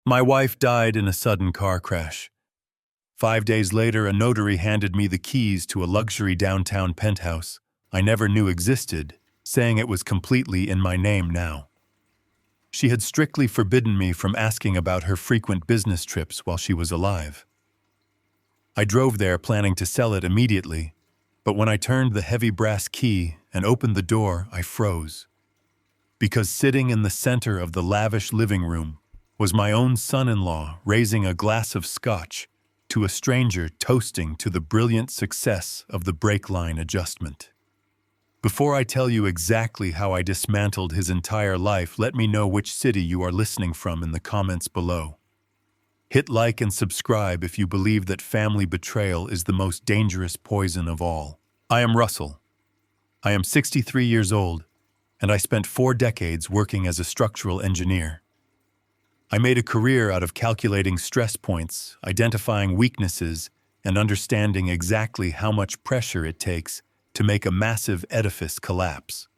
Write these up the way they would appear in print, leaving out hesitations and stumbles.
My wife died in a sudden car crash. 5 days later, a notary handed me the keys to a luxury downtown penthouse I never knew existed, saying it was completely in my name now. She had strictly forbidden me from asking about her frequent business trips while she was alive. I drove there planning to sell it immediately, but when I turned the heavy brass key and opened the door, I froze. Because sitting in the center of the lavish living room was my own son-in-law raising a glass of scotch to a stranger toasting to the brilliant success of the brake line adjustment. Before I tell you exactly how I dismantled his entire life, let me know which city you are listening from in the comments below. Hit like and subscribe if you believe that family betrayal is the most dangerous poison of all. I am Russell. I am 63 years old, and I spent 4 decades working as a structural engineer. I made a career out of calculating stress points, identifying weaknesses, and understanding exactly how much pressure it takes to make a massive edifice collapse.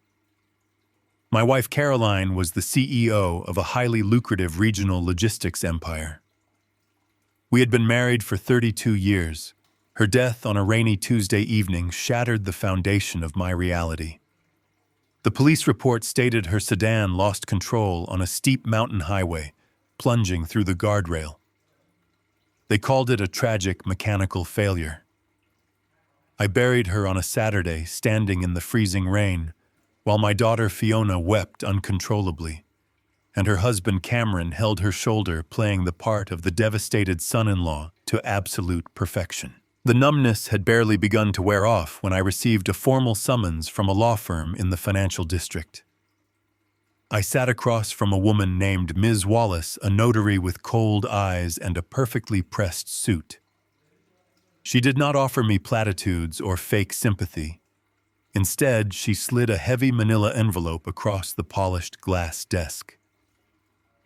My wife Caroline was the CEO of a highly lucrative regional logistics empire. We had been married for 32 years. Her death on a rainy Tuesday evening shattered the foundation of my reality. The police report stated her sedan lost control on a steep mountain highway, plunging through the guardrail. They called it a tragic mechanical failure. I buried her on a Saturday, standing in the freezing rain, while my daughter Fiona wept uncontrollably, and her husband Cameron held her shoulder, playing the part of the devastated son-in-law to absolute perfection. The numbness had barely begun to wear off when I received a formal summons from a law firm in the financial district. I sat across from a woman named Ms. Wallace, a notary with cold eyes and a perfectly pressed suit. She did not offer me platitudes or fake sympathy. Instead, she slid a heavy manila envelope across the polished glass desk.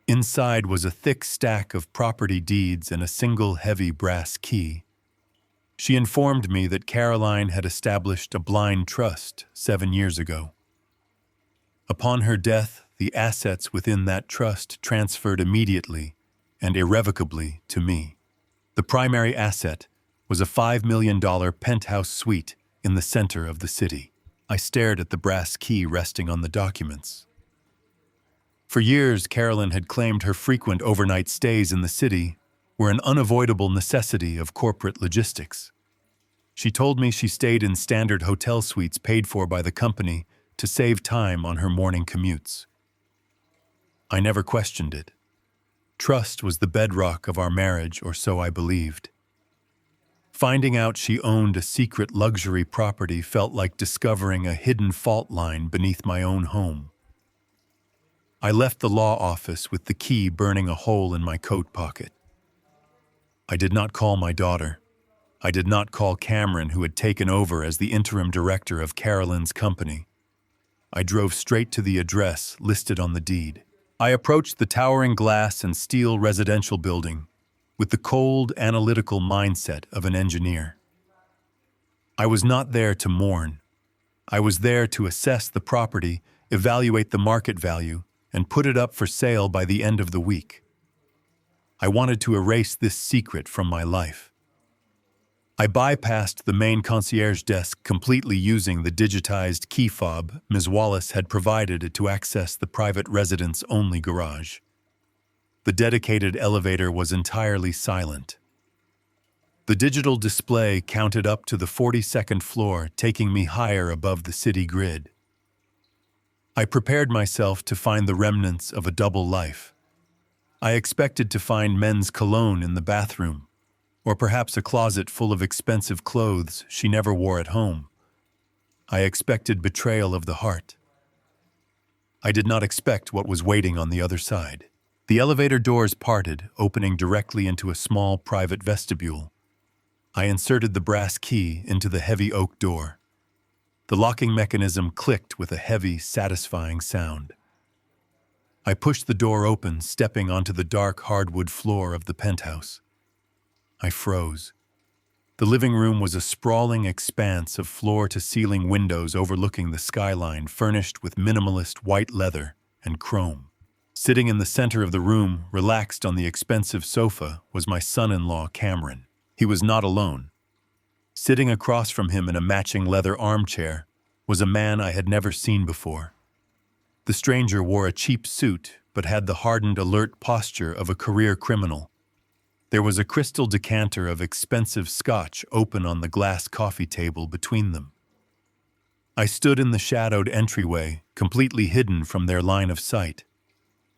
Inside was a thick stack of property deeds and a single heavy brass key. She informed me that Caroline had established a blind trust 7 years ago. Upon her death, the assets within that trust transferred immediately and irrevocably to me. The primary asset was a $5 million penthouse suite in the center of the city. I stared at the brass key resting on the documents. For years, Carolyn had claimed her frequent overnight stays in the city were an unavoidable necessity of corporate logistics. She told me she stayed in standard hotel suites paid for by the company to save time on her morning commutes. I never questioned it. Trust was the bedrock of our marriage, or so I believed. Finding out she owned a secret luxury property felt like discovering a hidden fault line beneath my own home. I left the law office with the key burning a hole in my coat pocket. I did not call my daughter. I did not call Cameron, who had taken over as the interim director of Carolyn's company. I drove straight to the address listed on the deed. I approached the towering glass and steel residential building with the cold, analytical mindset of an engineer. I was not there to mourn. I was there to assess the property, evaluate the market value, and put it up for sale by the end of the week. I wanted to erase this secret from my life. I bypassed the main concierge desk completely, using the digitized key fob Ms. Wallace had provided to access the private residence-only garage. The dedicated elevator was entirely silent. The digital display counted up to the 42nd floor, taking me higher above the city grid. I prepared myself to find the remnants of a double life. I expected to find men's cologne in the bathroom, or perhaps a closet full of expensive clothes she never wore at home. I expected betrayal of the heart. I did not expect what was waiting on the other side. The elevator doors parted, opening directly into a small private vestibule. I inserted the brass key into the heavy oak door. The locking mechanism clicked with a heavy, satisfying sound. I pushed the door open, stepping onto the dark hardwood floor of the penthouse. I froze. The living room was a sprawling expanse of floor-to-ceiling windows overlooking the skyline, furnished with minimalist white leather and chrome. Sitting in the center of the room, relaxed on the expensive sofa, was my son-in-law, Cameron. He was not alone. Sitting across from him in a matching leather armchair was a man I had never seen before. The stranger wore a cheap suit, but had the hardened, alert posture of a career criminal. There was a crystal decanter of expensive scotch open on the glass coffee table between them. I stood in the shadowed entryway, completely hidden from their line of sight.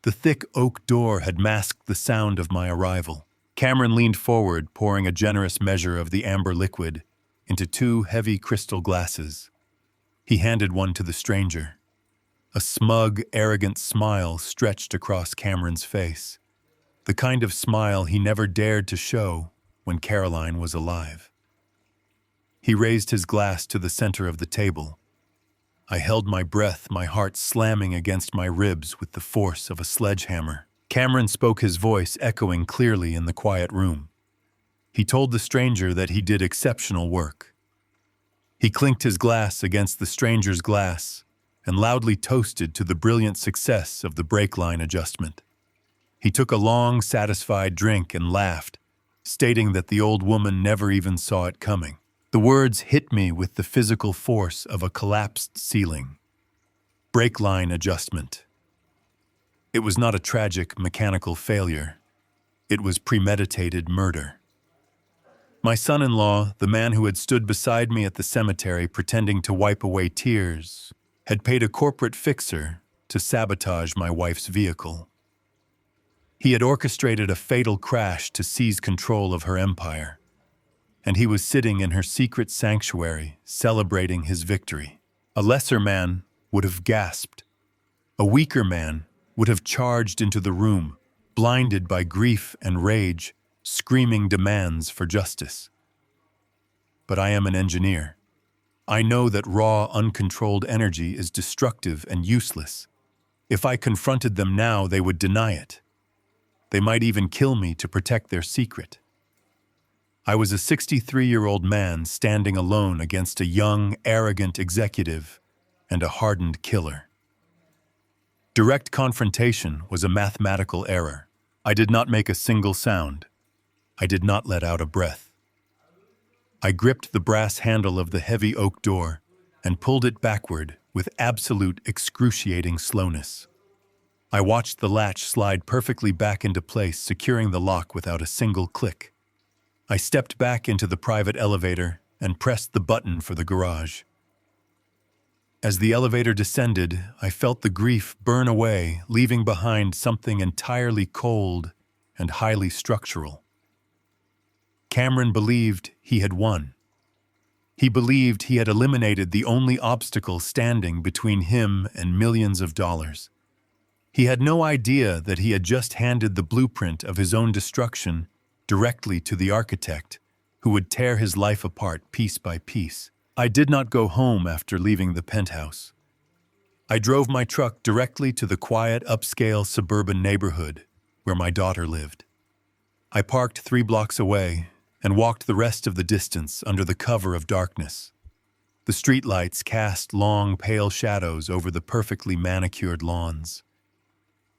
The thick oak door had masked the sound of my arrival. Cameron leaned forward, pouring a generous measure of the amber liquid into 2 heavy crystal glasses. He handed one to the stranger. A smug, arrogant smile stretched across Cameron's face, the kind of smile he never dared to show when Caroline was alive. He raised his glass to the center of the table. I held my breath, my heart slamming against my ribs with the force of a sledgehammer. Cameron spoke, his voice echoing clearly in the quiet room. He told the stranger that he did exceptional work. He clinked his glass against the stranger's glass and loudly toasted to the brilliant success of the brake line adjustment. He took a long, satisfied drink and laughed, stating that the old woman never even saw it coming. The words hit me with the physical force of a collapsed ceiling. Brake line adjustment. It was not a tragic mechanical failure. It was premeditated murder. My son-in-law, the man who had stood beside me at the cemetery pretending to wipe away tears, had paid a corporate fixer to sabotage my wife's vehicle. He had orchestrated a fatal crash to seize control of her empire, and he was sitting in her secret sanctuary, celebrating his victory. A lesser man would have gasped. A weaker man would have charged into the room, blinded by grief and rage, screaming demands for justice. But I am an engineer. I know that raw, uncontrolled energy is destructive and useless. If I confronted them now, they would deny it. They might even kill me to protect their secret. I was a 63-year-old man standing alone against a young, arrogant executive and a hardened killer. Direct confrontation was a mathematical error. I did not make a single sound. I did not let out a breath. I gripped the brass handle of the heavy oak door and pulled it backward with absolute excruciating slowness. I watched the latch slide perfectly back into place, securing the lock without a single click. I stepped back into the private elevator and pressed the button for the garage. As the elevator descended, I felt the grief burn away, leaving behind something entirely cold and highly structural. Cameron believed he had won. He believed he had eliminated the only obstacle standing between him and millions of dollars. He had no idea that he had just handed the blueprint of his own destruction directly to the architect, who would tear his life apart piece by piece. I did not go home after leaving the penthouse. I drove my truck directly to the quiet, upscale suburban neighborhood where my daughter lived. I parked 3 blocks away and walked the rest of the distance under the cover of darkness. The streetlights cast long, pale shadows over the perfectly manicured lawns.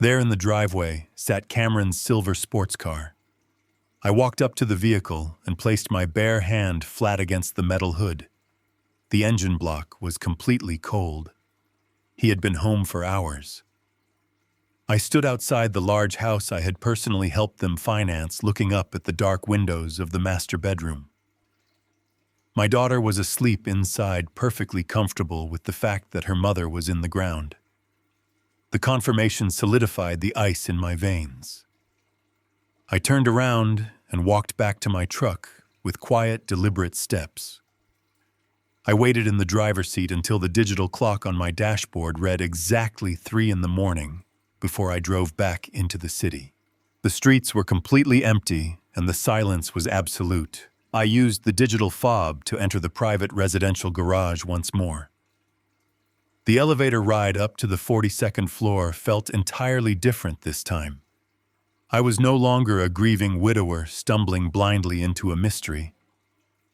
There in the driveway sat Cameron's silver sports car. I walked up to the vehicle and placed my bare hand flat against the metal hood. The engine block was completely cold. He had been home for hours. I stood outside the large house I had personally helped them finance, looking up at the dark windows of the master bedroom. My daughter was asleep inside, perfectly comfortable with the fact that her mother was in the ground. The confirmation solidified the ice in my veins. I turned around and walked back to my truck with quiet, deliberate steps. I waited in the driver's seat until the digital clock on my dashboard read exactly 3 a.m. before I drove back into the city. The streets were completely empty and the silence was absolute. I used the digital fob to enter the private residential garage once more. The elevator ride up to the 42nd floor felt entirely different this time. I was no longer a grieving widower stumbling blindly into a mystery.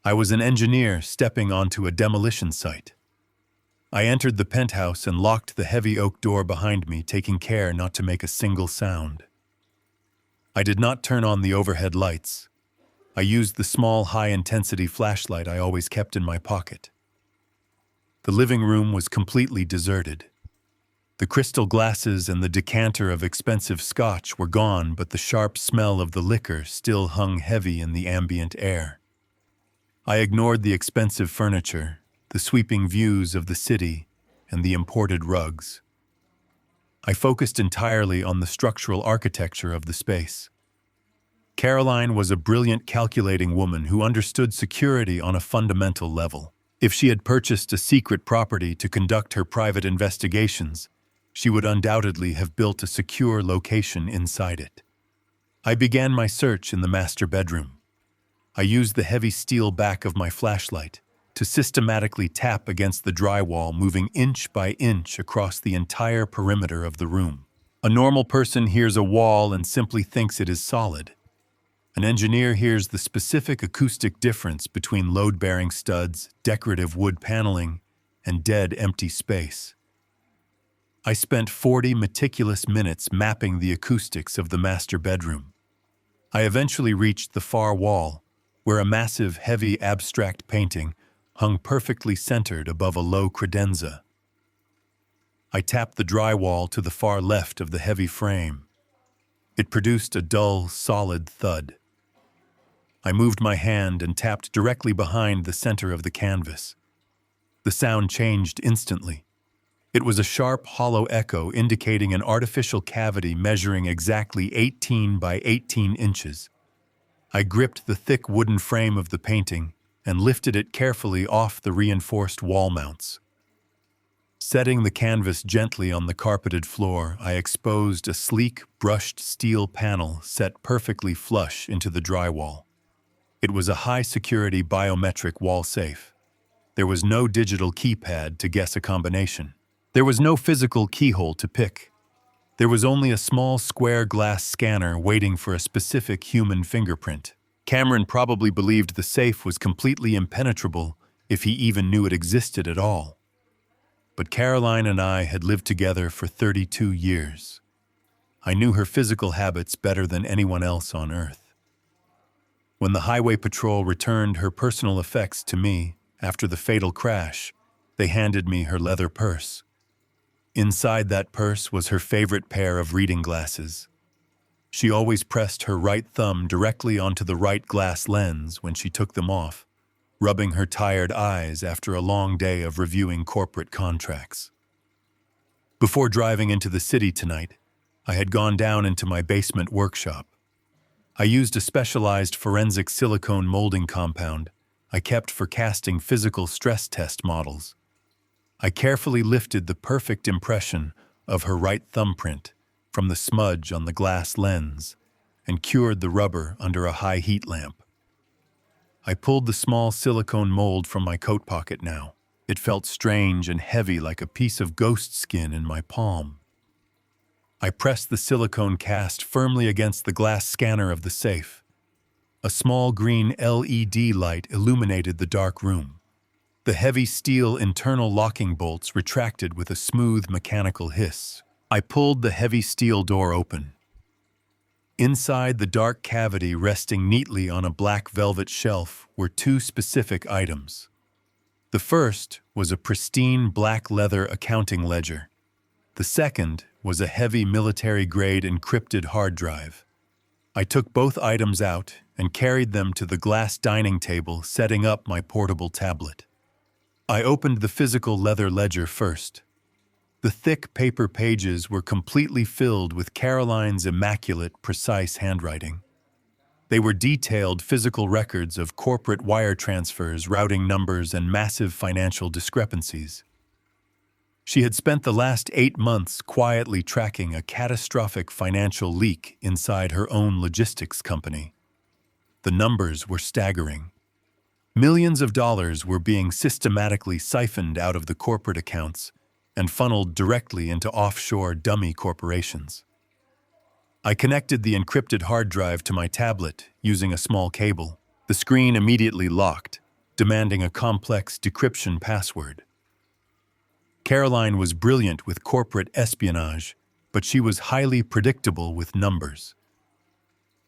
I was an engineer stepping onto a demolition site. I entered the penthouse and locked the heavy oak door behind me, taking care not to make a single sound. I did not turn on the overhead lights. I used the small, high-intensity flashlight I always kept in my pocket. The living room was completely deserted. The crystal glasses and the decanter of expensive scotch were gone, but the sharp smell of the liquor still hung heavy in the ambient air. I ignored the expensive furniture, the sweeping views of the city, and the imported rugs. I focused entirely on the structural architecture of the space. Caroline was a brilliant calculating woman who understood security on a fundamental level. If she had purchased a secret property to conduct her private investigations, she would undoubtedly have built a secure location inside it. I began my search in the master bedroom. I used the heavy steel back of my flashlight to systematically tap against the drywall, moving inch by inch across the entire perimeter of the room. A normal person hears a wall and simply thinks it is solid. An engineer hears the specific acoustic difference between load-bearing studs, decorative wood paneling, and dead, empty space. I spent 40 meticulous minutes mapping the acoustics of the master bedroom. I eventually reached the far wall, where a massive, heavy, abstract painting hung perfectly centered above a low credenza. I tapped the drywall to the far left of the heavy frame. It produced a dull, solid thud. I moved my hand and tapped directly behind the center of the canvas. The sound changed instantly. It was a sharp, hollow echo indicating an artificial cavity measuring exactly 18 by 18 inches. I gripped the thick wooden frame of the painting and lifted it carefully off the reinforced wall mounts. Setting the canvas gently on the carpeted floor, I exposed a sleek, brushed steel panel set perfectly flush into the drywall. It was a high-security biometric wall safe. There was no digital keypad to guess a combination. There was no physical keyhole to pick. There was only a small square glass scanner waiting for a specific human fingerprint. Cameron probably believed the safe was completely impenetrable if he even knew it existed at all. But Caroline and I had lived together for 32 years. I knew her physical habits better than anyone else on Earth. When the highway patrol returned her personal effects to me after the fatal crash, they handed me her leather purse. Inside that purse was her favorite pair of reading glasses. She always pressed her right thumb directly onto the right glass lens when she took them off, rubbing her tired eyes after a long day of reviewing corporate contracts. Before driving into the city tonight, I had gone down into my basement workshop. I used a specialized forensic silicone molding compound I kept for casting physical stress test models. I carefully lifted the perfect impression of her right thumbprint from the smudge on the glass lens and cured the rubber under a high heat lamp. I pulled the small silicone mold from my coat pocket now. It felt strange and heavy like a piece of ghost skin in my palm. I pressed the silicone cast firmly against the glass scanner of the safe. A small green LED light illuminated the dark room. The heavy steel internal locking bolts retracted with a smooth mechanical hiss. I pulled the heavy steel door open. Inside the dark cavity, resting neatly on a black velvet shelf, were two specific items. The first was a pristine black leather accounting ledger. The second was a heavy military-grade encrypted hard drive. I took both items out and carried them to the glass dining table, setting up my portable tablet. I opened the physical leather ledger first. The thick paper pages were completely filled with Caroline's immaculate, precise handwriting. They were detailed physical records of corporate wire transfers, routing numbers, and massive financial discrepancies. She had spent the last 8 months quietly tracking a catastrophic financial leak inside her own logistics company. The numbers were staggering. Millions of dollars were being systematically siphoned out of the corporate accounts and funneled directly into offshore dummy corporations. I connected the encrypted hard drive to my tablet using a small cable. The screen immediately locked, demanding a complex decryption password. Caroline was brilliant with corporate espionage, but she was highly predictable with numbers.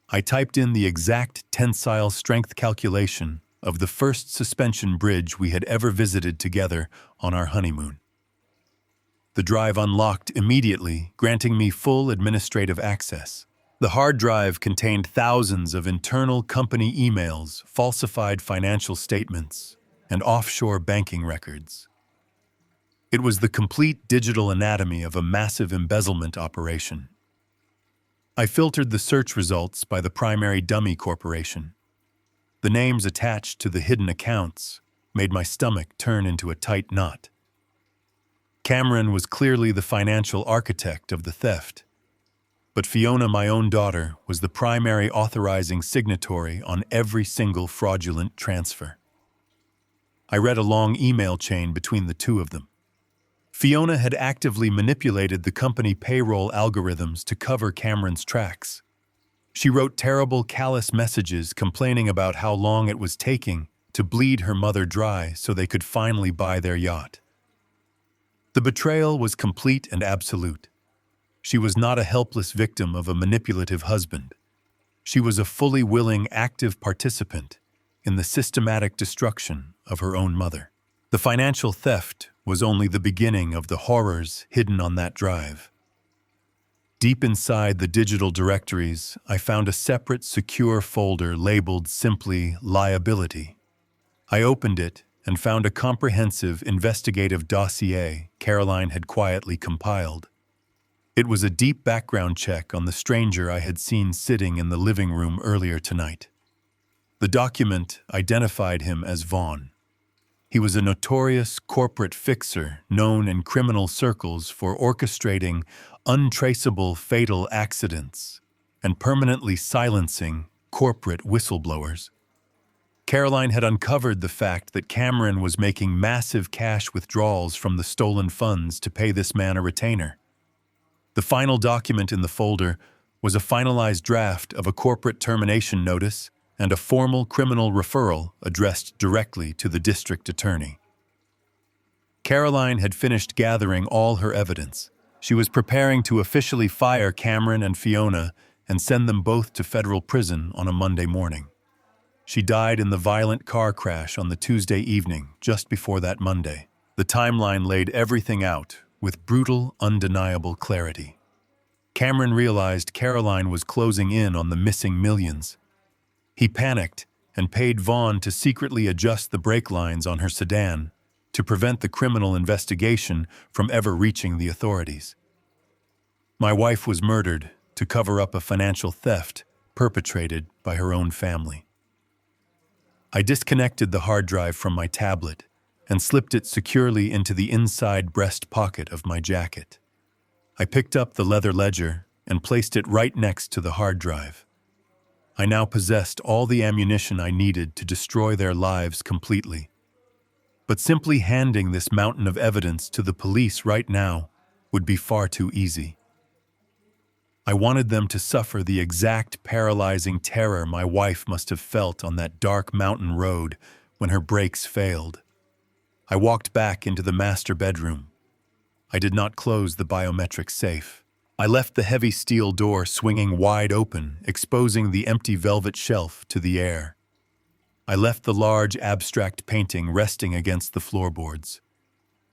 I typed in the exact tensile strength calculation of the first suspension bridge we had ever visited together on our honeymoon. The drive unlocked immediately, granting me full administrative access. The hard drive contained thousands of internal company emails, falsified financial statements, and offshore banking records. It was the complete digital anatomy of a massive embezzlement operation. I filtered the search results by the primary dummy corporation. The names attached to the hidden accounts made my stomach turn into a tight knot. Cameron was clearly the financial architect of the theft, but Fiona, my own daughter, was the primary authorizing signatory on every single fraudulent transfer. I read a long email chain between the two of them. Fiona had actively manipulated the company payroll algorithms to cover Cameron's tracks. She wrote terrible, callous messages complaining about how long it was taking to bleed her mother dry so they could finally buy their yacht. The betrayal was complete and absolute. She was not a helpless victim of a manipulative husband. She was a fully willing, active participant in the systematic destruction of her own mother. The financial theft was only the beginning of the horrors hidden on that drive. Deep inside the digital directories, I found a separate, secure folder labeled simply Liability. I opened it and found a comprehensive investigative dossier Caroline had quietly compiled. It was a deep background check on the stranger I had seen sitting in the living room earlier tonight. The document identified him as Vaughn. He was a notorious corporate fixer known in criminal circles for orchestrating untraceable fatal accidents and permanently silencing corporate whistleblowers. Caroline had uncovered the fact that Cameron was making massive cash withdrawals from the stolen funds to pay this man a retainer. The final document in the folder was a finalized draft of a corporate termination notice and a formal criminal referral addressed directly to the district attorney. Caroline had finished gathering all her evidence. She was preparing to officially fire Cameron and Fiona and send them both to federal prison on a Monday morning. She died in the violent car crash on the Tuesday evening, just before that Monday. The timeline laid everything out with brutal, undeniable clarity. Cameron realized Caroline was closing in on the missing millions. He panicked and paid Vaughn to secretly adjust the brake lines on her sedan to prevent the criminal investigation from ever reaching the authorities. My wife was murdered to cover up a financial theft perpetrated by her own family. I disconnected the hard drive from my tablet and slipped it securely into the inside breast pocket of my jacket. I picked up the leather ledger and placed it right next to the hard drive. I now possessed all the ammunition I needed to destroy their lives completely. But simply handing this mountain of evidence to the police right now would be far too easy. I wanted them to suffer the exact paralyzing terror my wife must have felt on that dark mountain road when her brakes failed. I walked back into the master bedroom. I did not close the biometric safe. I left the heavy steel door swinging wide open, exposing the empty velvet shelf to the air. I left the large abstract painting resting against the floorboards.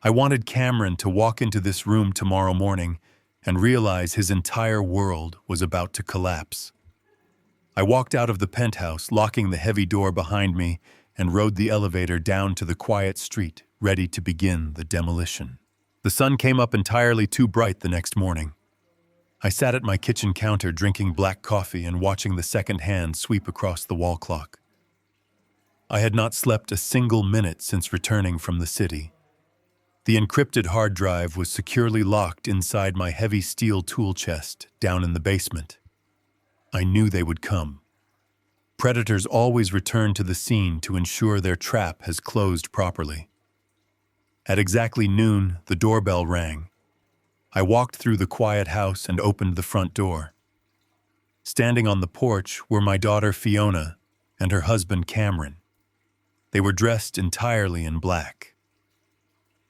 I wanted Cameron to walk into this room tomorrow morning and realize his entire world was about to collapse. I walked out of the penthouse, locking the heavy door behind me, and rode the elevator down to the quiet street, ready to begin the demolition. The sun came up entirely too bright the next morning. I sat at my kitchen counter drinking black coffee and watching the second hand sweep across the wall clock. I had not slept a single minute since returning from the city. The encrypted hard drive was securely locked inside my heavy steel tool chest down in the basement. I knew they would come. Predators always return to the scene to ensure their trap has closed properly. At exactly noon, the doorbell rang. I walked through the quiet house and opened the front door. Standing on the porch were my daughter Fiona and her husband Cameron. They were dressed entirely in black.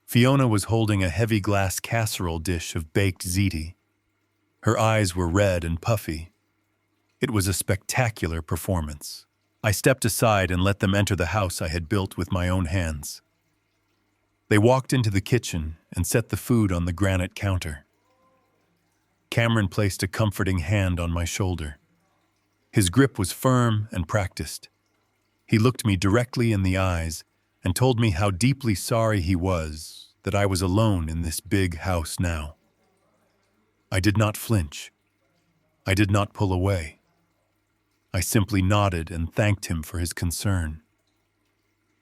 Fiona was holding a heavy glass casserole dish of baked ziti. Her eyes were red and puffy. It was a spectacular performance. I stepped aside and let them enter the house I had built with my own hands. They walked into the kitchen and set the food on the granite counter. Cameron placed a comforting hand on my shoulder. His grip was firm and practiced. He looked me directly in the eyes and told me how deeply sorry he was that I was alone in this big house now. I did not flinch. I did not pull away. I simply nodded and thanked him for his concern.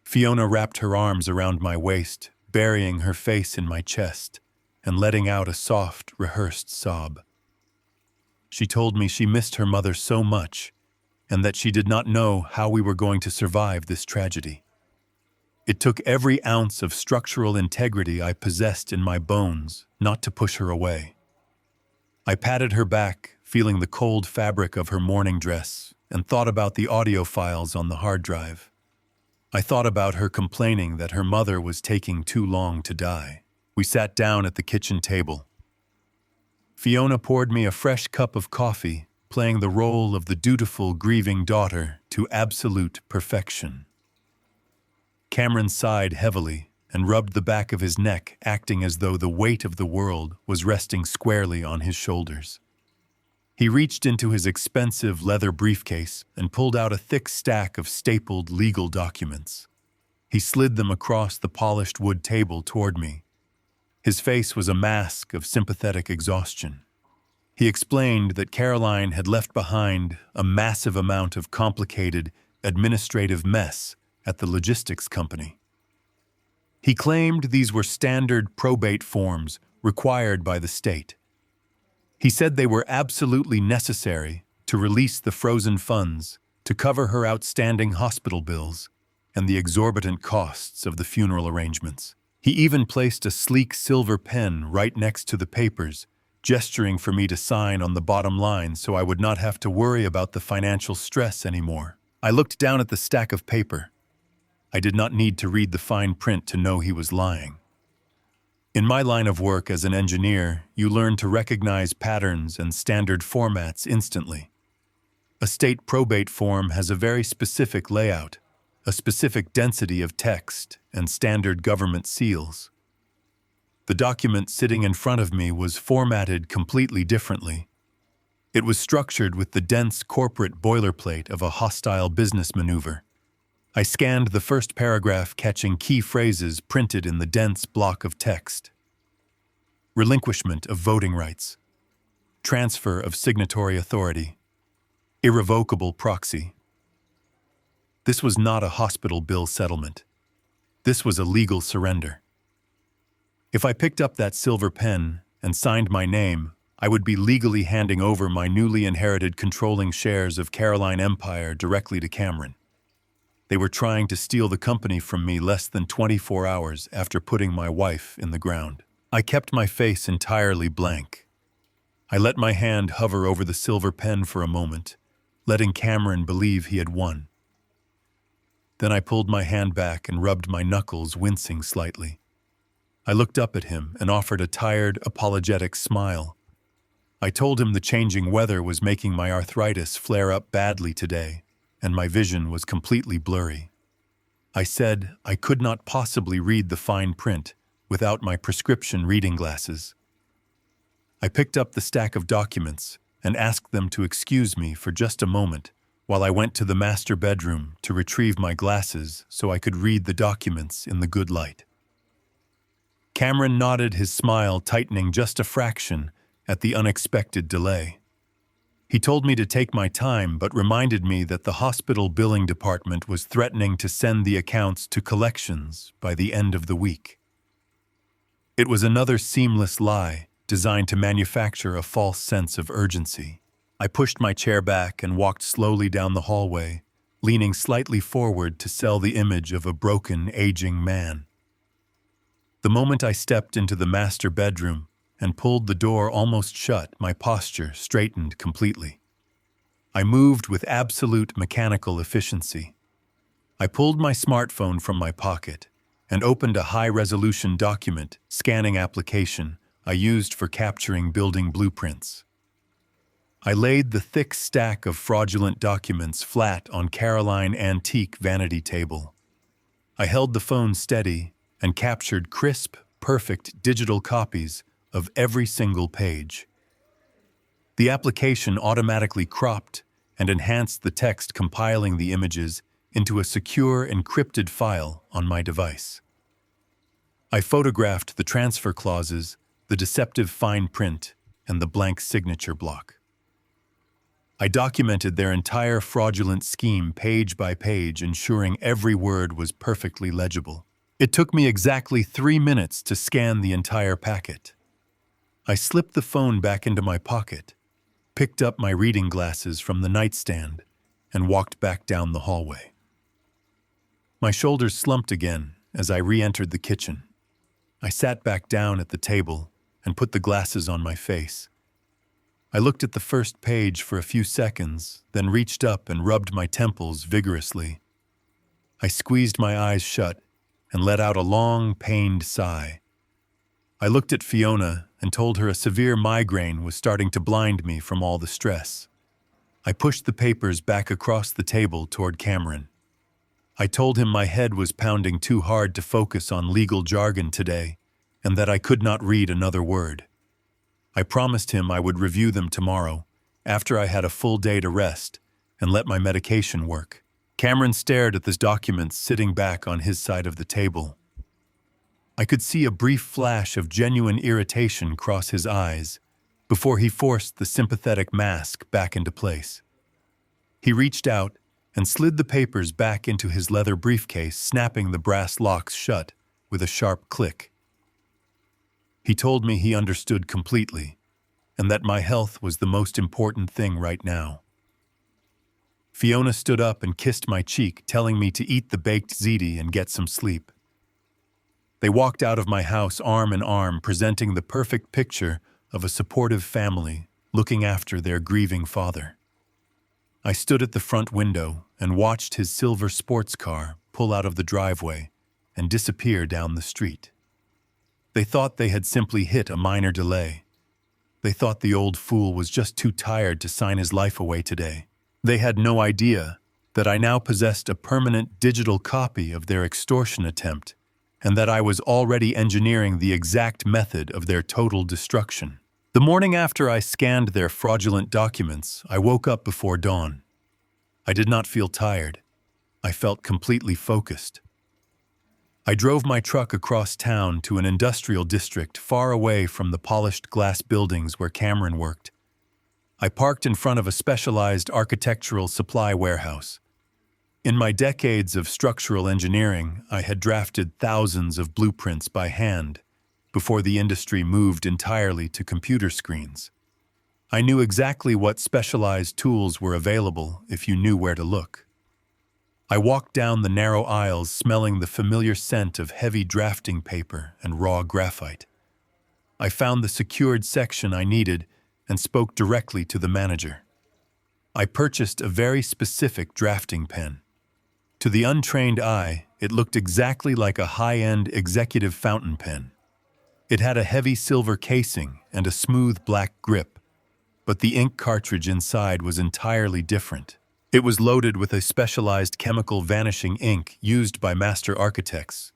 Fiona wrapped her arms around my waist, burying her face in my chest and letting out a soft, rehearsed sob. She told me she missed her mother so much and that she did not know how we were going to survive this tragedy. It took every ounce of structural integrity I possessed in my bones not to push her away. I patted her back, feeling the cold fabric of her morning dress, and thought about the audio files on the hard drive. I thought about her complaining that her mother was taking too long to die. We sat down at the kitchen table. Fiona poured me a fresh cup of coffee, playing the role of the dutiful, grieving daughter to absolute perfection. Cameron sighed heavily and rubbed the back of his neck, acting as though the weight of the world was resting squarely on his shoulders. He reached into his expensive leather briefcase and pulled out a thick stack of stapled legal documents. He slid them across the polished wood table toward me. His face was a mask of sympathetic exhaustion. He explained that Caroline had left behind a massive amount of complicated administrative mess at the logistics company. He claimed these were standard probate forms required by the state. He said they were absolutely necessary to release the frozen funds to cover her outstanding hospital bills and the exorbitant costs of the funeral arrangements. He even placed a sleek silver pen right next to the papers, gesturing for me to sign on the bottom line so I would not have to worry about the financial stress anymore. I looked down at the stack of paper. I did not need to read the fine print to know he was lying. In my line of work as an engineer, you learn to recognize patterns and standard formats instantly. A state probate form has a very specific layout, a specific density of text, and standard government seals. The document sitting in front of me was formatted completely differently. It was structured with the dense corporate boilerplate of a hostile business maneuver. I scanned the first paragraph, catching key phrases printed in the dense block of text. Relinquishment of voting rights. Transfer of signatory authority. Irrevocable proxy. This was not a hospital bill settlement. This was a legal surrender. If I picked up that silver pen and signed my name, I would be legally handing over my newly inherited controlling shares of Caroline Empire directly to Cameron. They were trying to steal the company from me less than 24 hours after putting my wife in the ground. I kept my face entirely blank. I let my hand hover over the silver pen for a moment, letting Cameron believe he had won. Then I pulled my hand back and rubbed my knuckles, wincing slightly. I looked up at him and offered a tired, apologetic smile. I told him the changing weather was making my arthritis flare up badly today, and my vision was completely blurry. I said I could not possibly read the fine print without my prescription reading glasses. I picked up the stack of documents and asked them to excuse me for just a moment while I went to the master bedroom to retrieve my glasses so I could read the documents in the good light. Cameron nodded, his smile tightening just a fraction at the unexpected delay. He told me to take my time, but reminded me that the hospital billing department was threatening to send the accounts to collections by the end of the week. It was another seamless lie designed to manufacture a false sense of urgency. I pushed my chair back and walked slowly down the hallway, leaning slightly forward to sell the image of a broken, aging man. The moment I stepped into the master bedroom and pulled the door almost shut, my posture straightened completely. I moved with absolute mechanical efficiency. I pulled my smartphone from my pocket and opened a high-resolution document scanning application I used for capturing building blueprints. I laid the thick stack of fraudulent documents flat on Caroline antique vanity table. I held the phone steady and captured crisp, perfect digital copies of every single page. The application automatically cropped and enhanced the text, compiling the images into a secure encrypted file on my device. I photographed the transfer clauses, the deceptive fine print, and the blank signature block. I documented their entire fraudulent scheme page by page, ensuring every word was perfectly legible. It took me exactly 3 minutes to scan the entire packet. I slipped the phone back into my pocket, picked up my reading glasses from the nightstand, and walked back down the hallway. My shoulders slumped again as I re-entered the kitchen. I sat back down at the table and put the glasses on my face. I looked at the first page for a few seconds, then reached up and rubbed my temples vigorously. I squeezed my eyes shut and let out a long, pained sigh. I looked at Fiona and told her a severe migraine was starting to blind me from all the stress. I pushed the papers back across the table toward Cameron. I told him my head was pounding too hard to focus on legal jargon today, and that I could not read another word. I promised him I would review them tomorrow, after I had a full day to rest and let my medication work. Cameron stared at the documents sitting back on his side of the table. I could see a brief flash of genuine irritation cross his eyes before he forced the sympathetic mask back into place. He reached out and slid the papers back into his leather briefcase, snapping the brass locks shut with a sharp click. He told me he understood completely, and that my health was the most important thing right now. Fiona stood up and kissed my cheek, telling me to eat the baked ziti and get some sleep. They walked out of my house arm in arm, presenting the perfect picture of a supportive family looking after their grieving father. I stood at the front window and watched his silver sports car pull out of the driveway and disappear down the street. They thought they had simply hit a minor delay. They thought the old fool was just too tired to sign his life away today. They had no idea that I now possessed a permanent digital copy of their extortion attempt, and that I was already engineering the exact method of their total destruction. The morning after I scanned their fraudulent documents, I woke up before dawn. I did not feel tired. I felt completely focused. I drove my truck across town to an industrial district far away from the polished glass buildings where Cameron worked. I parked in front of a specialized architectural supply warehouse. In my decades of structural engineering, I had drafted thousands of blueprints by hand before the industry moved entirely to computer screens. I knew exactly what specialized tools were available if you knew where to look. I walked down the narrow aisles, smelling the familiar scent of heavy drafting paper and raw graphite. I found the secured section I needed and spoke directly to the manager. I purchased a very specific drafting pen. To the untrained eye, it looked exactly like a high-end executive fountain pen. It had a heavy silver casing and a smooth black grip, but the ink cartridge inside was entirely different. It was loaded with a specialized chemical vanishing ink used by master architects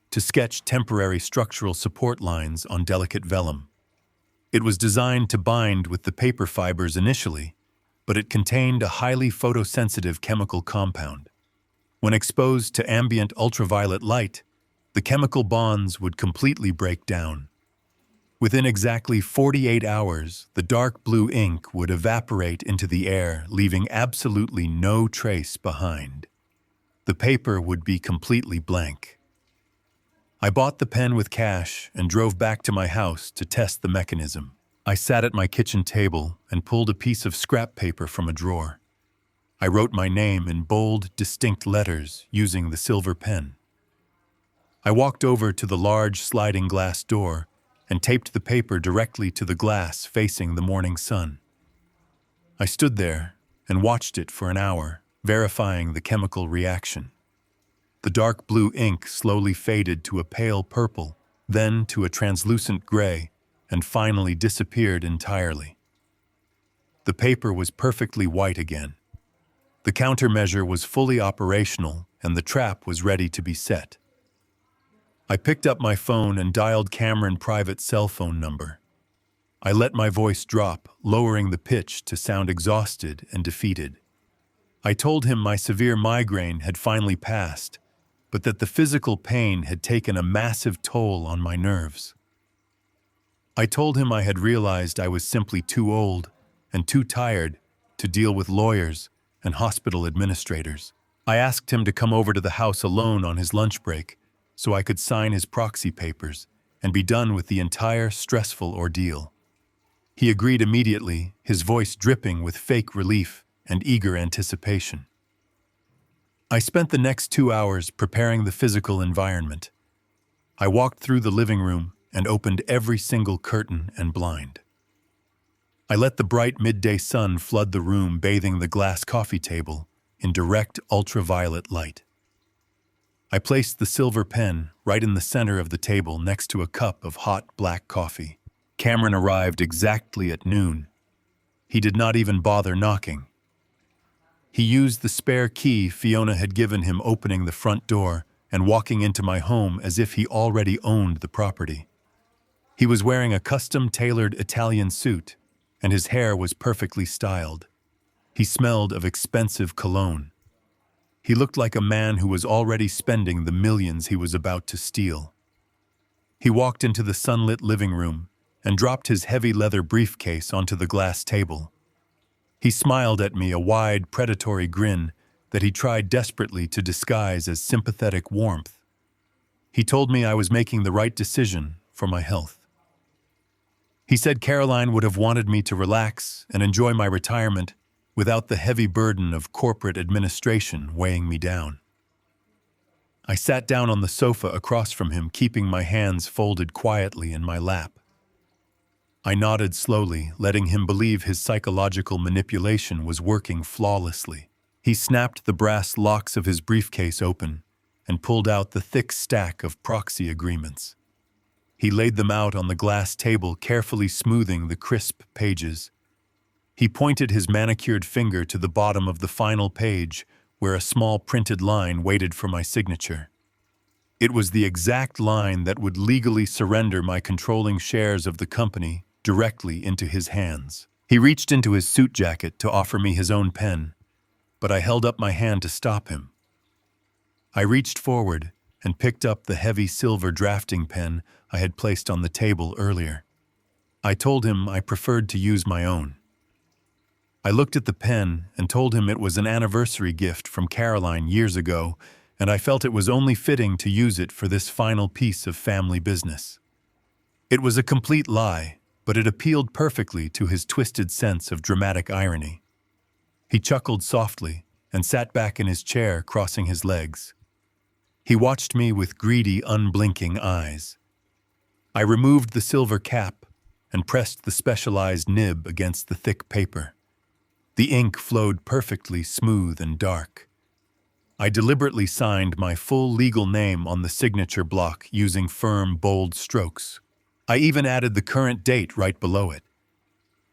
to sketch temporary structural support lines on delicate vellum. It was designed to bind with the paper fibers initially, but it contained a highly photosensitive chemical compound. When exposed to ambient ultraviolet light, the chemical bonds would completely break down. Within exactly 48 hours, the dark blue ink would evaporate into the air, leaving absolutely no trace behind. The paper would be completely blank. I bought the pen with cash and drove back to my house to test the mechanism. I sat at my kitchen table and pulled a piece of scrap paper from a drawer. I wrote my name in bold, distinct letters using the silver pen. I walked over to the large sliding glass door and taped the paper directly to the glass facing the morning sun. I stood there and watched it for an hour, verifying the chemical reaction. The dark blue ink slowly faded to a pale purple, then to a translucent gray, and finally disappeared entirely. The paper was perfectly white again. The countermeasure was fully operational, and the trap was ready to be set. I picked up my phone and dialed Cameron's private cell phone number. I let my voice drop, lowering the pitch to sound exhausted and defeated. I told him my severe migraine had finally passed, but that the physical pain had taken a massive toll on my nerves. I told him I had realized I was simply too old and too tired to deal with lawyers and hospital administrators. I asked him to come over to the house alone on his lunch break so I could sign his proxy papers and be done with the entire stressful ordeal. He agreed immediately, his voice dripping with fake relief and eager anticipation. I spent the next 2 hours preparing the physical environment. I walked through the living room and opened every single curtain and blind. I let the bright midday sun flood the room, bathing the glass coffee table in direct ultraviolet light. I placed the silver pen right in the center of the table next to a cup of hot black coffee. Cameron arrived exactly at noon. He did not even bother knocking. He used the spare key Fiona had given him, opening the front door and walking into my home as if he already owned the property. He was wearing a custom-tailored Italian suit, and his hair was perfectly styled. He smelled of expensive cologne. He looked like a man who was already spending the millions he was about to steal. He walked into the sunlit living room and dropped his heavy leather briefcase onto the glass table. He smiled at me, a wide, predatory grin that he tried desperately to disguise as sympathetic warmth. He told me I was making the right decision for my health. He said Caroline would have wanted me to relax and enjoy my retirement without the heavy burden of corporate administration weighing me down. I sat down on the sofa across from him, keeping my hands folded quietly in my lap. I nodded slowly, letting him believe his psychological manipulation was working flawlessly. He snapped the brass locks of his briefcase open and pulled out the thick stack of proxy agreements. He laid them out on the glass table, carefully smoothing the crisp pages. He pointed his manicured finger to the bottom of the final page, where a small printed line waited for my signature. It was the exact line that would legally surrender my controlling shares of the company directly into his hands. He reached into his suit jacket to offer me his own pen, but I held up my hand to stop him. I reached forward and picked up the heavy silver drafting pen I had placed on the table earlier. I told him I preferred to use my own. I looked at the pen and told him it was an anniversary gift from Caroline years ago, and I felt it was only fitting to use it for this final piece of family business. It was a complete lie, but it appealed perfectly to his twisted sense of dramatic irony. He chuckled softly and sat back in his chair, crossing his legs. He watched me with greedy, unblinking eyes. I removed the silver cap and pressed the specialized nib against the thick paper. The ink flowed perfectly smooth and dark. I deliberately signed my full legal name on the signature block using firm, bold strokes. I even added the current date right below it.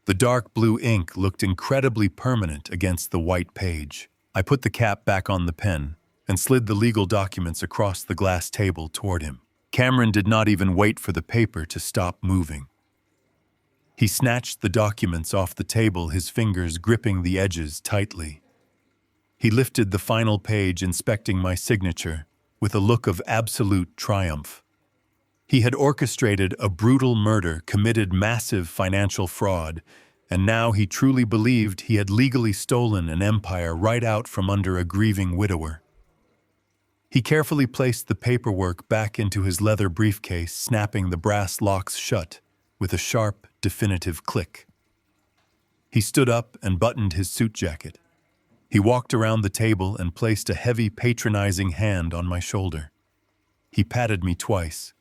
The dark blue ink looked incredibly permanent against the white page. I put the cap back on the pen and slid the legal documents across the glass table toward him. Cameron did not even wait for the paper to stop moving. He snatched the documents off the table, his fingers gripping the edges tightly. He lifted the final page, inspecting my signature with a look of absolute triumph. He had orchestrated a brutal murder, committed massive financial fraud, and now he truly believed he had legally stolen an empire right out from under a grieving widower. He carefully placed the paperwork back into his leather briefcase, snapping the brass locks shut with a sharp, definitive click. He stood up and buttoned his suit jacket. He walked around the table and placed a heavy, patronizing hand on my shoulder. He patted me twice.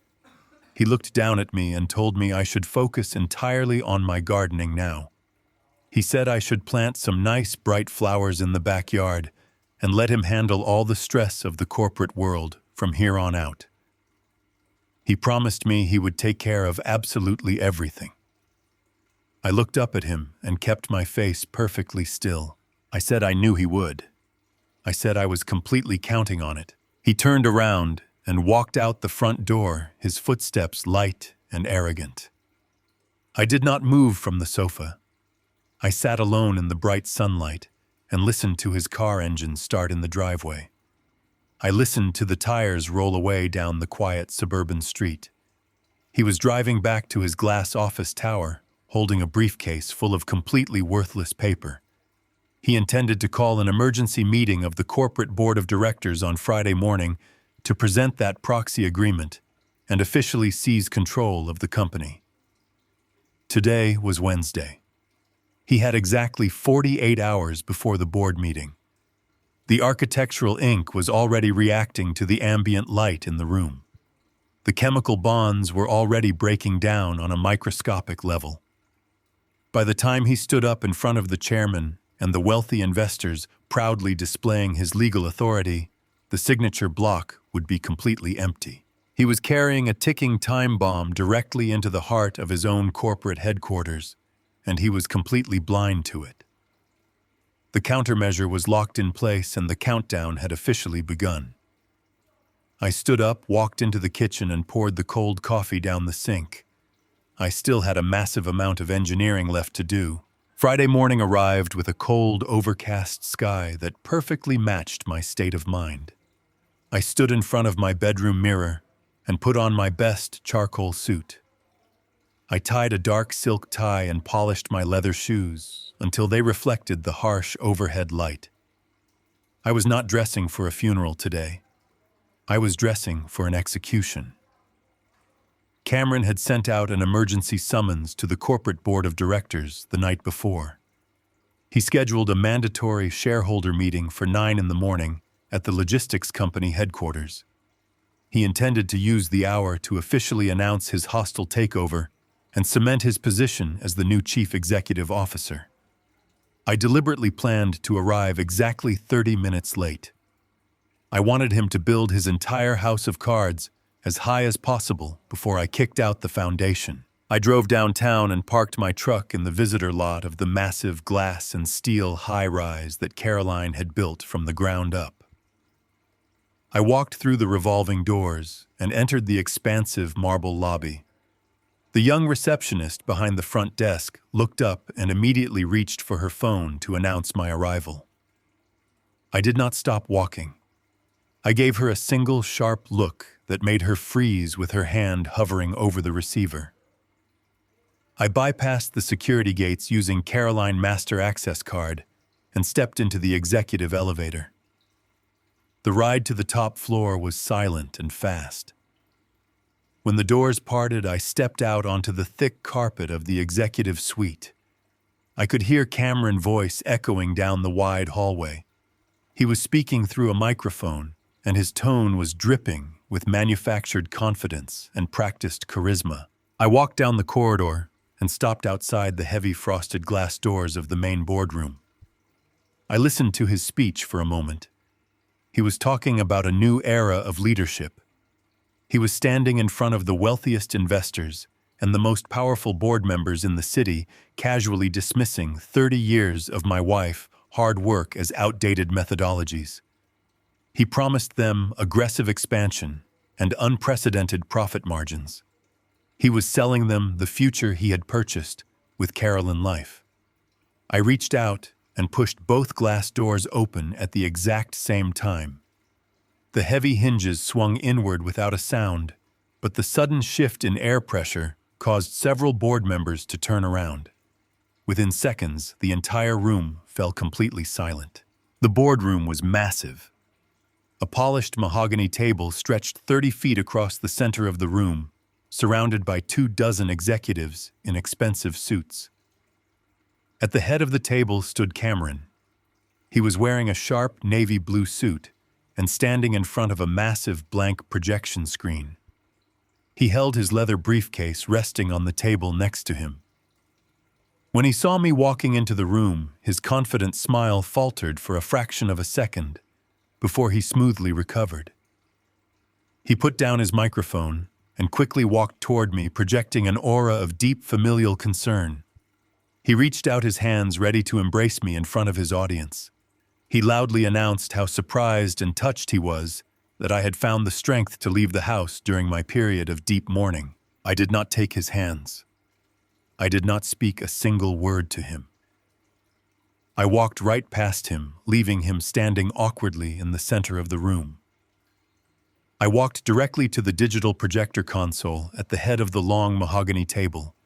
He looked down at me and told me I should focus entirely on my gardening now. He said I should plant some nice, bright flowers in the backyard, and let him handle all the stress of the corporate world from here on out. He promised me he would take care of absolutely everything. I looked up at him and kept my face perfectly still. I said I knew he would. I said I was completely counting on it. He turned around and walked out the front door, his footsteps light and arrogant. I did not move from the sofa. I sat alone in the bright sunlight and listened to his car engine start in the driveway. I listened to the tires roll away down the quiet suburban street. He was driving back to his glass office tower, holding a briefcase full of completely worthless paper. He intended to call an emergency meeting of the corporate board of directors on Friday morning to present that proxy agreement and officially seize control of the company. Today was Wednesday. He had exactly 48 hours before the board meeting. The architectural ink was already reacting to the ambient light in the room. The chemical bonds were already breaking down on a microscopic level. By the time he stood up in front of the chairman and the wealthy investors proudly displaying his legal authority, the signature block would be completely empty. He was carrying a ticking time bomb directly into the heart of his own corporate headquarters, and he was completely blind to it. The countermeasure was locked in place and the countdown had officially begun. I stood up, walked into the kitchen, and poured the cold coffee down the sink. I still had a massive amount of engineering left to do. Friday morning arrived with a cold, overcast sky that perfectly matched my state of mind. I stood in front of my bedroom mirror and put on my best charcoal suit. I tied a dark silk tie and polished my leather shoes until they reflected the harsh overhead light. I was not dressing for a funeral today. I was dressing for an execution. Cameron had sent out an emergency summons to the corporate board of directors the night before. He scheduled a mandatory shareholder meeting for 9 a.m. at the logistics company headquarters. He intended to use the hour to officially announce his hostile takeover and cement his position as the new chief executive officer. I deliberately planned to arrive exactly 30 minutes late. I wanted him to build his entire house of cards as high as possible before I kicked out the foundation. I drove downtown and parked my truck in the visitor lot of the massive glass and steel high-rise that Caroline had built from the ground up. I walked through the revolving doors and entered the expansive marble lobby. The young receptionist behind the front desk looked up and immediately reached for her phone to announce my arrival. I did not stop walking. I gave her a single sharp look that made her freeze with her hand hovering over the receiver. I bypassed the security gates using Caroline Master Access Card and stepped into the executive elevator. The ride to the top floor was silent and fast. When the doors parted, I stepped out onto the thick carpet of the executive suite. I could hear Cameron's voice echoing down the wide hallway. He was speaking through a microphone, and his tone was dripping with manufactured confidence and practiced charisma. I walked down the corridor and stopped outside the heavy frosted glass doors of the main boardroom. I listened to his speech for a moment. He was talking about a new era of leadership. He was standing in front of the wealthiest investors and the most powerful board members in the city, casually dismissing 30 years of my wife's hard work as outdated methodologies. He promised them aggressive expansion and unprecedented profit margins. He was selling them the future he had purchased with Carolyn Life. I reached out and pushed both glass doors open at the exact same time. The heavy hinges swung inward without a sound, but the sudden shift in air pressure caused several board members to turn around. Within seconds, the entire room fell completely silent. The boardroom was massive. A polished mahogany table stretched 30 feet across the center of the room, surrounded by 24 executives in expensive suits. At the head of the table stood Cameron. He was wearing a sharp navy blue suit and standing in front of a massive blank projection screen. He held his leather briefcase resting on the table next to him. When he saw me walking into the room, his confident smile faltered for a fraction of a second, before he smoothly recovered. He put down his microphone and quickly walked toward me, projecting an aura of deep familial concern. He reached out his hands ready to embrace me in front of his audience. He loudly announced how surprised and touched he was that I had found the strength to leave the house during my period of deep mourning. I did not take his hands. I did not speak a single word to him. I walked right past him, leaving him standing awkwardly in the center of the room. I walked directly to the digital projector console at the head of the long mahogany table.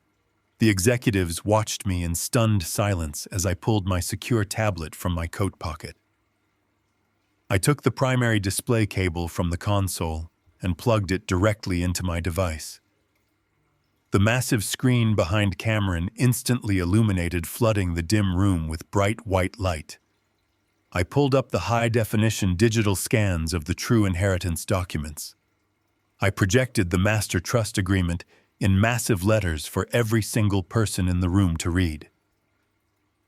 The executives watched me in stunned silence as I pulled my secure tablet from my coat pocket. I took the primary display cable from the console and plugged it directly into my device. The massive screen behind Cameron instantly illuminated, flooding the dim room with bright white light. I pulled up the high-definition digital scans of the true inheritance documents. I projected the master trust agreement in massive letters for every single person in the room to read.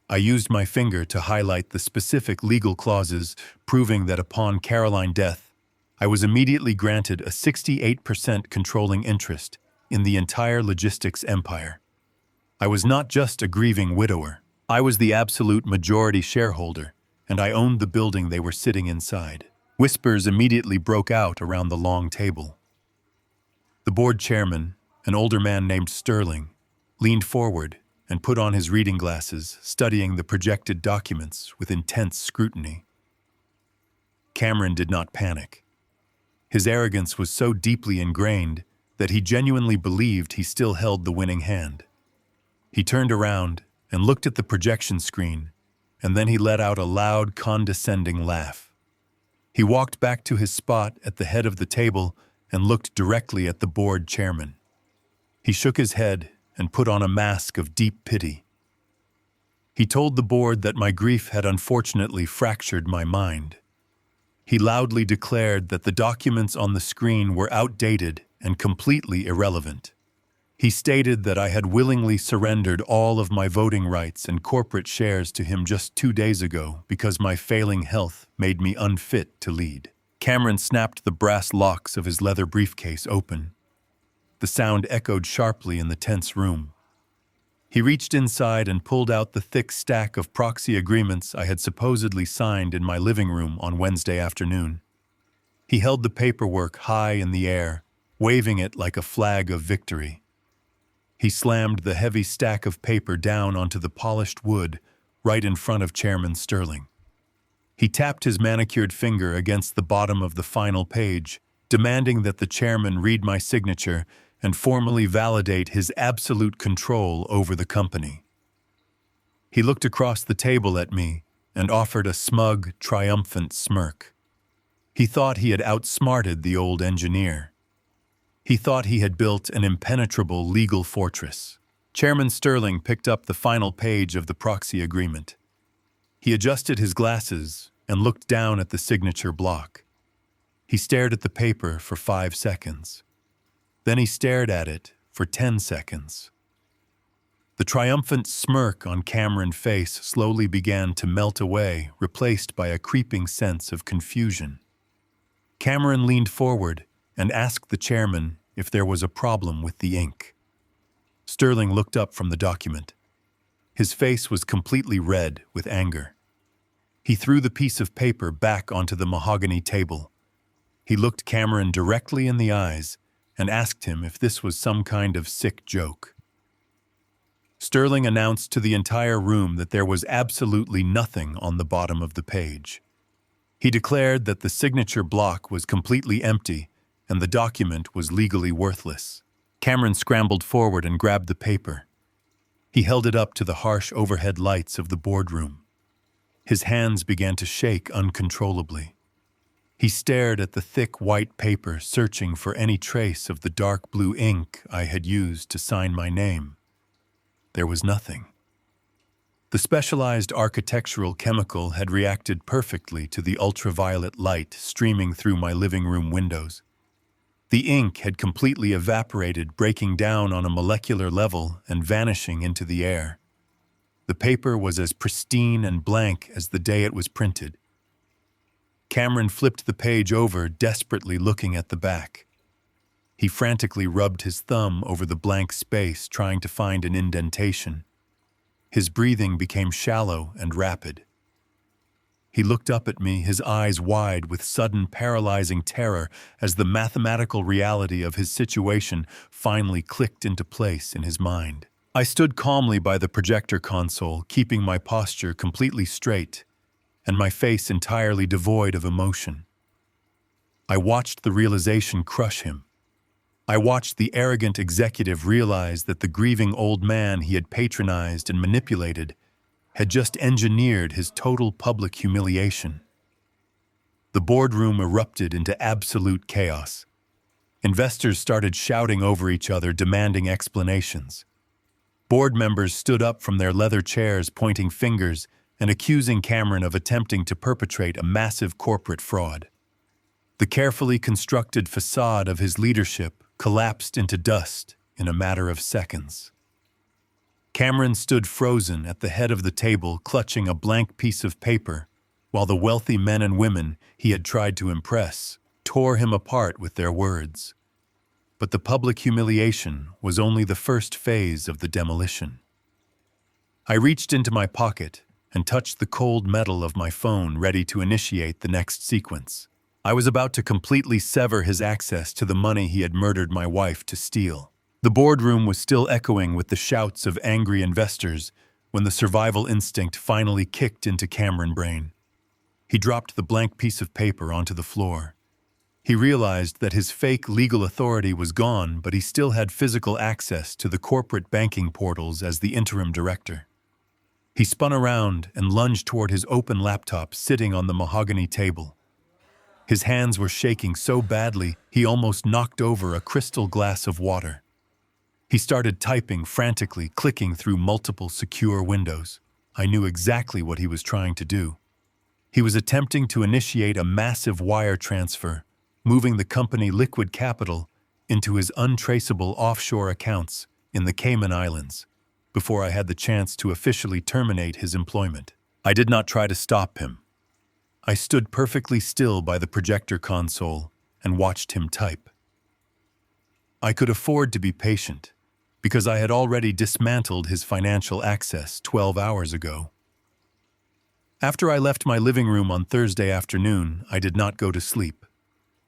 I used my finger to highlight the specific legal clauses, proving that upon Caroline's death, I was immediately granted a 68% controlling interest in the entire logistics empire. I was not just a grieving widower. I was the absolute majority shareholder, and I owned the building they were sitting inside. Whispers immediately broke out around the long table. The board chairman, an older man named Sterling, leaned forward and put on his reading glasses, studying the projected documents with intense scrutiny. Cameron did not panic. His arrogance was so deeply ingrained that he genuinely believed he still held the winning hand. He turned around and looked at the projection screen, and then he let out a loud, condescending laugh. He walked back to his spot at the head of the table and looked directly at the board chairman. He shook his head and put on a mask of deep pity. He told the board that my grief had unfortunately fractured my mind. He loudly declared that the documents on the screen were outdated and completely irrelevant. He stated that I had willingly surrendered all of my voting rights and corporate shares to him just 2 days ago because my failing health made me unfit to lead. Cameron snapped the brass locks of his leather briefcase open. The sound echoed sharply in the tense room. He reached inside and pulled out the thick stack of proxy agreements I had supposedly signed in my living room on Wednesday afternoon. He held the paperwork high in the air, waving it like a flag of victory. He slammed the heavy stack of paper down onto the polished wood right in front of Chairman Sterling. He tapped his manicured finger against the bottom of the final page, demanding that the chairman read my signature and formally validate his absolute control over the company. He looked across the table at me and offered a smug, triumphant smirk. He thought he had outsmarted the old engineer. He thought he had built an impenetrable legal fortress. Chairman Sterling picked up the final page of the proxy agreement. He adjusted his glasses and looked down at the signature block. He stared at the paper for 5 seconds. Then he stared at it for 10 seconds. The triumphant smirk on Cameron's face slowly began to melt away, replaced by a creeping sense of confusion. Cameron leaned forward and asked the chairman if there was a problem with the ink. Sterling looked up from the document. His face was completely red with anger. He threw the piece of paper back onto the mahogany table. He looked Cameron directly in the eyes and asked him if this was some kind of sick joke. Sterling announced to the entire room that there was absolutely nothing on the bottom of the page. He declared that the signature block was completely empty and the document was legally worthless. Cameron scrambled forward and grabbed the paper. He held it up to the harsh overhead lights of the boardroom. His hands began to shake uncontrollably. He stared at the thick white paper, searching for any trace of the dark blue ink I had used to sign my name. There was nothing. The specialized architectural chemical had reacted perfectly to the ultraviolet light streaming through my living room windows. The ink had completely evaporated, breaking down on a molecular level and vanishing into the air. The paper was as pristine and blank as the day it was printed. Cameron flipped the page over, desperately looking at the back. He frantically rubbed his thumb over the blank space, trying to find an indentation. His breathing became shallow and rapid. He looked up at me, his eyes wide with sudden paralyzing terror as the mathematical reality of his situation finally clicked into place in his mind. I stood calmly by the projector console, keeping my posture completely straight and my face entirely devoid of emotion. I watched the realization crush him. I watched the arrogant executive realize that the grieving old man he had patronized and manipulated had just engineered his total public humiliation. The boardroom erupted into absolute chaos. Investors started shouting over each other, demanding explanations. Board members stood up from their leather chairs, pointing fingers and accusing Cameron of attempting to perpetrate a massive corporate fraud. The carefully constructed facade of his leadership collapsed into dust in a matter of seconds. Cameron stood frozen at the head of the table, clutching a blank piece of paper, while the wealthy men and women he had tried to impress tore him apart with their words. But the public humiliation was only the first phase of the demolition. I reached into my pocket and touched the cold metal of my phone, ready to initiate the next sequence. I was about to completely sever his access to the money he had murdered my wife to steal. The boardroom was still echoing with the shouts of angry investors when the survival instinct finally kicked into Cameron's brain. He dropped the blank piece of paper onto the floor. He realized that his fake legal authority was gone, but he still had physical access to the corporate banking portals as the interim director. He spun around and lunged toward his open laptop sitting on the mahogany table. His hands were shaking so badly he almost knocked over a crystal glass of water. He started typing frantically, clicking through multiple secure windows. I knew exactly what he was trying to do. He was attempting to initiate a massive wire transfer, moving the company liquid capital into his untraceable offshore accounts in the Cayman Islands, before I had the chance to officially terminate his employment. I did not try to stop him. I stood perfectly still by the projector console and watched him type. I could afford to be patient, because I had already dismantled his financial access 12 hours ago. After I left my living room on Thursday afternoon, I did not go to sleep.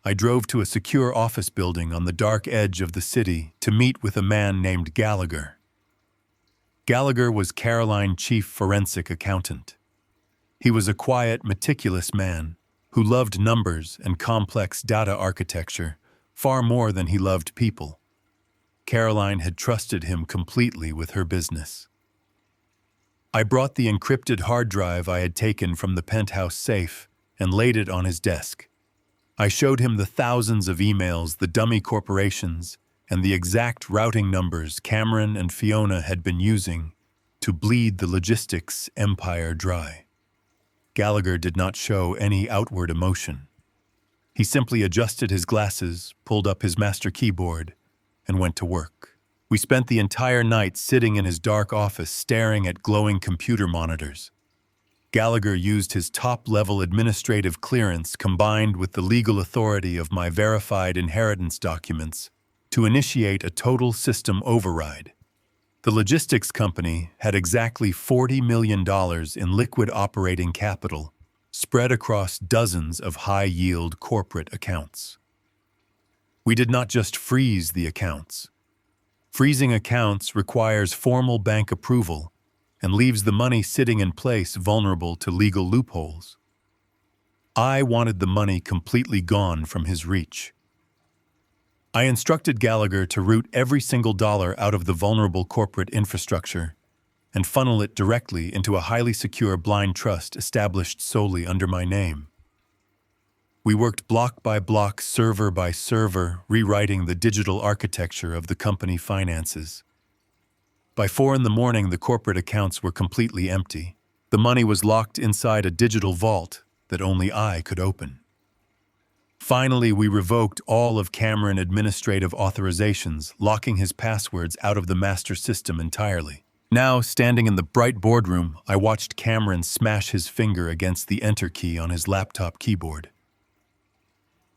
I drove to a secure office building on the dark edge of the city to meet with a man named Gallagher. Gallagher was Caroline's chief forensic accountant. He was a quiet, meticulous man who loved numbers and complex data architecture far more than he loved people. Caroline had trusted him completely with her business. I brought the encrypted hard drive I had taken from the Penthouse safe and laid it on his desk. I showed him the thousands of emails, the dummy corporations, and the exact routing numbers Cameron and Fiona had been using to bleed the logistics empire dry. Gallagher did not show any outward emotion. He simply adjusted his glasses, pulled up his master keyboard, and went to work. We spent the entire night sitting in his dark office staring at glowing computer monitors. Gallagher used his top-level administrative clearance combined with the legal authority of my verified inheritance documents to initiate a total system override. The logistics company had exactly $40 million in liquid operating capital spread across dozens of high-yield corporate accounts. We did not just freeze the accounts. Freezing accounts requires formal bank approval and leaves the money sitting in place vulnerable to legal loopholes. I wanted the money completely gone from his reach. I instructed Gallagher to route every single dollar out of the vulnerable corporate infrastructure and funnel it directly into a highly secure blind trust established solely under my name. We worked block by block, server by server, rewriting the digital architecture of the company finances. By 4 a.m, the corporate accounts were completely empty. The money was locked inside a digital vault that only I could open. Finally, we revoked all of Cameron's administrative authorizations, locking his passwords out of the master system entirely. Now, standing in the bright boardroom, I watched Cameron smash his finger against the enter key on his laptop keyboard.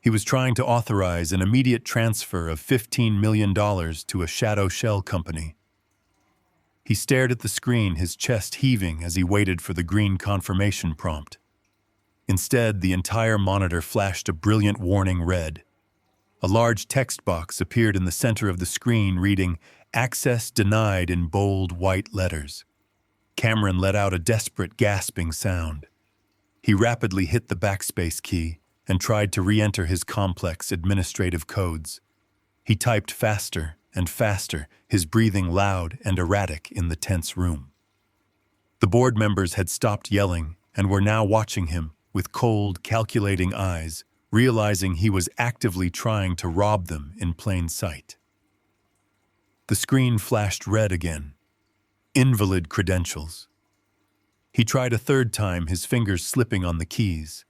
He was trying to authorize an immediate transfer of $15 million to a shadow shell company. He stared at the screen, his chest heaving as he waited for the green confirmation prompt. Instead, the entire monitor flashed a brilliant warning red. A large text box appeared in the center of the screen reading, "Access denied" in bold white letters. Cameron let out a desperate, gasping sound. He rapidly hit the backspace key and tried to re-enter his complex administrative codes. He typed faster and faster, his breathing loud and erratic in the tense room. The board members had stopped yelling and were now watching him with cold, calculating eyes, realizing he was actively trying to rob them in plain sight. The screen flashed red again. Invalid credentials. He tried a third time, his fingers slipping on the keys.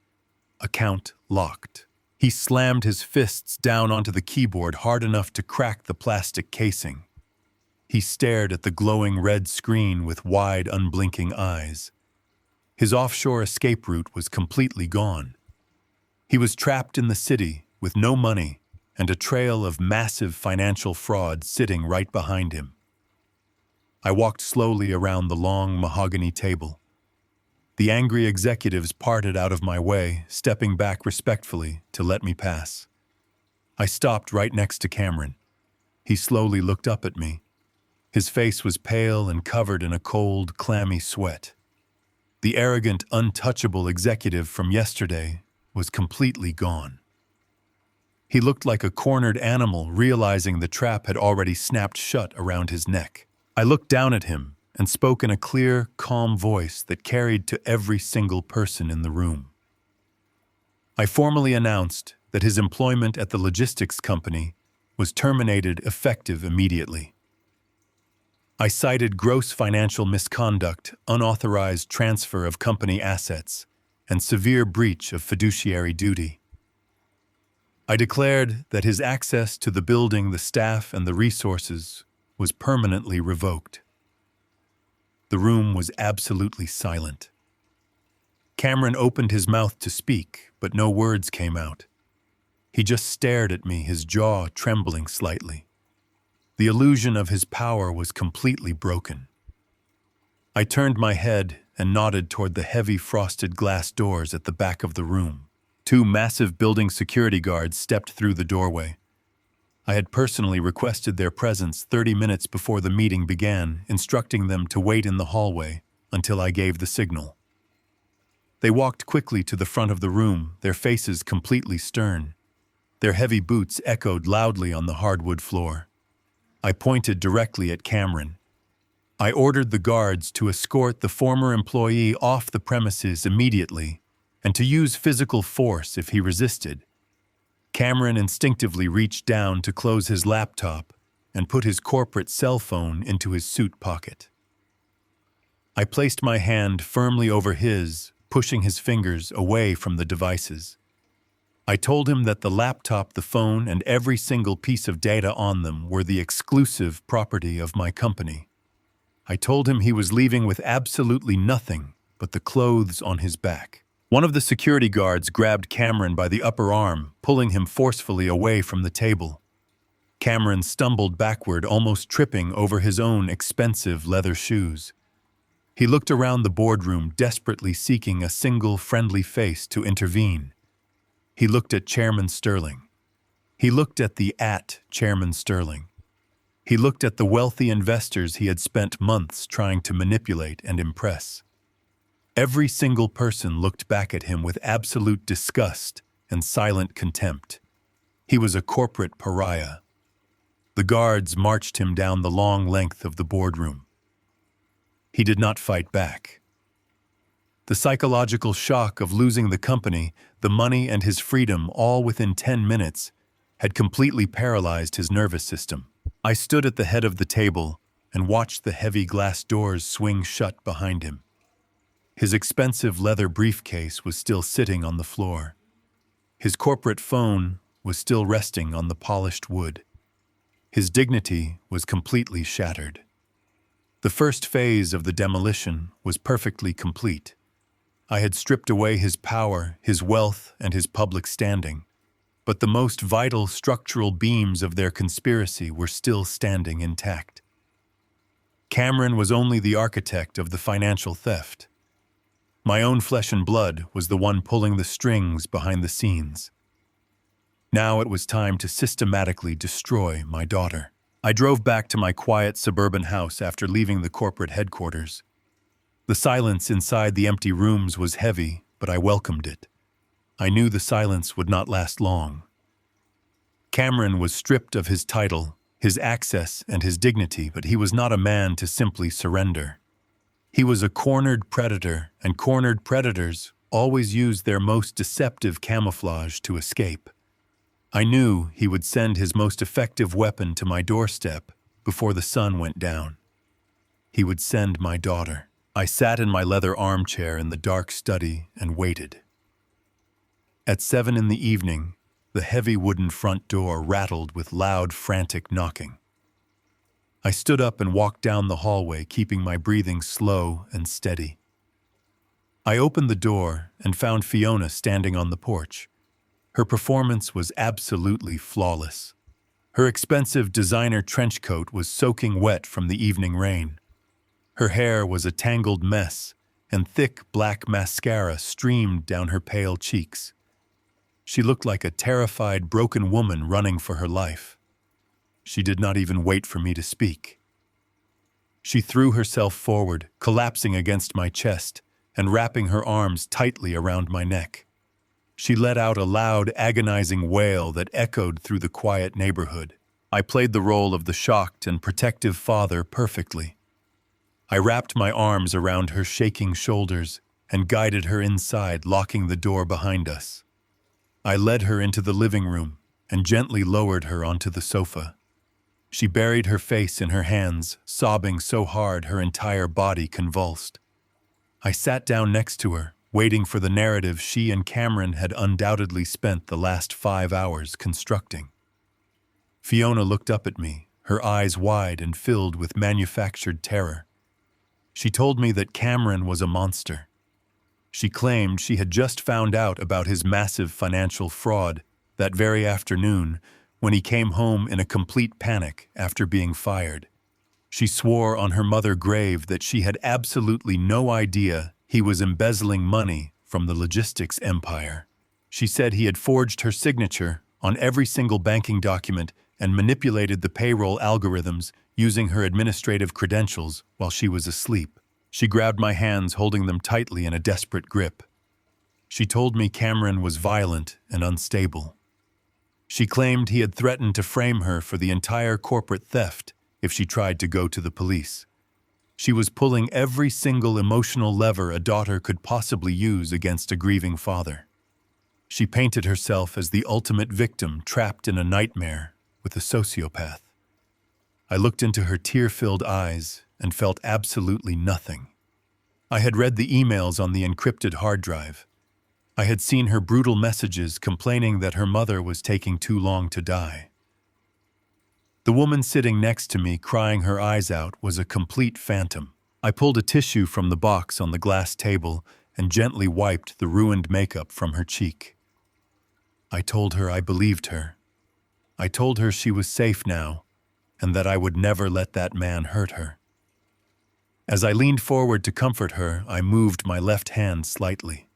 Account locked. He slammed his fists down onto the keyboard hard enough to crack the plastic casing. He stared at the glowing red screen with wide, unblinking eyes. His offshore escape route was completely gone. He was trapped in the city with no money and a trail of massive financial fraud sitting right behind him. I walked slowly around the long mahogany table. The angry executives parted out of my way, stepping back respectfully to let me pass. I stopped right next to Cameron. He slowly looked up at me. His face was pale and covered in a cold, clammy sweat. The arrogant, untouchable executive from yesterday was completely gone. He looked like a cornered animal, realizing the trap had already snapped shut around his neck. I looked down at him and spoke in a clear, calm voice that carried to every single person in the room. I formally announced that his employment at the logistics company was terminated effective immediately. I cited gross financial misconduct, unauthorized transfer of company assets, and severe breach of fiduciary duty. I declared that his access to the building, the staff, and the resources was permanently revoked. The room was absolutely silent. Cameron opened his mouth to speak, but no words came out. He just stared at me, his jaw trembling slightly. The illusion of his power was completely broken. I turned my head and nodded toward the heavy frosted glass doors at the back of the room. Two massive building security guards stepped through the doorway. I had personally requested their presence 30 minutes before the meeting began, instructing them to wait in the hallway until I gave the signal. They walked quickly to the front of the room, their faces completely stern. Their heavy boots echoed loudly on the hardwood floor. I pointed directly at Cameron. I ordered the guards to escort the former employee off the premises immediately and to use physical force if he resisted. Cameron instinctively reached down to close his laptop and put his corporate cell phone into his suit pocket. I placed my hand firmly over his, pushing his fingers away from the devices. I told him that the laptop, the phone, and every single piece of data on them were the exclusive property of my company. I told him he was leaving with absolutely nothing but the clothes on his back. One of the security guards grabbed Cameron by the upper arm, pulling him forcefully away from the table. Cameron stumbled backward, almost tripping over his own expensive leather shoes. He looked around the boardroom, desperately seeking a single friendly face to intervene. He looked at Chairman Sterling. He looked at the Chairman Sterling. He looked at the wealthy investors he had spent months trying to manipulate and impress. Every single person looked back at him with absolute disgust and silent contempt. He was a corporate pariah. The guards marched him down the long length of the boardroom. He did not fight back. The psychological shock of losing the company, the money, and his freedom all within 10 minutes had completely paralyzed his nervous system. I stood at the head of the table and watched the heavy glass doors swing shut behind him. His expensive leather briefcase was still sitting on the floor. His corporate phone was still resting on the polished wood. His dignity was completely shattered. The first phase of the demolition was perfectly complete. I had stripped away his power, his wealth, and his public standing. but the most vital structural beams of their conspiracy were still standing intact. Cameron was only the architect of the financial theft. My own flesh and blood was the one pulling the strings behind the scenes. Now it was time to systematically destroy my daughter. I drove back to my quiet suburban house after leaving the corporate headquarters. The silence inside the empty rooms was heavy, but I welcomed it. I knew the silence would not last long. Cameron was stripped of his title, his access, and his dignity, but he was not a man to simply surrender. He was a cornered predator, and cornered predators always use their most deceptive camouflage to escape. I knew he would send his most effective weapon to my doorstep before the sun went down. He would send my daughter. I sat in my leather armchair in the dark study and waited. At 7 in the evening, the heavy wooden front door rattled with loud, frantic knocking. I stood up and walked down the hallway, keeping my breathing slow and steady. I opened the door and found Fiona standing on the porch. Her performance was absolutely flawless. Her expensive designer trench coat was soaking wet from the evening rain. Her hair was a tangled mess, and thick black mascara streamed down her pale cheeks. She looked like a terrified, broken woman running for her life. She did not even wait for me to speak. She threw herself forward, collapsing against my chest and wrapping her arms tightly around my neck. She let out a loud, agonizing wail that echoed through the quiet neighborhood. I played the role of the shocked and protective father perfectly. I wrapped my arms around her shaking shoulders and guided her inside, locking the door behind us. I led her into the living room and gently lowered her onto the sofa. She buried her face in her hands, sobbing so hard her entire body convulsed. I sat down next to her, waiting for the narrative she and Cameron had undoubtedly spent the last 5 hours constructing. Fiona looked up at me, her eyes wide and filled with manufactured terror. She told me that Cameron was a monster. She claimed she had just found out about his massive financial fraud that very afternoon when he came home in a complete panic after being fired. She swore on her mother's grave that she had absolutely no idea he was embezzling money from the logistics empire. She said he had forged her signature on every single banking document and manipulated the payroll algorithms using her administrative credentials while she was asleep. She grabbed my hands, holding them tightly in a desperate grip. She told me Cameron was violent and unstable. She claimed he had threatened to frame her for the entire corporate theft if she tried to go to the police. She was pulling every single emotional lever a daughter could possibly use against a grieving father. She painted herself as the ultimate victim trapped in a nightmare with a sociopath. I looked into her tear-filled eyes and felt absolutely nothing. I had read the emails on the encrypted hard drive. I had seen her brutal messages complaining that her mother was taking too long to die. The woman sitting next to me, crying her eyes out, was a complete phantom. I pulled a tissue from the box on the glass table and gently wiped the ruined makeup from her cheek. I told her I believed her. I told her she was safe now and that I would never let that man hurt her. As I leaned forward to comfort her, I moved my left hand slightly.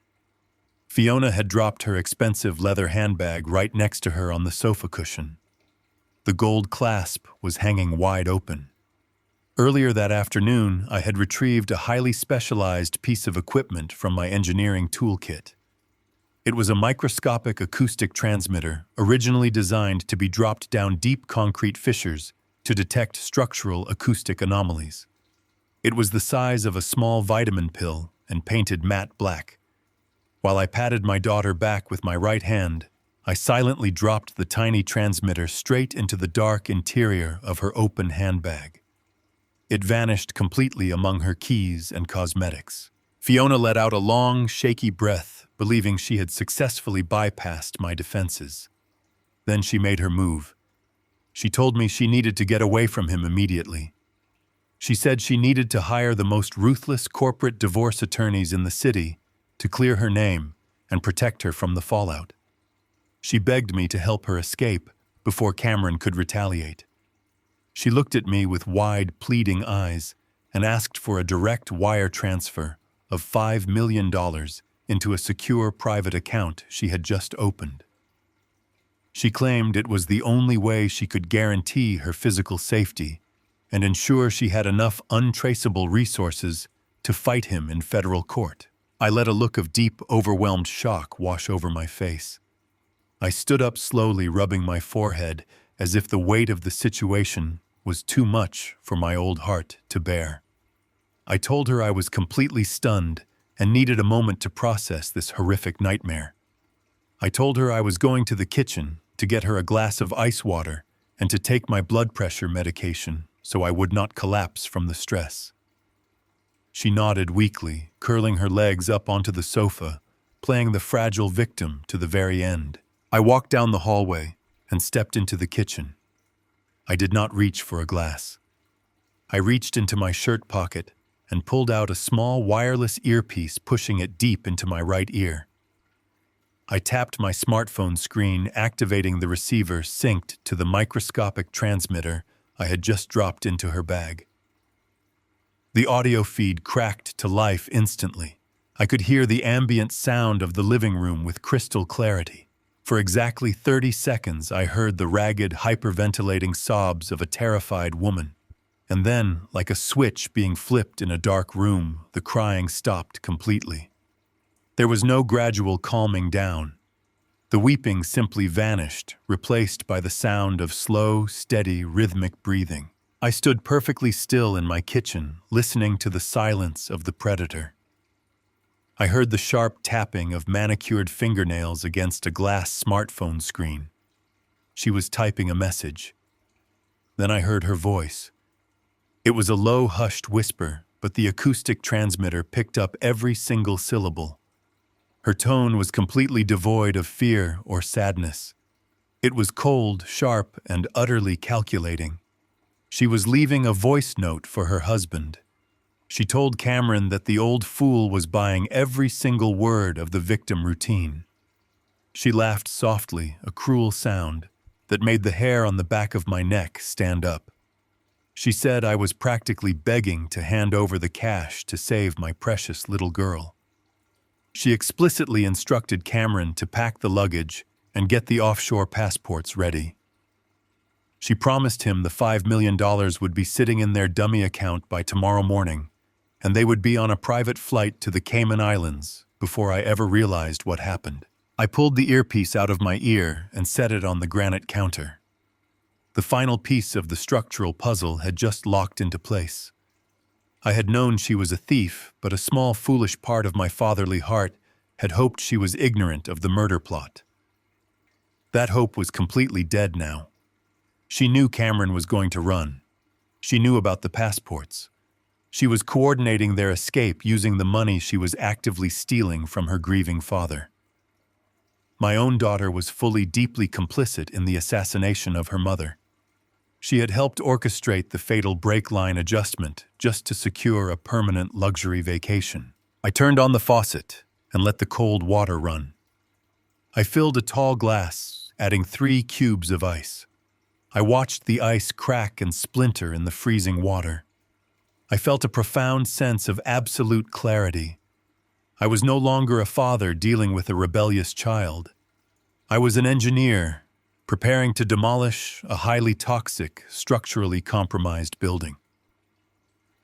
Fiona had dropped her expensive leather handbag right next to her on the sofa cushion. The gold clasp was hanging wide open. Earlier that afternoon, I had retrieved a highly specialized piece of equipment from my engineering toolkit. It was a microscopic acoustic transmitter originally designed to be dropped down deep concrete fissures to detect structural acoustic anomalies. It was the size of a small vitamin pill and painted matte black. While I patted my daughter back with my right hand, I silently dropped the tiny transmitter straight into the dark interior of her open handbag. It vanished completely among her keys and cosmetics. Fiona let out a long, shaky breath, believing she had successfully bypassed my defenses. Then she made her move. She told me she needed to get away from him immediately. She said she needed to hire the most ruthless corporate divorce attorneys in the city to clear her name and protect her from the fallout. She begged me to help her escape before Cameron could retaliate. She looked at me with wide, pleading eyes and asked for a direct wire transfer of $5 million into a secure private account she had just opened. She claimed it was the only way she could guarantee her physical safety and ensure she had enough untraceable resources to fight him in federal court. I let a look of deep, overwhelmed shock wash over my face. I stood up slowly, rubbing my forehead as if the weight of the situation was too much for my old heart to bear. I told her I was completely stunned and needed a moment to process this horrific nightmare. I told her I was going to the kitchen to get her a glass of ice water and to take my blood pressure medication so I would not collapse from the stress. She nodded weakly, curling her legs up onto the sofa, playing the fragile victim to the very end. I walked down the hallway and stepped into the kitchen. I did not reach for a glass. I reached into my shirt pocket and pulled out a small wireless earpiece, pushing it deep into my right ear. I tapped my smartphone screen, activating the receiver synced to the microscopic transmitter I had just dropped into her bag. The audio feed cracked to life instantly. I could hear the ambient sound of the living room with crystal clarity. For exactly 30 seconds, I heard the ragged, hyperventilating sobs of a terrified woman. And then, like a switch being flipped in a dark room, the crying stopped completely. There was no gradual calming down. The weeping simply vanished, replaced by the sound of slow, steady, rhythmic breathing. I stood perfectly still in my kitchen, listening to the silence of the predator. I heard the sharp tapping of manicured fingernails against a glass smartphone screen. She was typing a message. Then I heard her voice. It was a low, hushed whisper, but the acoustic transmitter picked up every single syllable. Her tone was completely devoid of fear or sadness. It was cold, sharp, and utterly calculating. She was leaving a voice note for her husband. She told Cameron that the old fool was buying every single word of the victim routine. She laughed softly, a cruel sound that made the hair on the back of my neck stand up. She said I was practically begging to hand over the cash to save my precious little girl. She explicitly instructed Cameron to pack the luggage and get the offshore passports ready. She promised him the $5 million would be sitting in their dummy account by tomorrow morning, and they would be on a private flight to the Cayman Islands before I ever realized what happened. I pulled the earpiece out of my ear and set it on the granite counter. The final piece of the structural puzzle had just locked into place. I had known she was a thief, but a small, foolish part of my fatherly heart had hoped she was ignorant of the murder plot. That hope was completely dead now. She knew Cameron was going to run. She knew about the passports. She was coordinating their escape using the money she was actively stealing from her grieving father. My own daughter was fully, deeply complicit in the assassination of her mother. She had helped orchestrate the fatal brake line adjustment just to secure a permanent luxury vacation. I turned on the faucet and let the cold water run. I filled a tall glass, adding 3 cubes of ice. I watched the ice crack and splinter in the freezing water. I felt a profound sense of absolute clarity. I was no longer a father dealing with a rebellious child. I was an engineer, preparing to demolish a highly toxic, structurally compromised building.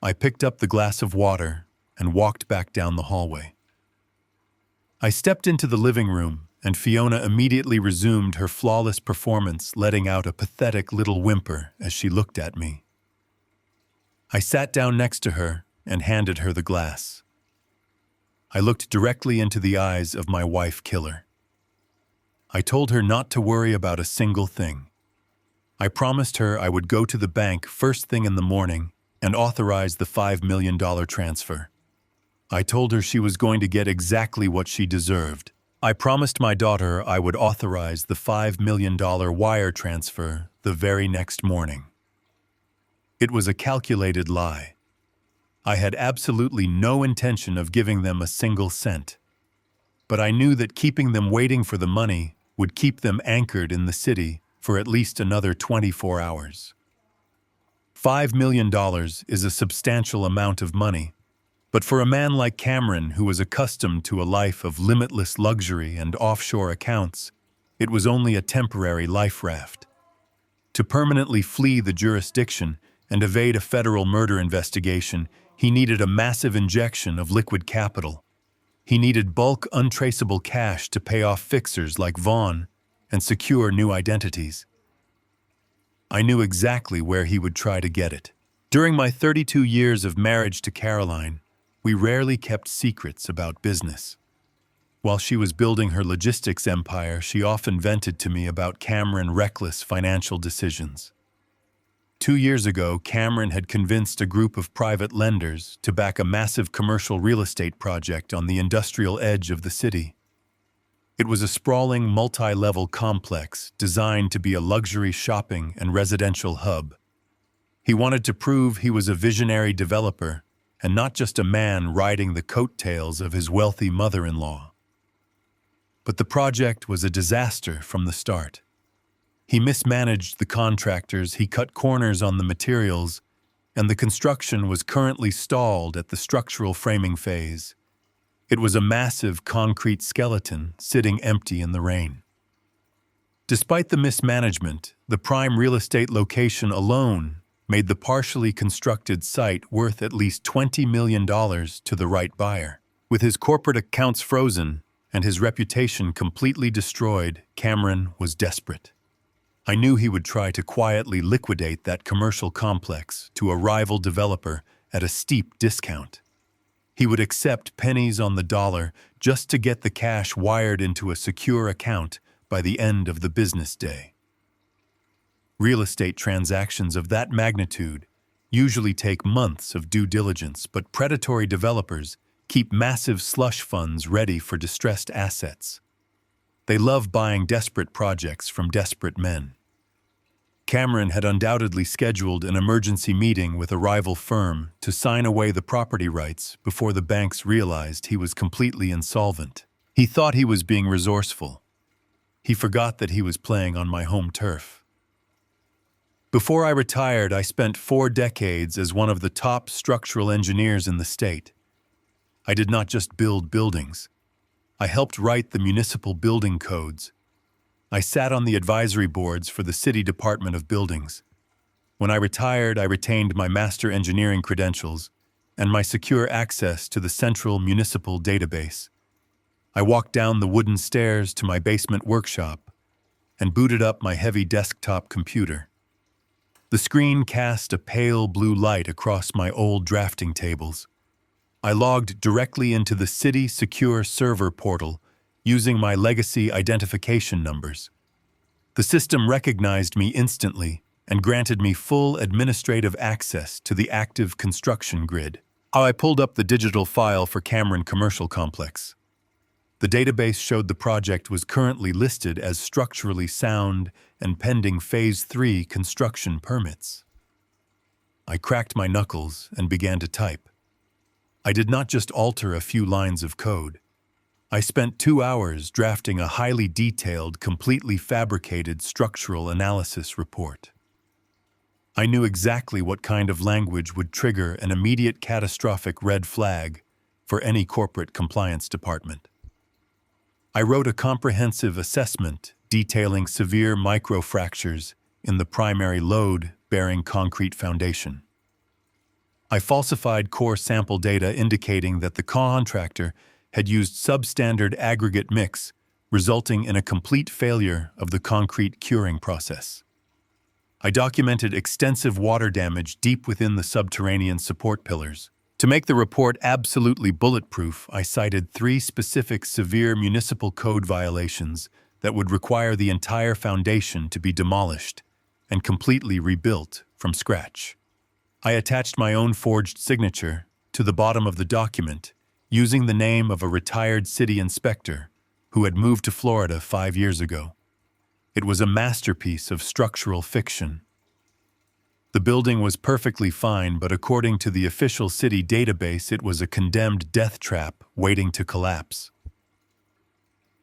I picked up the glass of water and walked back down the hallway. I stepped into the living room, and Fiona immediately resumed her flawless performance, letting out a pathetic little whimper as she looked at me. I sat down next to her and handed her the glass. I looked directly into the eyes of my wife-killer. I told her not to worry about a single thing. I promised her I would go to the bank first thing in the morning and authorize the $5 million transfer. I told her she was going to get exactly what she deserved. I promised my daughter I would authorize the $5 million wire transfer the very next morning. It was a calculated lie. I had absolutely no intention of giving them a single cent. But I knew that keeping them waiting for the money would keep them anchored in the city for at least another 24 hours. $5 million is a substantial amount of money, but for a man like Cameron, who was accustomed to a life of limitless luxury and offshore accounts, it was only a temporary life raft. To permanently flee the jurisdiction and evade a federal murder investigation, he needed a massive injection of liquid capital. He needed bulk, untraceable cash to pay off fixers like Vaughn and secure new identities. I knew exactly where he would try to get it. During my 32 years of marriage to Caroline, we rarely kept secrets about business. While she was building her logistics empire, she often vented to me about Cameron's reckless financial decisions. 2 years ago, Cameron had convinced a group of private lenders to back a massive commercial real estate project on the industrial edge of the city. It was a sprawling, multi-level complex designed to be a luxury shopping and residential hub. He wanted to prove he was a visionary developer and not just a man riding the coattails of his wealthy mother-in-law. But the project was a disaster from the start. He mismanaged the contractors, he cut corners on the materials, and the construction was currently stalled at the structural framing phase. It was a massive concrete skeleton sitting empty in the rain. Despite the mismanagement, the prime real estate location alone made the partially constructed site worth at least $20 million to the right buyer. With his corporate accounts frozen and his reputation completely destroyed, Cameron was desperate. I knew he would try to quietly liquidate that commercial complex to a rival developer at a steep discount. He would accept pennies on the dollar just to get the cash wired into a secure account by the end of the business day. Real estate transactions of that magnitude usually take months of due diligence, but predatory developers keep massive slush funds ready for distressed assets. They love buying desperate projects from desperate men. Cameron had undoubtedly scheduled an emergency meeting with a rival firm to sign away the property rights before the banks realized he was completely insolvent. He thought he was being resourceful. He forgot that he was playing on my home turf. Before I retired, I spent 4 decades as one of the top structural engineers in the state. I did not just build buildings. I helped write the municipal building codes. I sat on the advisory boards for the City Department of Buildings. When I retired, I retained my master engineering credentials and my secure access to the central municipal database. I walked down the wooden stairs to my basement workshop and booted up my heavy desktop computer. The screen cast a pale blue light across my old drafting tables. I logged directly into the City Secure Server portal using my legacy identification numbers. The system recognized me instantly and granted me full administrative access to the active construction grid. I pulled up the digital file for Cameron Commercial Complex. The database showed the project was currently listed as structurally sound and pending Phase 3 construction permits. I cracked my knuckles and began to type. I did not just alter a few lines of code. I spent 2 hours drafting a highly detailed, completely fabricated structural analysis report. I knew exactly what kind of language would trigger an immediate catastrophic red flag for any corporate compliance department. I wrote a comprehensive assessment detailing severe microfractures in the primary load-bearing concrete foundation. I falsified core sample data indicating that the contractor had used substandard aggregate mix, resulting in a complete failure of the concrete curing process. I documented extensive water damage deep within the subterranean support pillars. To make the report absolutely bulletproof, I cited 3 specific severe municipal code violations that would require the entire foundation to be demolished and completely rebuilt from scratch. I attached my own forged signature to the bottom of the document using the name of a retired city inspector who had moved to Florida 5 years ago. It was a masterpiece of structural fiction. The building was perfectly fine, but according to the official city database, it was a condemned death trap waiting to collapse.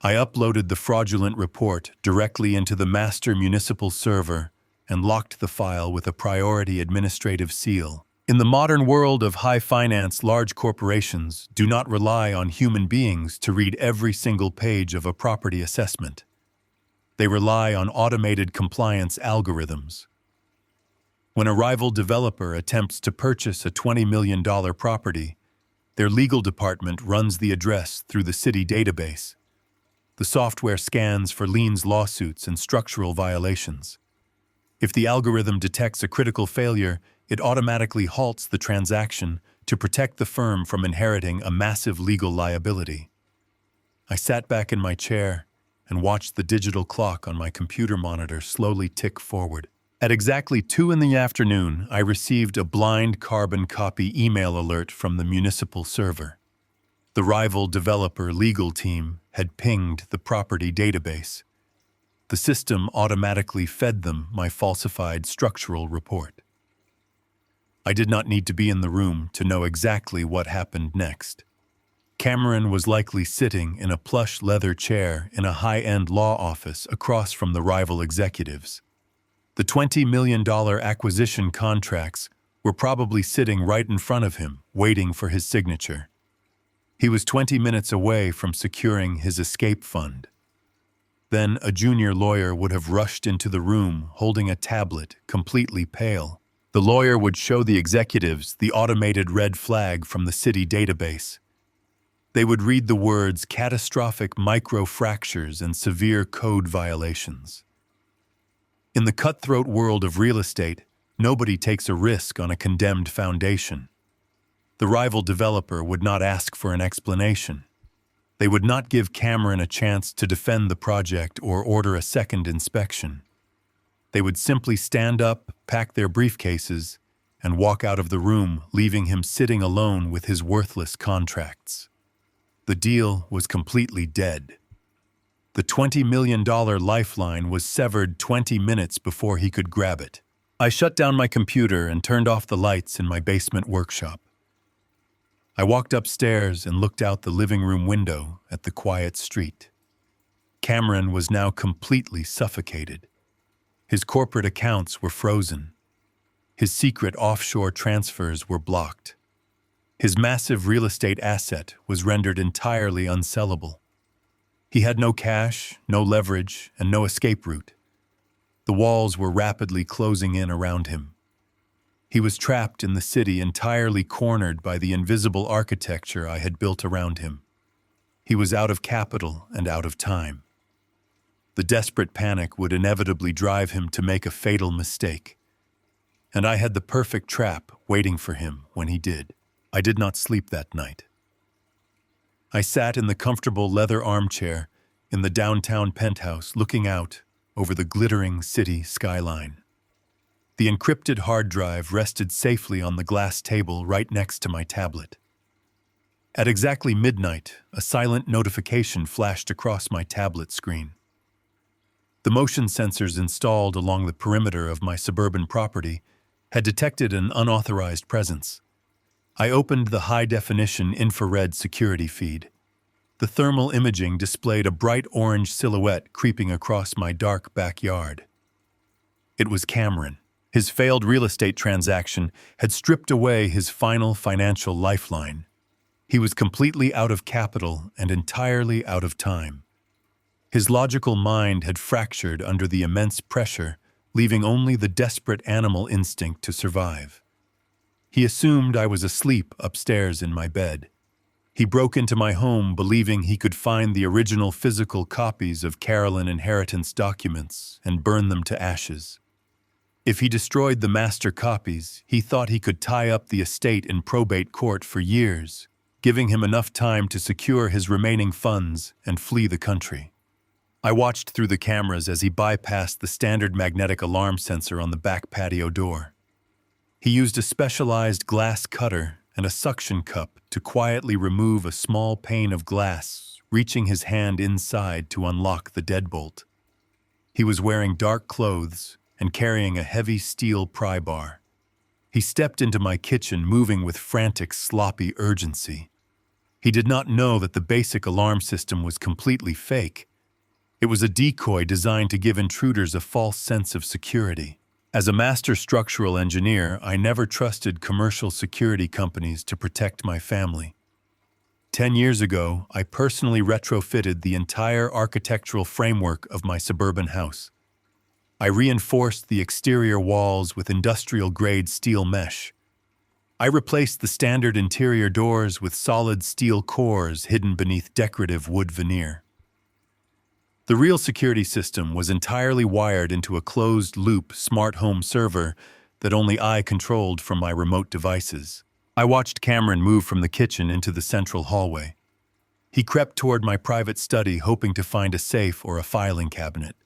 I uploaded the fraudulent report directly into the master municipal server and locked the file with a priority administrative seal. In the modern world of high finance, large corporations do not rely on human beings to read every single page of a property assessment. They rely on automated compliance algorithms. When a rival developer attempts to purchase a $20 million property, their legal department runs the address through the city database. The software scans for liens, lawsuits, and structural violations. If the algorithm detects a critical failure, it automatically halts the transaction to protect the firm from inheriting a massive legal liability. I sat back in my chair and watched the digital clock on my computer monitor slowly tick forward. At exactly 2 p.m, I received a blind carbon copy email alert from the municipal server. The rival developer legal team had pinged the property database. The system automatically fed them my falsified structural report. I did not need to be in the room to know exactly what happened next. Cameron was likely sitting in a plush leather chair in a high-end law office across from the rival executives. The $20 million acquisition contracts were probably sitting right in front of him, waiting for his signature. He was 20 minutes away from securing his escape fund. Then a junior lawyer would have rushed into the room holding a tablet, completely pale. The lawyer would show the executives the automated red flag from the city database. They would read the words catastrophic microfractures and severe code violations. In the cutthroat world of real estate, nobody takes a risk on a condemned foundation. The rival developer would not ask for an explanation. They would not give Cameron a chance to defend the project or order a second inspection. They would simply stand up, pack their briefcases, and walk out of the room, leaving him sitting alone with his worthless contracts. The deal was completely dead. The $20 million lifeline was severed 20 minutes before he could grab it. I shut down my computer and turned off the lights in my basement workshop. I walked upstairs and looked out the living room window at the quiet street. Cameron was now completely suffocated. His corporate accounts were frozen. His secret offshore transfers were blocked. His massive real estate asset was rendered entirely unsellable. He had no cash, no leverage, and no escape route. The walls were rapidly closing in around him. He was trapped in the city, entirely cornered by the invisible architecture I had built around him. He was out of capital and out of time. The desperate panic would inevitably drive him to make a fatal mistake. And I had the perfect trap waiting for him when he did. I did not sleep that night. I sat in the comfortable leather armchair in the downtown penthouse looking out over the glittering city skyline. The encrypted hard drive rested safely on the glass table right next to my tablet. At exactly midnight, a silent notification flashed across my tablet screen. The motion sensors installed along the perimeter of my suburban property had detected an unauthorized presence. I opened the high-definition infrared security feed. The thermal imaging displayed a bright orange silhouette creeping across my dark backyard. It was Cameron. His failed real estate transaction had stripped away his final financial lifeline. He was completely out of capital and entirely out of time. His logical mind had fractured under the immense pressure, leaving only the desperate animal instinct to survive. He assumed I was asleep upstairs in my bed. He broke into my home believing he could find the original physical copies of Carolyn inheritance documents and burn them to ashes. If he destroyed the master copies, he thought he could tie up the estate in probate court for years, giving him enough time to secure his remaining funds and flee the country. I watched through the cameras as he bypassed the standard magnetic alarm sensor on the back patio door. He used a specialized glass cutter and a suction cup to quietly remove a small pane of glass, reaching his hand inside to unlock the deadbolt. He was wearing dark clothes and carrying a heavy steel pry bar. He stepped into my kitchen, moving with frantic, sloppy urgency. He did not know that the basic alarm system was completely fake. It was a decoy designed to give intruders a false sense of security. As a master structural engineer, I never trusted commercial security companies to protect my family. 10 years ago, I personally retrofitted the entire architectural framework of my suburban house. I reinforced the exterior walls with industrial-grade steel mesh. I replaced the standard interior doors with solid steel cores hidden beneath decorative wood veneer. The real security system was entirely wired into a closed-loop smart home server that only I controlled from my remote devices. I watched Cameron move from the kitchen into the central hallway. He crept toward my private study, hoping to find a safe or a filing cabinet.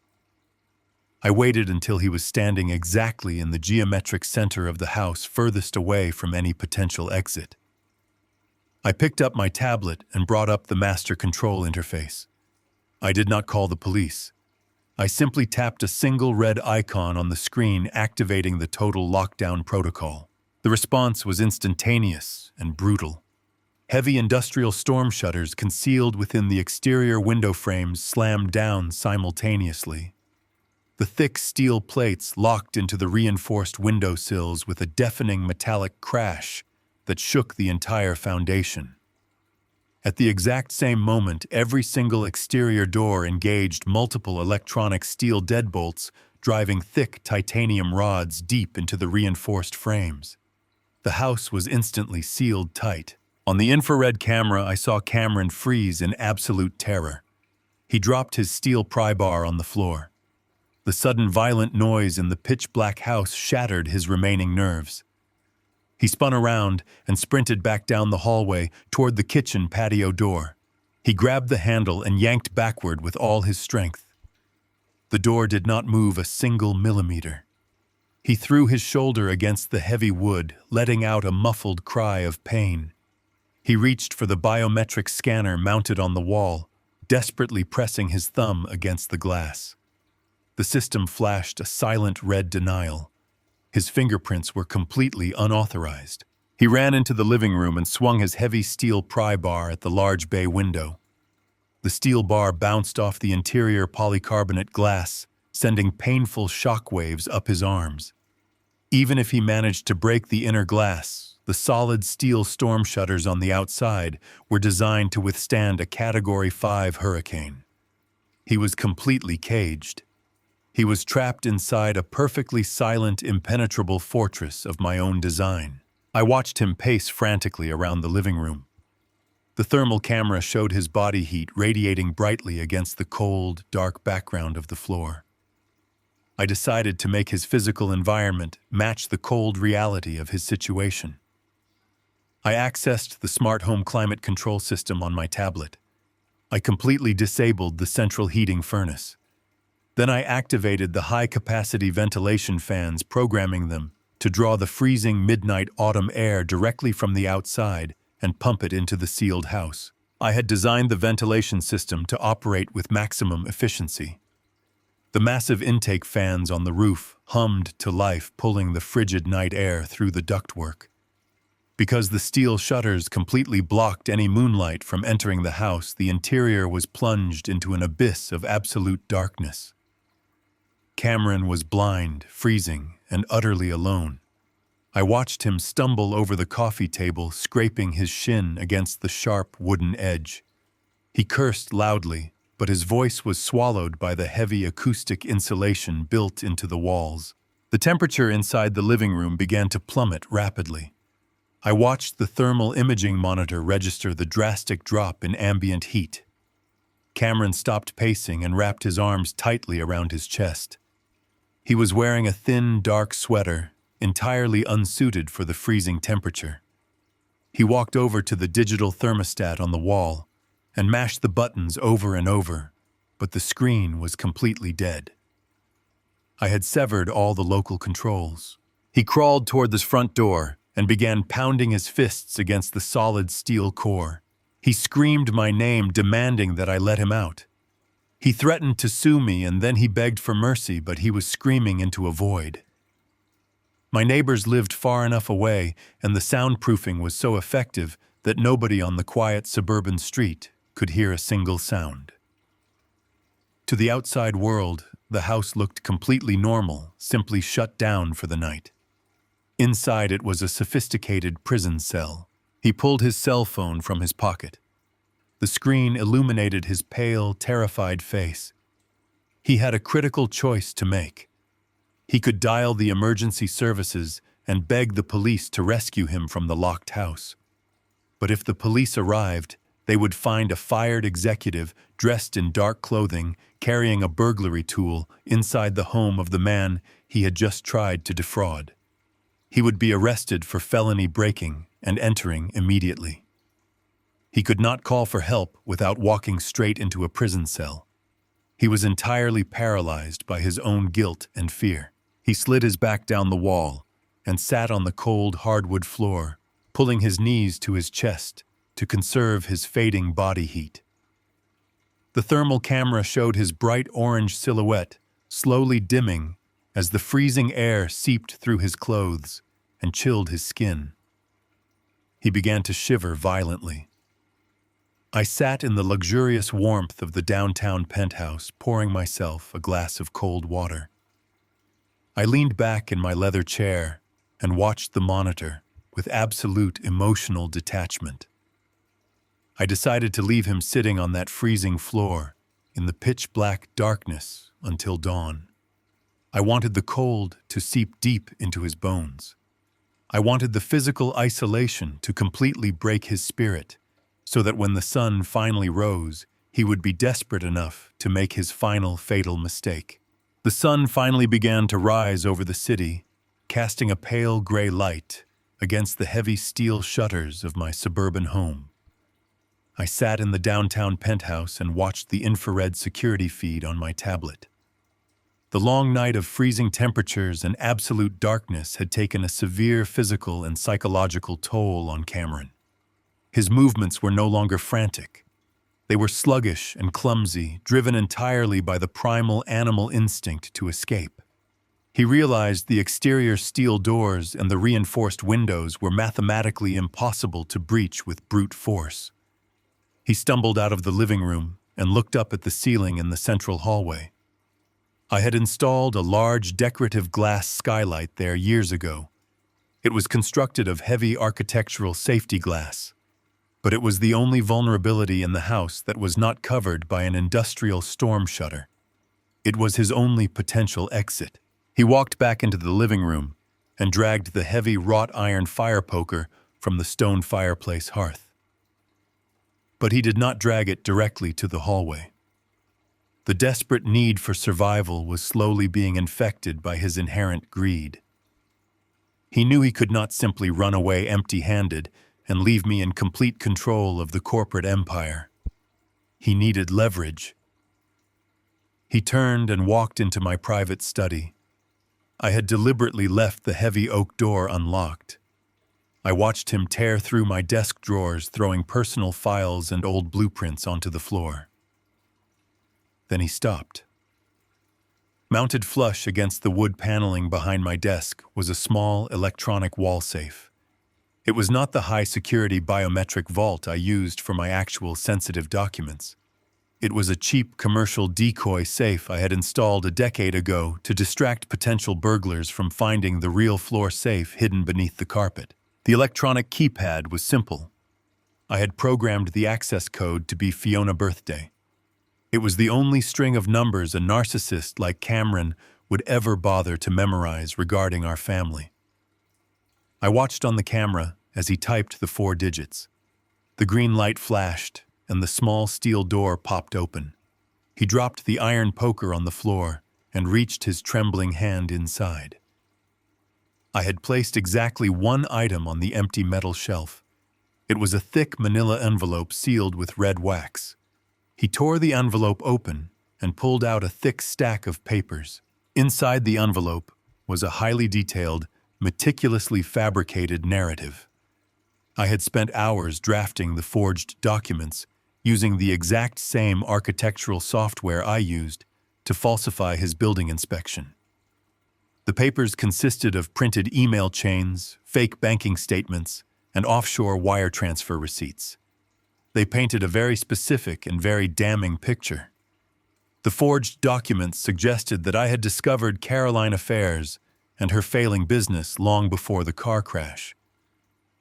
I waited until he was standing exactly in the geometric center of the house, furthest away from any potential exit. I picked up my tablet and brought up the master control interface. I did not call the police. I simply tapped a single red icon on the screen, activating the total lockdown protocol. The response was instantaneous and brutal. Heavy industrial storm shutters concealed within the exterior window frames slammed down simultaneously. The thick steel plates locked into the reinforced window sills with a deafening metallic crash that shook the entire foundation. At the exact same moment, every single exterior door engaged multiple electronic steel deadbolts, driving thick titanium rods deep into the reinforced frames. The house was instantly sealed tight. On the infrared camera, I saw Cameron freeze in absolute terror. He dropped his steel pry bar on the floor. The sudden violent noise in the pitch-black house shattered his remaining nerves. He spun around and sprinted back down the hallway toward the kitchen patio door. He grabbed the handle and yanked backward with all his strength. The door did not move a single millimeter. He threw his shoulder against the heavy wood, letting out a muffled cry of pain. He reached for the biometric scanner mounted on the wall, desperately pressing his thumb against the glass. The system flashed a silent red denial. His fingerprints were completely unauthorized. He ran into the living room and swung his heavy steel pry bar at the large bay window. The steel bar bounced off the interior polycarbonate glass, sending painful shock waves up his arms. Even if he managed to break the inner glass, the solid steel storm shutters on the outside were designed to withstand a Category 5 hurricane. He was completely caged. He was trapped inside a perfectly silent, impenetrable fortress of my own design. I watched him pace frantically around the living room. The thermal camera showed his body heat radiating brightly against the cold, dark background of the floor. I decided to make his physical environment match the cold reality of his situation. I accessed the smart home climate control system on my tablet. I completely disabled the central heating furnace. Then I activated the high-capacity ventilation fans, programming them to draw the freezing midnight autumn air directly from the outside and pump it into the sealed house. I had designed the ventilation system to operate with maximum efficiency. The massive intake fans on the roof hummed to life, pulling the frigid night air through the ductwork. Because the steel shutters completely blocked any moonlight from entering the house, the interior was plunged into an abyss of absolute darkness. Cameron was blind, freezing, and utterly alone. I watched him stumble over the coffee table, scraping his shin against the sharp wooden edge. He cursed loudly, but his voice was swallowed by the heavy acoustic insulation built into the walls. The temperature inside the living room began to plummet rapidly. I watched the thermal imaging monitor register the drastic drop in ambient heat. Cameron stopped pacing and wrapped his arms tightly around his chest. He was wearing a thin, dark sweater, entirely unsuited for the freezing temperature. He walked over to the digital thermostat on the wall and mashed the buttons over and over, but the screen was completely dead. I had severed all the local controls. He crawled toward the front door and began pounding his fists against the solid steel core. He screamed my name, demanding that I let him out. He threatened to sue me, and then he begged for mercy, but he was screaming into a void. My neighbors lived far enough away, and the soundproofing was so effective that nobody on the quiet suburban street could hear a single sound. To the outside world, the house looked completely normal, simply shut down for the night. Inside it was a sophisticated prison cell. He pulled his cell phone from his pocket. The screen illuminated his pale, terrified face. He had a critical choice to make. He could dial the emergency services and beg the police to rescue him from the locked house. But if the police arrived, they would find a fired executive dressed in dark clothing, carrying a burglary tool inside the home of the man he had just tried to defraud. He would be arrested for felony breaking and entering immediately. He could not call for help without walking straight into a prison cell. He was entirely paralyzed by his own guilt and fear. He slid his back down the wall and sat on the cold hardwood floor, pulling his knees to his chest to conserve his fading body heat. The thermal camera showed his bright orange silhouette slowly dimming as the freezing air seeped through his clothes and chilled his skin. He began to shiver violently. I sat in the luxurious warmth of the downtown penthouse, pouring myself a glass of cold water. I leaned back in my leather chair and watched the monitor with absolute emotional detachment. I decided to leave him sitting on that freezing floor in the pitch-black darkness until dawn. I wanted the cold to seep deep into his bones. I wanted the physical isolation to completely break his spirit, so that when the sun finally rose, he would be desperate enough to make his final fatal mistake. The sun finally began to rise over the city, casting a pale gray light against the heavy steel shutters of my suburban home. I sat in the downtown penthouse and watched the infrared security feed on my tablet. The long night of freezing temperatures and absolute darkness had taken a severe physical and psychological toll on Cameron. His movements were no longer frantic. They were sluggish and clumsy, driven entirely by the primal animal instinct to escape. He realized the exterior steel doors and the reinforced windows were mathematically impossible to breach with brute force. He stumbled out of the living room and looked up at the ceiling in the central hallway. I had installed a large decorative glass skylight there years ago. It was constructed of heavy architectural safety glass, but it was the only vulnerability in the house that was not covered by an industrial storm shutter. It was his only potential exit. He walked back into the living room and dragged the heavy wrought iron fire poker from the stone fireplace hearth. But he did not drag it directly to the hallway. The desperate need for survival was slowly being infected by his inherent greed. He knew he could not simply run away empty-handed and leave me in complete control of the corporate empire. He needed leverage. He turned and walked into my private study. I had deliberately left the heavy oak door unlocked. I watched him tear through my desk drawers, throwing personal files and old blueprints onto the floor. Then he stopped. Mounted flush against the wood paneling behind my desk was a small electronic wall safe. It was not the high-security biometric vault I used for my actual sensitive documents. It was a cheap commercial decoy safe I had installed a decade ago to distract potential burglars from finding the real floor safe hidden beneath the carpet. The electronic keypad was simple. I had programmed the access code to be Fiona Birthday. It was the only string of numbers a narcissist like Cameron would ever bother to memorize regarding our family. I watched on the camera as he typed the 4 digits. The green light flashed, and the small steel door popped open. He dropped the iron poker on the floor and reached his trembling hand inside. I had placed exactly one item on the empty metal shelf. It was a thick manila envelope sealed with red wax. He tore the envelope open and pulled out a thick stack of papers. Inside the envelope was a highly detailed, meticulously fabricated narrative. I had spent hours drafting the forged documents, using the exact same architectural software I used to falsify his building inspection. The papers consisted of printed email chains, fake banking statements, and offshore wire transfer receipts. They painted a very specific and very damning picture. The forged documents suggested that I had discovered Caroline affairs and her failing business long before the car crash.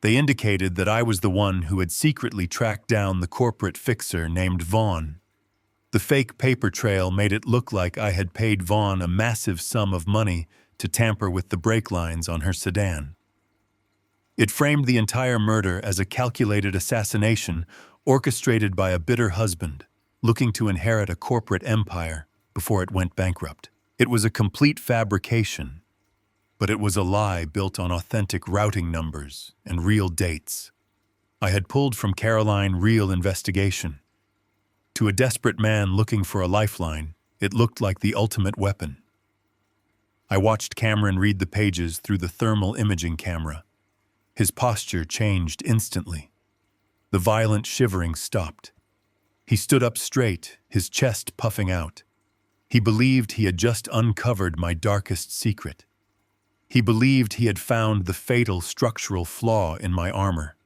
They indicated that I was the one who had secretly tracked down the corporate fixer named Vaughn. The fake paper trail made it look like I had paid Vaughn a massive sum of money to tamper with the brake lines on her sedan. It framed the entire murder as a calculated assassination orchestrated by a bitter husband looking to inherit a corporate empire before it went bankrupt. It was a complete fabrication, but it was a lie built on authentic routing numbers and real dates. I had pulled from Caroline real investigation. To a desperate man looking for a lifeline, it looked like the ultimate weapon. I watched Cameron read the pages through the thermal imaging camera. His posture changed instantly. The violent shivering stopped. He stood up straight, his chest puffing out. He believed he had just uncovered my darkest secret. He believed he had found the fatal structural flaw in my armor.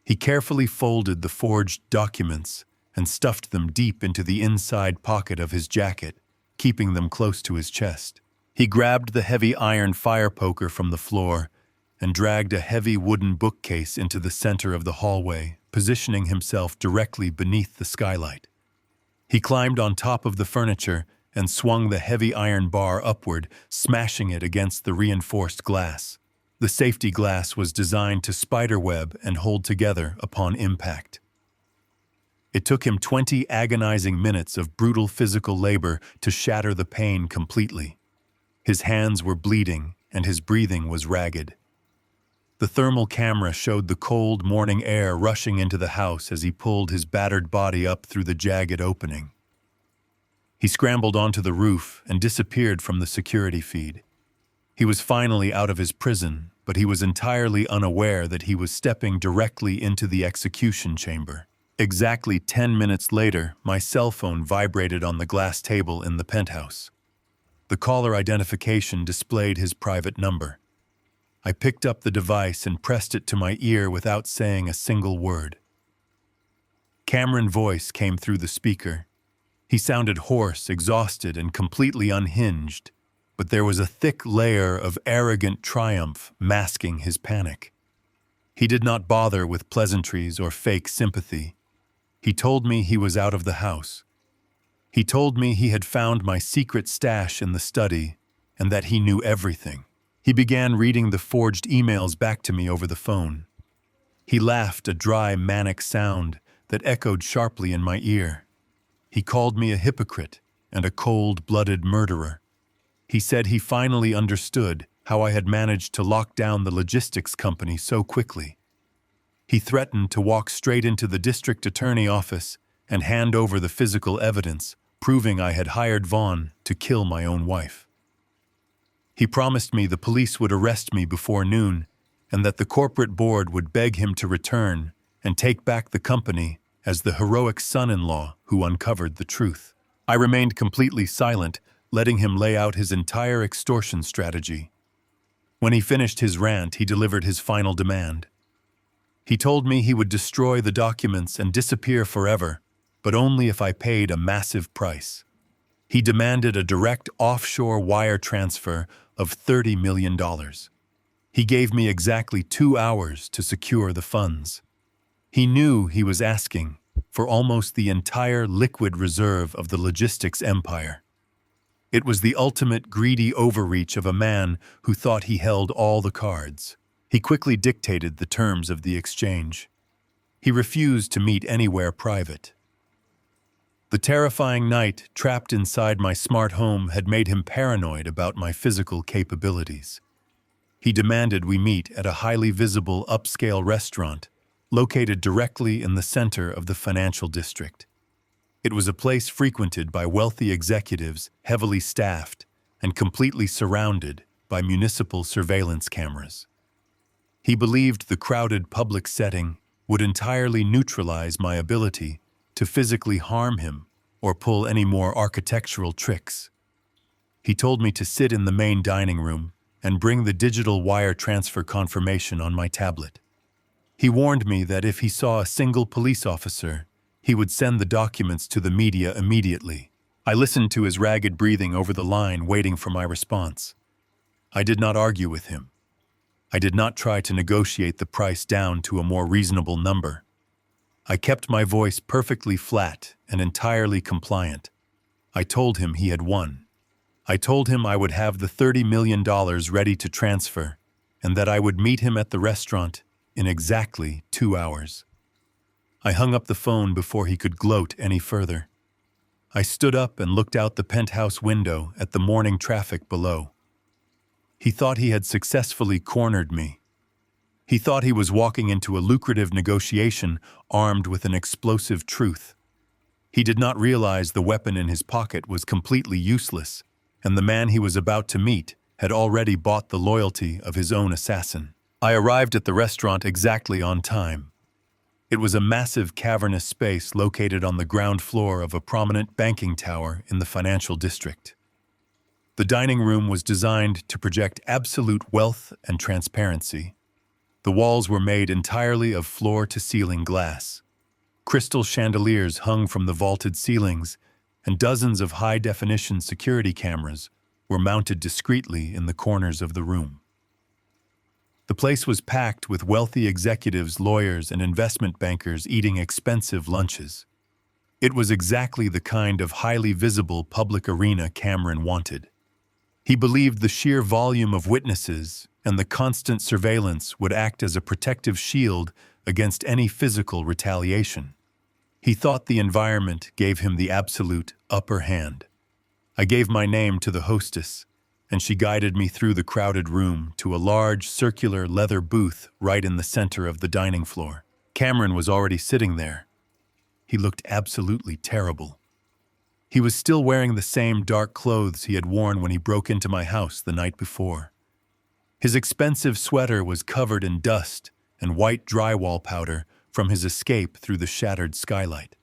He carefully folded the forged documents and stuffed them deep into the inside pocket of his jacket, keeping them close to his chest. He grabbed the heavy iron fire poker from the floor and dragged a heavy wooden bookcase into the center of the hallway, positioning himself directly beneath the skylight. He climbed on top of the furniture and swung the heavy iron bar upward, smashing it against the reinforced glass. The safety glass was designed to spiderweb and hold together upon impact. It took him 20 agonizing minutes of brutal physical labor to shatter the pane completely. His hands were bleeding and his breathing was ragged. The thermal camera showed the cold morning air rushing into the house as he pulled his battered body up through the jagged opening. He scrambled onto the roof and disappeared from the security feed. He was finally out of his prison, but he was entirely unaware that he was stepping directly into the execution chamber. Exactly 10 minutes later, my cell phone vibrated on the glass table in the penthouse. The caller identification displayed his private number. I picked up the device and pressed it to my ear without saying a single word. Cameron's voice came through the speaker. He sounded hoarse, exhausted, and completely unhinged, but there was a thick layer of arrogant triumph masking his panic. He did not bother with pleasantries or fake sympathy. He told me he was out of the house. He told me he had found my secret stash in the study and that he knew everything. He began reading the forged emails back to me over the phone. He laughed, a dry, manic sound that echoed sharply in my ear. He called me a hypocrite and a cold-blooded murderer. He said he finally understood how I had managed to lock down the logistics company so quickly. He threatened to walk straight into the district attorney office and hand over the physical evidence, proving I had hired Vaughn to kill my own wife. He promised me the police would arrest me before noon and that the corporate board would beg him to return and take back the company as the heroic son-in-law who uncovered the truth. I remained completely silent, letting him lay out his entire extortion strategy. When he finished his rant, he delivered his final demand. He told me he would destroy the documents and disappear forever, but only if I paid a massive price. He demanded a direct offshore wire transfer of $30 million. He gave me exactly 2 hours to secure the funds. He knew he was asking for almost the entire liquid reserve of the logistics empire. It was the ultimate greedy overreach of a man who thought he held all the cards. He quickly dictated the terms of the exchange. He refused to meet anywhere private. The terrifying night trapped inside my smart home had made him paranoid about my physical capabilities. He demanded we meet at a highly visible upscale restaurant located directly in the center of the financial district. It was a place frequented by wealthy executives, heavily staffed, and completely surrounded by municipal surveillance cameras. He believed the crowded public setting would entirely neutralize my ability to physically harm him or pull any more architectural tricks. He told me to sit in the main dining room and bring the digital wire transfer confirmation on my tablet. He warned me that if he saw a single police officer, he would send the documents to the media immediately. I listened to his ragged breathing over the line, waiting for my response. I did not argue with him. I did not try to negotiate the price down to a more reasonable number. I kept my voice perfectly flat and entirely compliant. I told him he had won. I told him I would have the $30 million ready to transfer, and that I would meet him at the restaurant in exactly 2 hours. I hung up the phone before he could gloat any further. I stood up and looked out the penthouse window at the morning traffic below. He thought he had successfully cornered me. He thought he was walking into a lucrative negotiation armed with an explosive truth. He did not realize the weapon in his pocket was completely useless, and the man he was about to meet had already bought the loyalty of his own assassin. I arrived at the restaurant exactly on time. It was a massive cavernous space located on the ground floor of a prominent banking tower in the financial district. The dining room was designed to project absolute wealth and transparency. The walls were made entirely of floor-to-ceiling glass. Crystal chandeliers hung from the vaulted ceilings, and dozens of high-definition security cameras were mounted discreetly in the corners of the room. The place was packed with wealthy executives, lawyers, and investment bankers eating expensive lunches. It was exactly the kind of highly visible public arena Cameron wanted. He believed the sheer volume of witnesses and the constant surveillance would act as a protective shield against any physical retaliation. He thought the environment gave him the absolute upper hand. I gave my name to the hostess, and she guided me through the crowded room to a large circular leather booth right in the center of the dining floor. Cameron was already sitting there. He looked absolutely terrible. He was still wearing the same dark clothes he had worn when he broke into my house the night before. His expensive sweater was covered in dust and white drywall powder from his escape through the shattered skylight.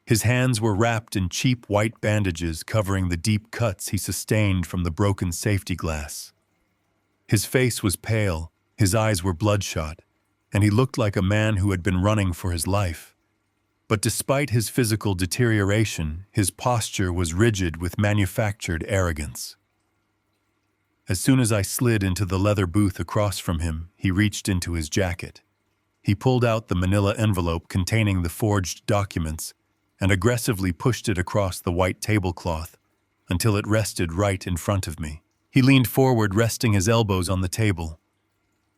His hands were wrapped in cheap white bandages covering the deep cuts he sustained from the broken safety glass. His face was pale, his eyes were bloodshot, and he looked like a man who had been running for his life. But despite his physical deterioration, his posture was rigid with manufactured arrogance. As soon as I slid into the leather booth across from him, he reached into his jacket. He pulled out the manila envelope containing the forged documents and aggressively pushed it across the white tablecloth until it rested right in front of me. He leaned forward, resting his elbows on the table.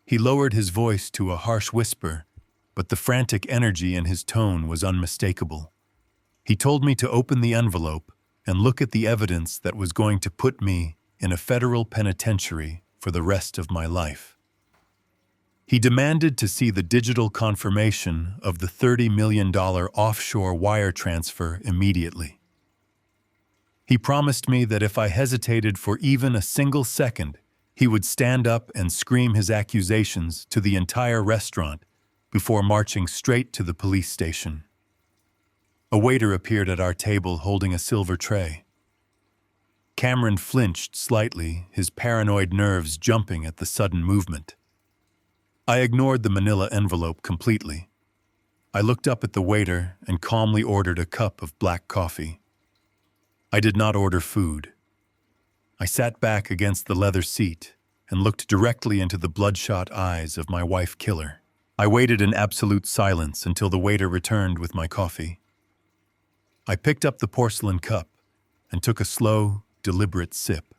He lowered his voice to a harsh whisper, but the frantic energy in his tone was unmistakable. He told me to open the envelope and look at the evidence that was going to put me in a federal penitentiary for the rest of my life. He demanded to see the digital confirmation of the $30 million offshore wire transfer immediately. He promised me that if I hesitated for even a single second, he would stand up and scream his accusations to the entire restaurant before marching straight to the police station. A waiter appeared at our table holding a silver tray. Cameron flinched slightly, his paranoid nerves jumping at the sudden movement. I ignored the manila envelope completely. I looked up at the waiter and calmly ordered a cup of black coffee. I did not order food. I sat back against the leather seat and looked directly into the bloodshot eyes of my wife killer. I waited in absolute silence until the waiter returned with my coffee. I picked up the porcelain cup and took a slow, deliberate sip.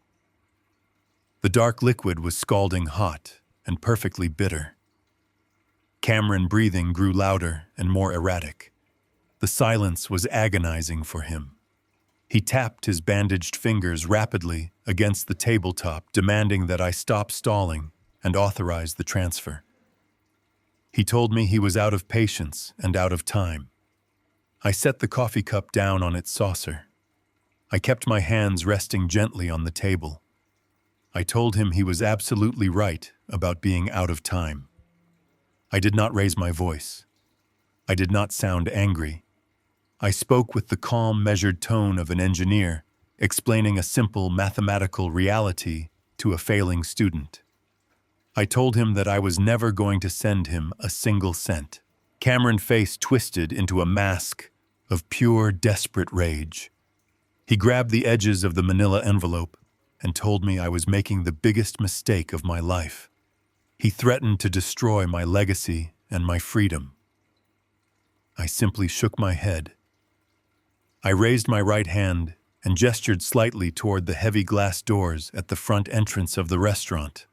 The dark liquid was scalding hot and perfectly bitter. Cameron's breathing grew louder and more erratic. The silence was agonizing for him. He tapped his bandaged fingers rapidly against the tabletop, demanding that I stop stalling and authorize the transfer. He told me he was out of patience and out of time. I set the coffee cup down on its saucer. I kept my hands resting gently on the table. I told him he was absolutely right about being out of time. I did not raise my voice. I did not sound angry. I spoke with the calm, measured tone of an engineer, explaining a simple mathematical reality to a failing student. I told him that I was never going to send him a single cent. Cameron's face twisted into a mask of pure, desperate rage. He grabbed the edges of the manila envelope and told me I was making the biggest mistake of my life. He threatened to destroy my legacy and my freedom. I simply shook my head. I raised my right hand and gestured slightly toward the heavy glass doors at the front entrance of the restaurant.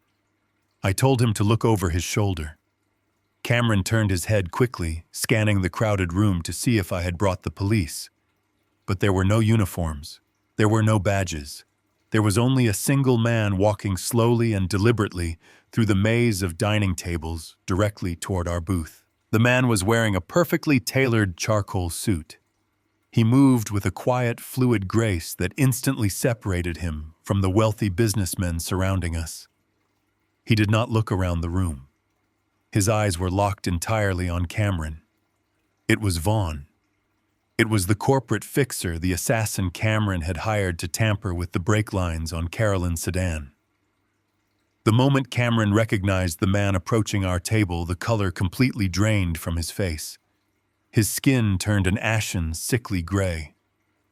I told him to look over his shoulder. Cameron turned his head quickly, scanning the crowded room to see if I had brought the police. But there were no uniforms. There were no badges. There was only a single man walking slowly and deliberately through the maze of dining tables directly toward our booth. The man was wearing a perfectly tailored charcoal suit. He moved with a quiet, fluid grace that instantly separated him from the wealthy businessmen surrounding us. He did not look around the room. His eyes were locked entirely on Cameron. It was Vaughn. It was the corporate fixer the assassin Cameron had hired to tamper with the brake lines on Carolyn's sedan. The moment Cameron recognized the man approaching our table, the color completely drained from his face. His skin turned an ashen, sickly gray.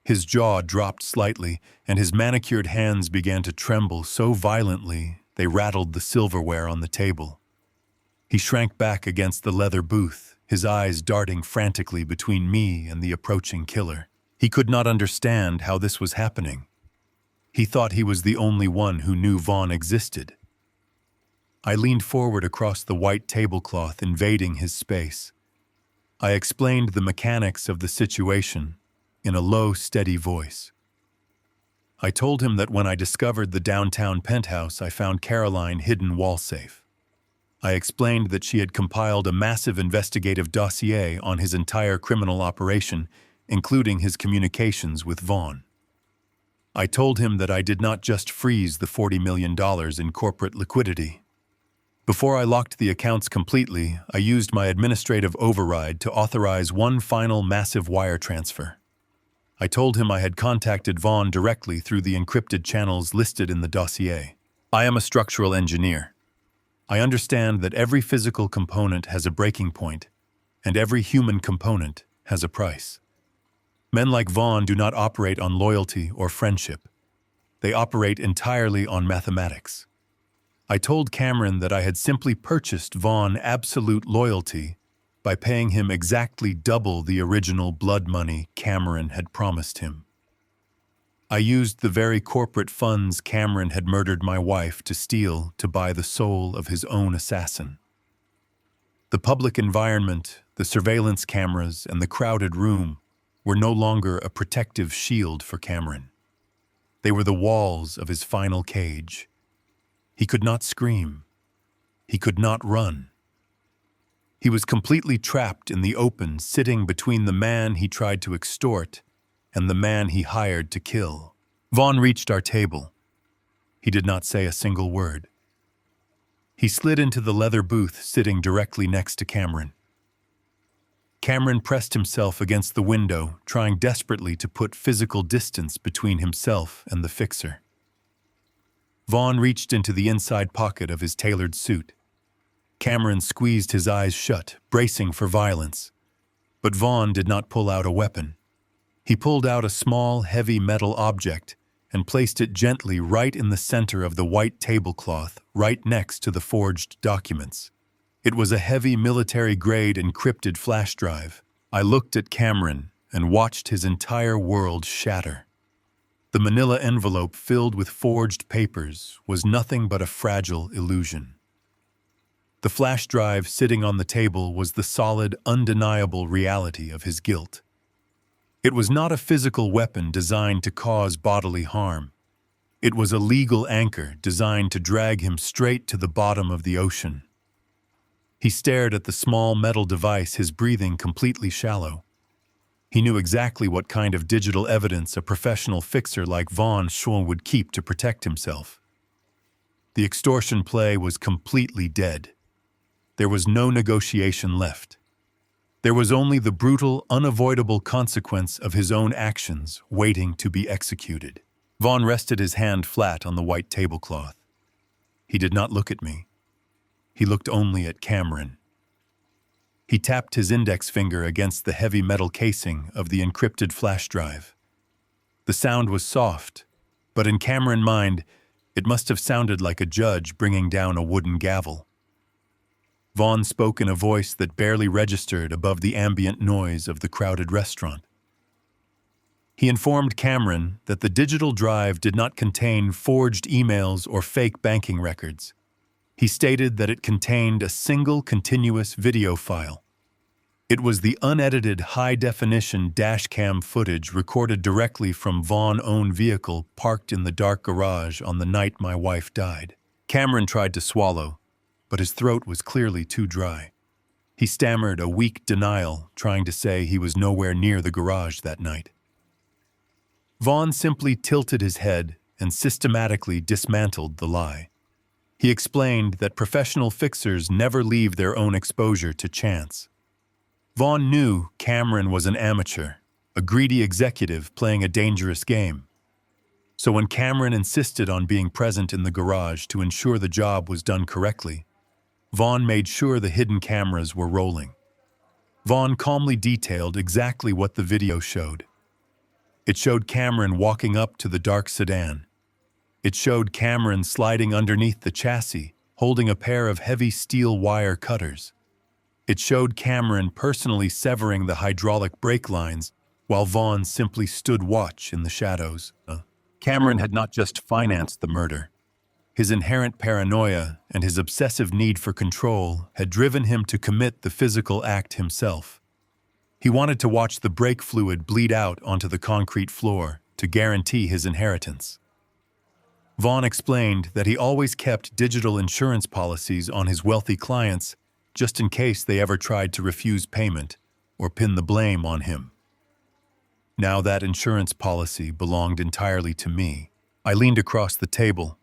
His jaw dropped slightly, and his manicured hands began to tremble so violently they rattled the silverware on the table. He shrank back against the leather booth, his eyes darting frantically between me and the approaching killer. He could not understand how this was happening. He thought he was the only one who knew Vaughn existed. I leaned forward across the white tablecloth, invading his space. I explained the mechanics of the situation in a low, steady voice. I told him that when I discovered the downtown penthouse, I found Caroline hidden wall safe. I explained that she had compiled a massive investigative dossier on his entire criminal operation, including his communications with Vaughn. I told him that I did not just freeze the $40 million in corporate liquidity. Before I locked the accounts completely, I used my administrative override to authorize one final massive wire transfer. I told him I had contacted Vaughn directly through the encrypted channels listed in the dossier. I am a structural engineer. I understand that every physical component has a breaking point, and every human component has a price. Men like Vaughn do not operate on loyalty or friendship. They operate entirely on mathematics. I told Cameron that I had simply purchased Vaughn absolute loyalty by paying him exactly double the original blood money Cameron had promised him. I used the very corporate funds Cameron had murdered my wife to steal to buy the soul of his own assassin. The public environment, the surveillance cameras, and the crowded room were no longer a protective shield for Cameron. They were the walls of his final cage. He could not scream. He could not run. He was completely trapped in the open, sitting between the man he tried to extort and the man he hired to kill. Vaughn reached our table. He did not say a single word. He slid into the leather booth sitting directly next to Cameron. Cameron pressed himself against the window, trying desperately to put physical distance between himself and the fixer. Vaughn reached into the inside pocket of his tailored suit. Cameron squeezed his eyes shut, bracing for violence. But Vaughn did not pull out a weapon. He pulled out a small, heavy metal object and placed it gently right in the center of the white tablecloth, right next to the forged documents. It was a heavy military-grade encrypted flash drive. I looked at Cameron and watched his entire world shatter. The manila envelope filled with forged papers was nothing but a fragile illusion. The flash drive sitting on the table was the solid, undeniable reality of his guilt. It was not a physical weapon designed to cause bodily harm. It was a legal anchor designed to drag him straight to the bottom of the ocean. He stared at the small metal device, his breathing completely shallow. He knew exactly what kind of digital evidence a professional fixer like Vaughn would keep to protect himself. The extortion play was completely dead. There was no negotiation left. There was only the brutal, unavoidable consequence of his own actions waiting to be executed. Vaughn rested his hand flat on the white tablecloth. He did not look at me. he looked only at Cameron. He tapped his index finger against the heavy metal casing of the encrypted flash drive. The sound was soft, but in Cameron's mind, it must have sounded like a judge bringing down a wooden gavel. Vaughn spoke in a voice that barely registered above the ambient noise of the crowded restaurant. He informed Cameron that the digital drive did not contain forged emails or fake banking records. He stated that it contained a single continuous video file. It was the unedited high-definition dashcam footage recorded directly from Vaughn's own vehicle parked in the dark garage on the night my wife died. Cameron tried to swallow, but his throat was clearly too dry. He stammered a weak denial, trying to say he was nowhere near the garage that night. Vaughn simply tilted his head and systematically dismantled the lie. He explained that professional fixers never leave their own exposure to chance. Vaughn knew Cameron was an amateur, a greedy executive playing a dangerous game. So when Cameron insisted on being present in the garage to ensure the job was done correctly, Vaughn made sure the hidden cameras were rolling. Vaughn calmly detailed exactly what the video showed. It showed Cameron walking up to the dark sedan. It showed Cameron sliding underneath the chassis, holding a pair of heavy steel wire cutters. It showed Cameron personally severing the hydraulic brake lines while Vaughn simply stood watch in the shadows. Cameron had not just financed the murder. His inherent paranoia and his obsessive need for control had driven him to commit the physical act himself. He wanted to watch the brake fluid bleed out onto the concrete floor to guarantee his inheritance. Vaughn explained that he always kept digital insurance policies on his wealthy clients just in case they ever tried to refuse payment or pin the blame on him. Now that insurance policy belonged entirely to me. I leaned across the table.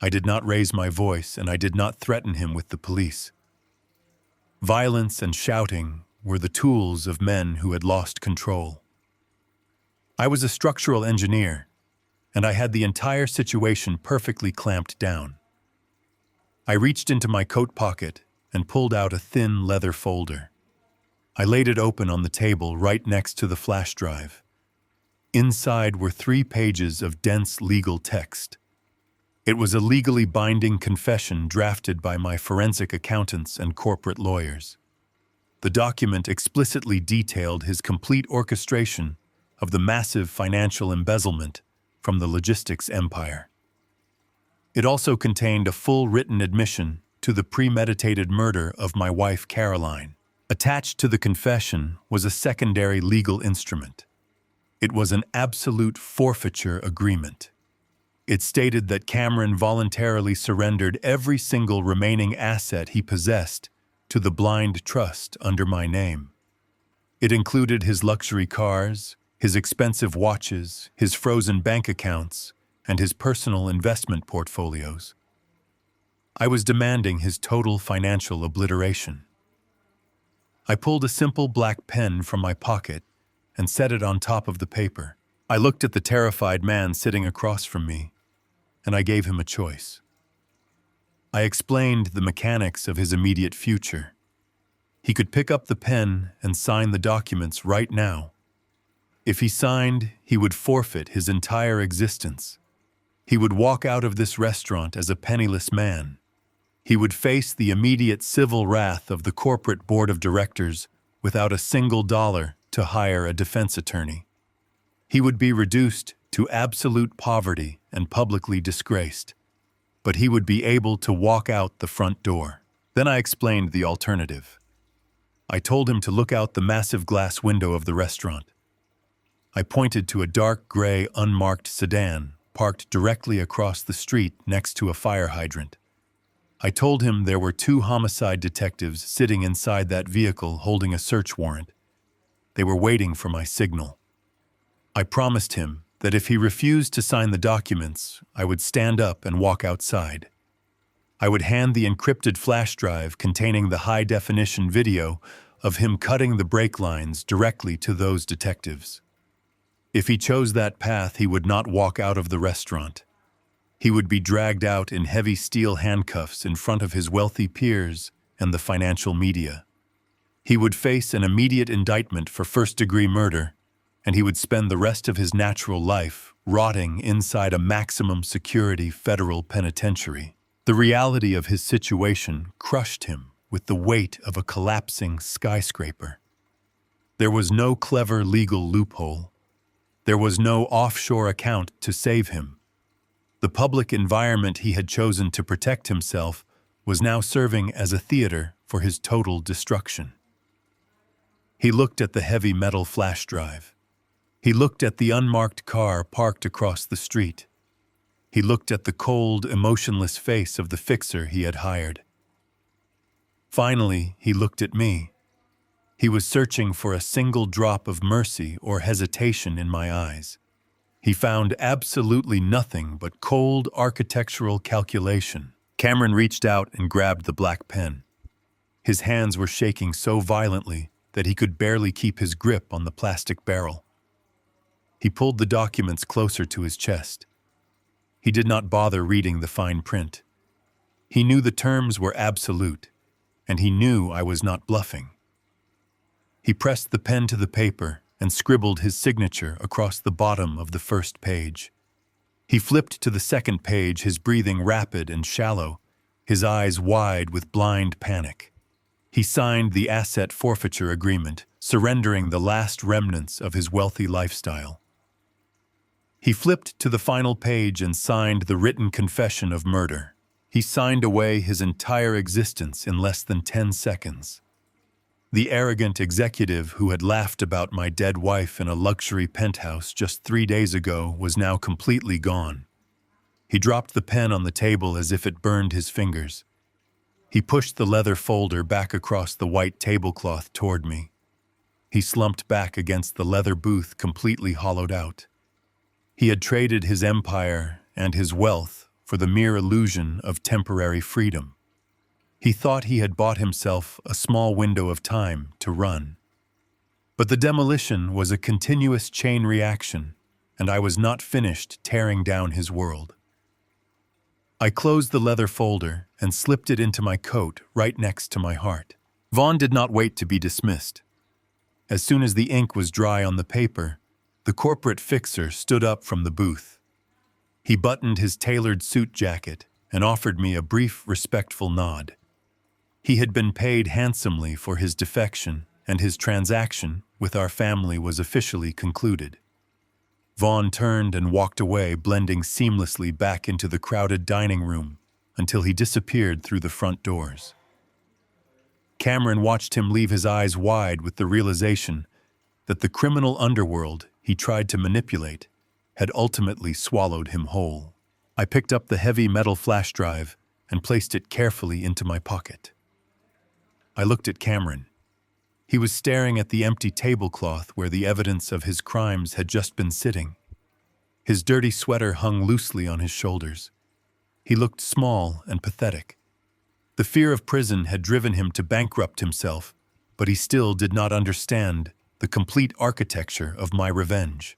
I did not raise my voice, and I did not threaten him with the police. Violence and shouting were the tools of men who had lost control. I was a structural engineer, and I had the entire situation perfectly clamped down. I reached into my coat pocket and pulled out a thin leather folder. I laid it open on the table right next to the flash drive. Inside were 3 pages of dense legal text. It was a legally binding confession drafted by my forensic accountants and corporate lawyers. The document explicitly detailed his complete orchestration of the massive financial embezzlement from the logistics empire. It also contained a full written admission to the premeditated murder of my wife Caroline. Attached to the confession was a secondary legal instrument. It was an absolute forfeiture agreement. It stated that Cameron voluntarily surrendered every single remaining asset he possessed to the blind trust under my name. It included his luxury cars, his expensive watches, his frozen bank accounts, and his personal investment portfolios. I was demanding his total financial obliteration. I pulled a simple black pen from my pocket and set it on top of the paper. I looked at the terrified man sitting across from me, and I gave him a choice. I explained the mechanics of his immediate future. He could pick up the pen and sign the documents right now. If he signed, he would forfeit his entire existence. He would walk out of this restaurant as a penniless man. He would face the immediate civil wrath of the corporate board of directors without a single dollar to hire a defense attorney. He would be reduced to absolute poverty and publicly disgraced, but he would be able to walk out the front door. Then I explained the alternative. I told him to look out the massive glass window of the restaurant. I pointed to a dark gray unmarked sedan parked directly across the street next to a fire hydrant. I told him there were 2 homicide detectives sitting inside that vehicle holding a search warrant. They were waiting for my signal. I promised him that if he refused to sign the documents, I would stand up and walk outside. I would hand the encrypted flash drive containing the high-definition video of him cutting the brake lines directly to those detectives. If he chose that path, he would not walk out of the restaurant. He would be dragged out in heavy steel handcuffs in front of his wealthy peers and the financial media. He would face an immediate indictment for first-degree murder, and he would spend the rest of his natural life rotting inside a maximum security federal penitentiary. The reality of his situation crushed him with the weight of a collapsing skyscraper. There was no clever legal loophole. There was no offshore account to save him. The public environment he had chosen to protect himself was now serving as a theater for his total destruction. He looked at the heavy metal flash drive. He looked at the unmarked car parked across the street. He looked at the cold, emotionless face of the fixer he had hired. Finally, he looked at me. He was searching for a single drop of mercy or hesitation in my eyes. He found absolutely nothing but cold architectural calculation. Cameron reached out and grabbed the black pen. His hands were shaking so violently that he could barely keep his grip on the plastic barrel. He pulled the documents closer to his chest. He did not bother reading the fine print. He knew the terms were absolute, and he knew I was not bluffing. He pressed the pen to the paper and scribbled his signature across the bottom of the first page. He flipped to the second page, his breathing rapid and shallow, his eyes wide with blind panic. He signed the asset forfeiture agreement, surrendering the last remnants of his wealthy lifestyle. He flipped to the final page and signed the written confession of murder. He signed away his entire existence in less than 10 seconds. The arrogant executive who had laughed about my dead wife in a luxury penthouse just 3 days ago was now completely gone. He dropped the pen on the table as if it burned his fingers. He pushed the leather folder back across the white tablecloth toward me. He slumped back against the leather booth, completely hollowed out. He had traded his empire and his wealth for the mere illusion of temporary freedom. He thought he had bought himself a small window of time to run. But the demolition was a continuous chain reaction, and I was not finished tearing down his world. I closed the leather folder and slipped it into my coat right next to my heart. Vaughn did not wait to be dismissed. As soon as the ink was dry on the paper, the corporate fixer stood up from the booth. He buttoned his tailored suit jacket and offered me a brief, respectful nod. He had been paid handsomely for his defection, and his transaction with our family was officially concluded. Vaughn turned and walked away, blending seamlessly back into the crowded dining room until he disappeared through the front doors. Cameron watched him leave, his eyes wide with the realization that the criminal underworld he tried to manipulate had ultimately swallowed him whole. I picked up the heavy metal flash drive and placed it carefully into my pocket. I looked at Cameron. He was staring at the empty tablecloth where the evidence of his crimes had just been sitting. His dirty sweater hung loosely on his shoulders. He looked small and pathetic. The fear of prison had driven him to bankrupt himself, but he still did not understand the complete architecture of my revenge.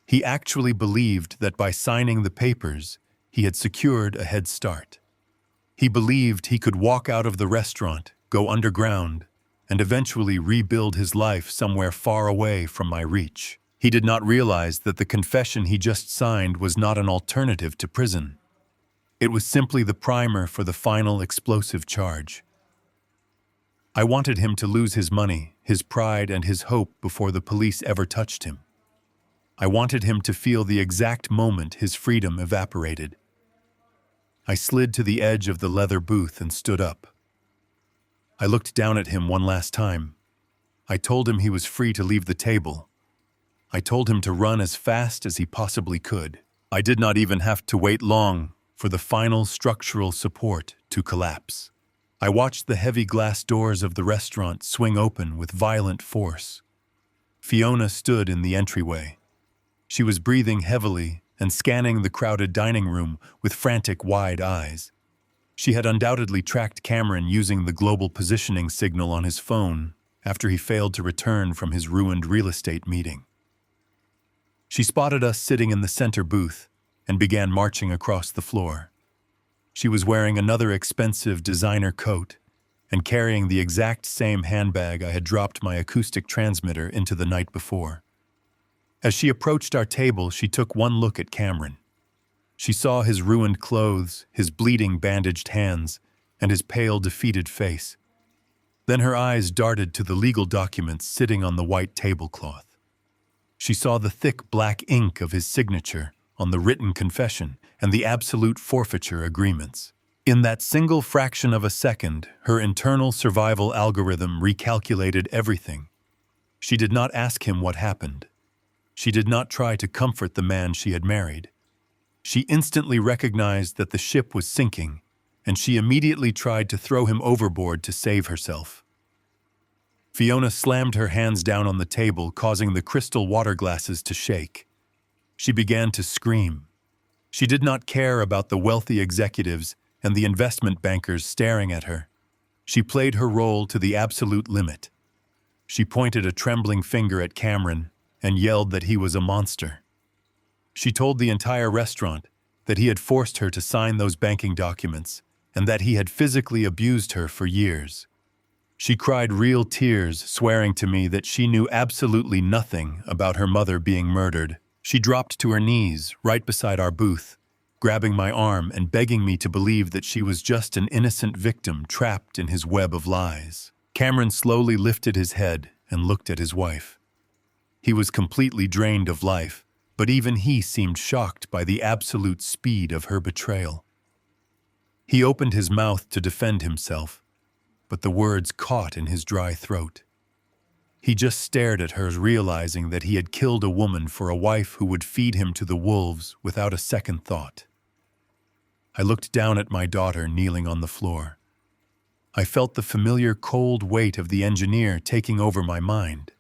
He actually believed that by signing the papers, he had secured a head start. He believed he could walk out of the restaurant, go underground, and eventually rebuild his life somewhere far away from my reach. He did not realize that the confession he just signed was not an alternative to prison. It was simply the primer for the final explosive charge. I wanted him to lose his money, his pride, and his hope before the police ever touched him. I wanted him to feel the exact moment his freedom evaporated. I slid to the edge of the leather booth and stood up. I looked down at him one last time. I told him he was free to leave the table. I told him to run as fast as he possibly could. I did not even have to wait long for the final structural support to collapse. I watched the heavy glass doors of the restaurant swing open with violent force. Fiona stood in the entryway. She was breathing heavily and scanning the crowded dining room with frantic, wide eyes. She had undoubtedly tracked Cameron using the global positioning signal on his phone after he failed to return from his ruined real estate meeting. She spotted us sitting in the center booth, and began marching across the floor. She was wearing another expensive designer coat and carrying the exact same handbag I had dropped my acoustic transmitter into the night before. As she approached our table, she took one look at Cameron. She saw his ruined clothes, his bleeding, bandaged hands, and his pale, defeated face. Then her eyes darted to the legal documents sitting on the white tablecloth. She saw the thick black ink of his signature on the written confession and the absolute forfeiture agreements. In that single fraction of a second, her internal survival algorithm recalculated everything. She did not ask him what happened. She did not try to comfort the man she had married. She instantly recognized that the ship was sinking, and she immediately tried to throw him overboard to save herself. Fiona slammed her hands down on the table, causing the crystal water glasses to shake. She began to scream. She did not care about the wealthy executives and the investment bankers staring at her. She played her role to the absolute limit. She pointed a trembling finger at Cameron and yelled that he was a monster. She told the entire restaurant that he had forced her to sign those banking documents and that he had physically abused her for years. She cried real tears, swearing to me that she knew absolutely nothing about her mother being murdered. She dropped to her knees right beside our booth, grabbing my arm and begging me to believe that she was just an innocent victim trapped in his web of lies. Cameron slowly lifted his head and looked at his wife. He was completely drained of life, but even he seemed shocked by the absolute speed of her betrayal. He opened his mouth to defend himself, but the words caught in his dry throat. He just stared at her, realizing that he had killed a woman for a wife who would feed him to the wolves without a second thought. I looked down at my daughter kneeling on the floor. I felt the familiar cold weight of the engineer taking over my mind.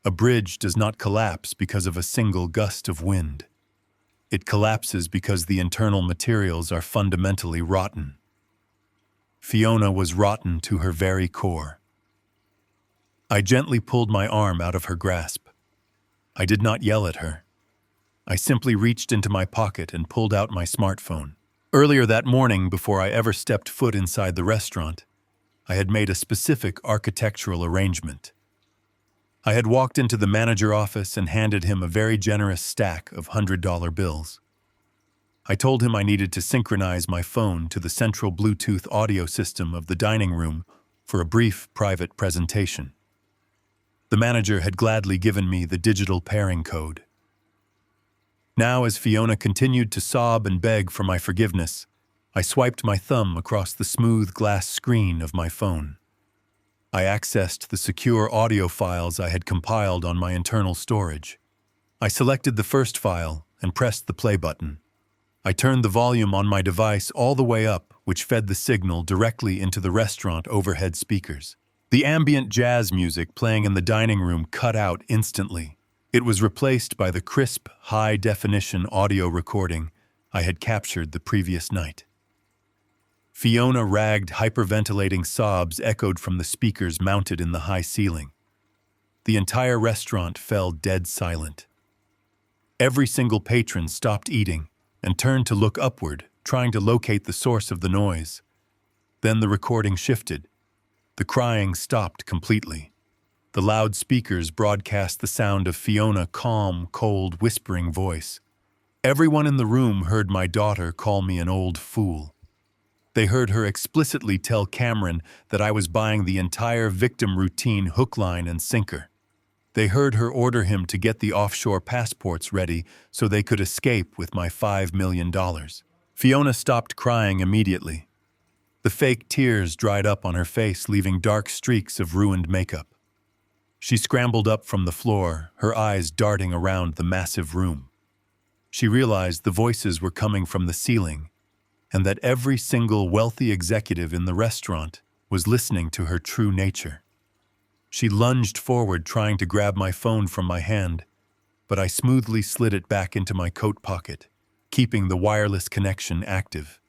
A bridge does not collapse because of a single gust of wind. It collapses because the internal materials are fundamentally rotten. Fiona was rotten to her very core. I gently pulled my arm out of her grasp. I did not yell at her. I simply reached into my pocket and pulled out my smartphone. Earlier that morning, before I ever stepped foot inside the restaurant, I had made a specific architectural arrangement. I had walked into the manager office and handed him a very generous stack of $100 bills. I told him I needed to synchronize my phone to the central Bluetooth audio system of the dining room for a brief private presentation. The manager had gladly given me the digital pairing code. Now, as Fiona continued to sob and beg for my forgiveness, I swiped my thumb across the smooth glass screen of my phone. I accessed the secure audio files I had compiled on my internal storage. I selected the first file and pressed the play button. I turned the volume on my device all the way up, which fed the signal directly into the restaurant overhead speakers. The ambient jazz music playing in the dining room cut out instantly. It was replaced by the crisp, high-definition audio recording I had captured the previous night. Fiona ragged, hyperventilating sobs echoed from the speakers mounted in the high ceiling. The entire restaurant fell dead silent. Every single patron stopped eating and turned to look upward, trying to locate the source of the noise. Then the recording shifted. The crying stopped completely. The loudspeakers broadcast the sound of Fiona's calm, cold, whispering voice. Everyone in the room heard my daughter call me an old fool. They heard her explicitly tell Cameron that I was buying the entire victim routine hook, line, and sinker. They heard her order him to get the offshore passports ready so they could escape with my $5 million. Fiona stopped crying immediately. The fake tears dried up on her face, leaving dark streaks of ruined makeup. She scrambled up from the floor, her eyes darting around the massive room. She realized the voices were coming from the ceiling, and that every single wealthy executive in the restaurant was listening to her true nature. She lunged forward, trying to grab my phone from my hand, but I smoothly slid it back into my coat pocket, keeping the wireless connection active.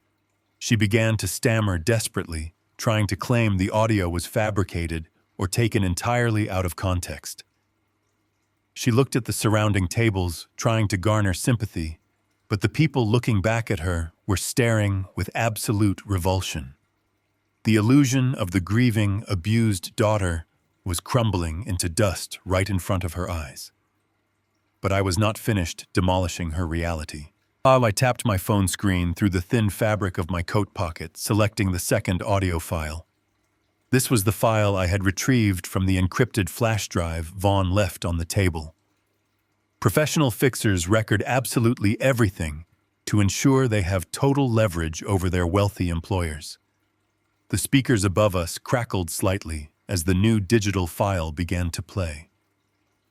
She began to stammer desperately, trying to claim the audio was fabricated or taken entirely out of context. She looked at the surrounding tables, trying to garner sympathy, but the people looking back at her were staring with absolute revulsion. The illusion of the grieving, abused daughter was crumbling into dust right in front of her eyes. But I was not finished demolishing her reality. I tapped my phone screen through the thin fabric of my coat pocket, selecting the second audio file. This was the file I had retrieved from the encrypted flash drive Vaughn left on the table. Professional fixers record absolutely everything to ensure they have total leverage over their wealthy employers. The speakers above us crackled slightly as the new digital file began to play.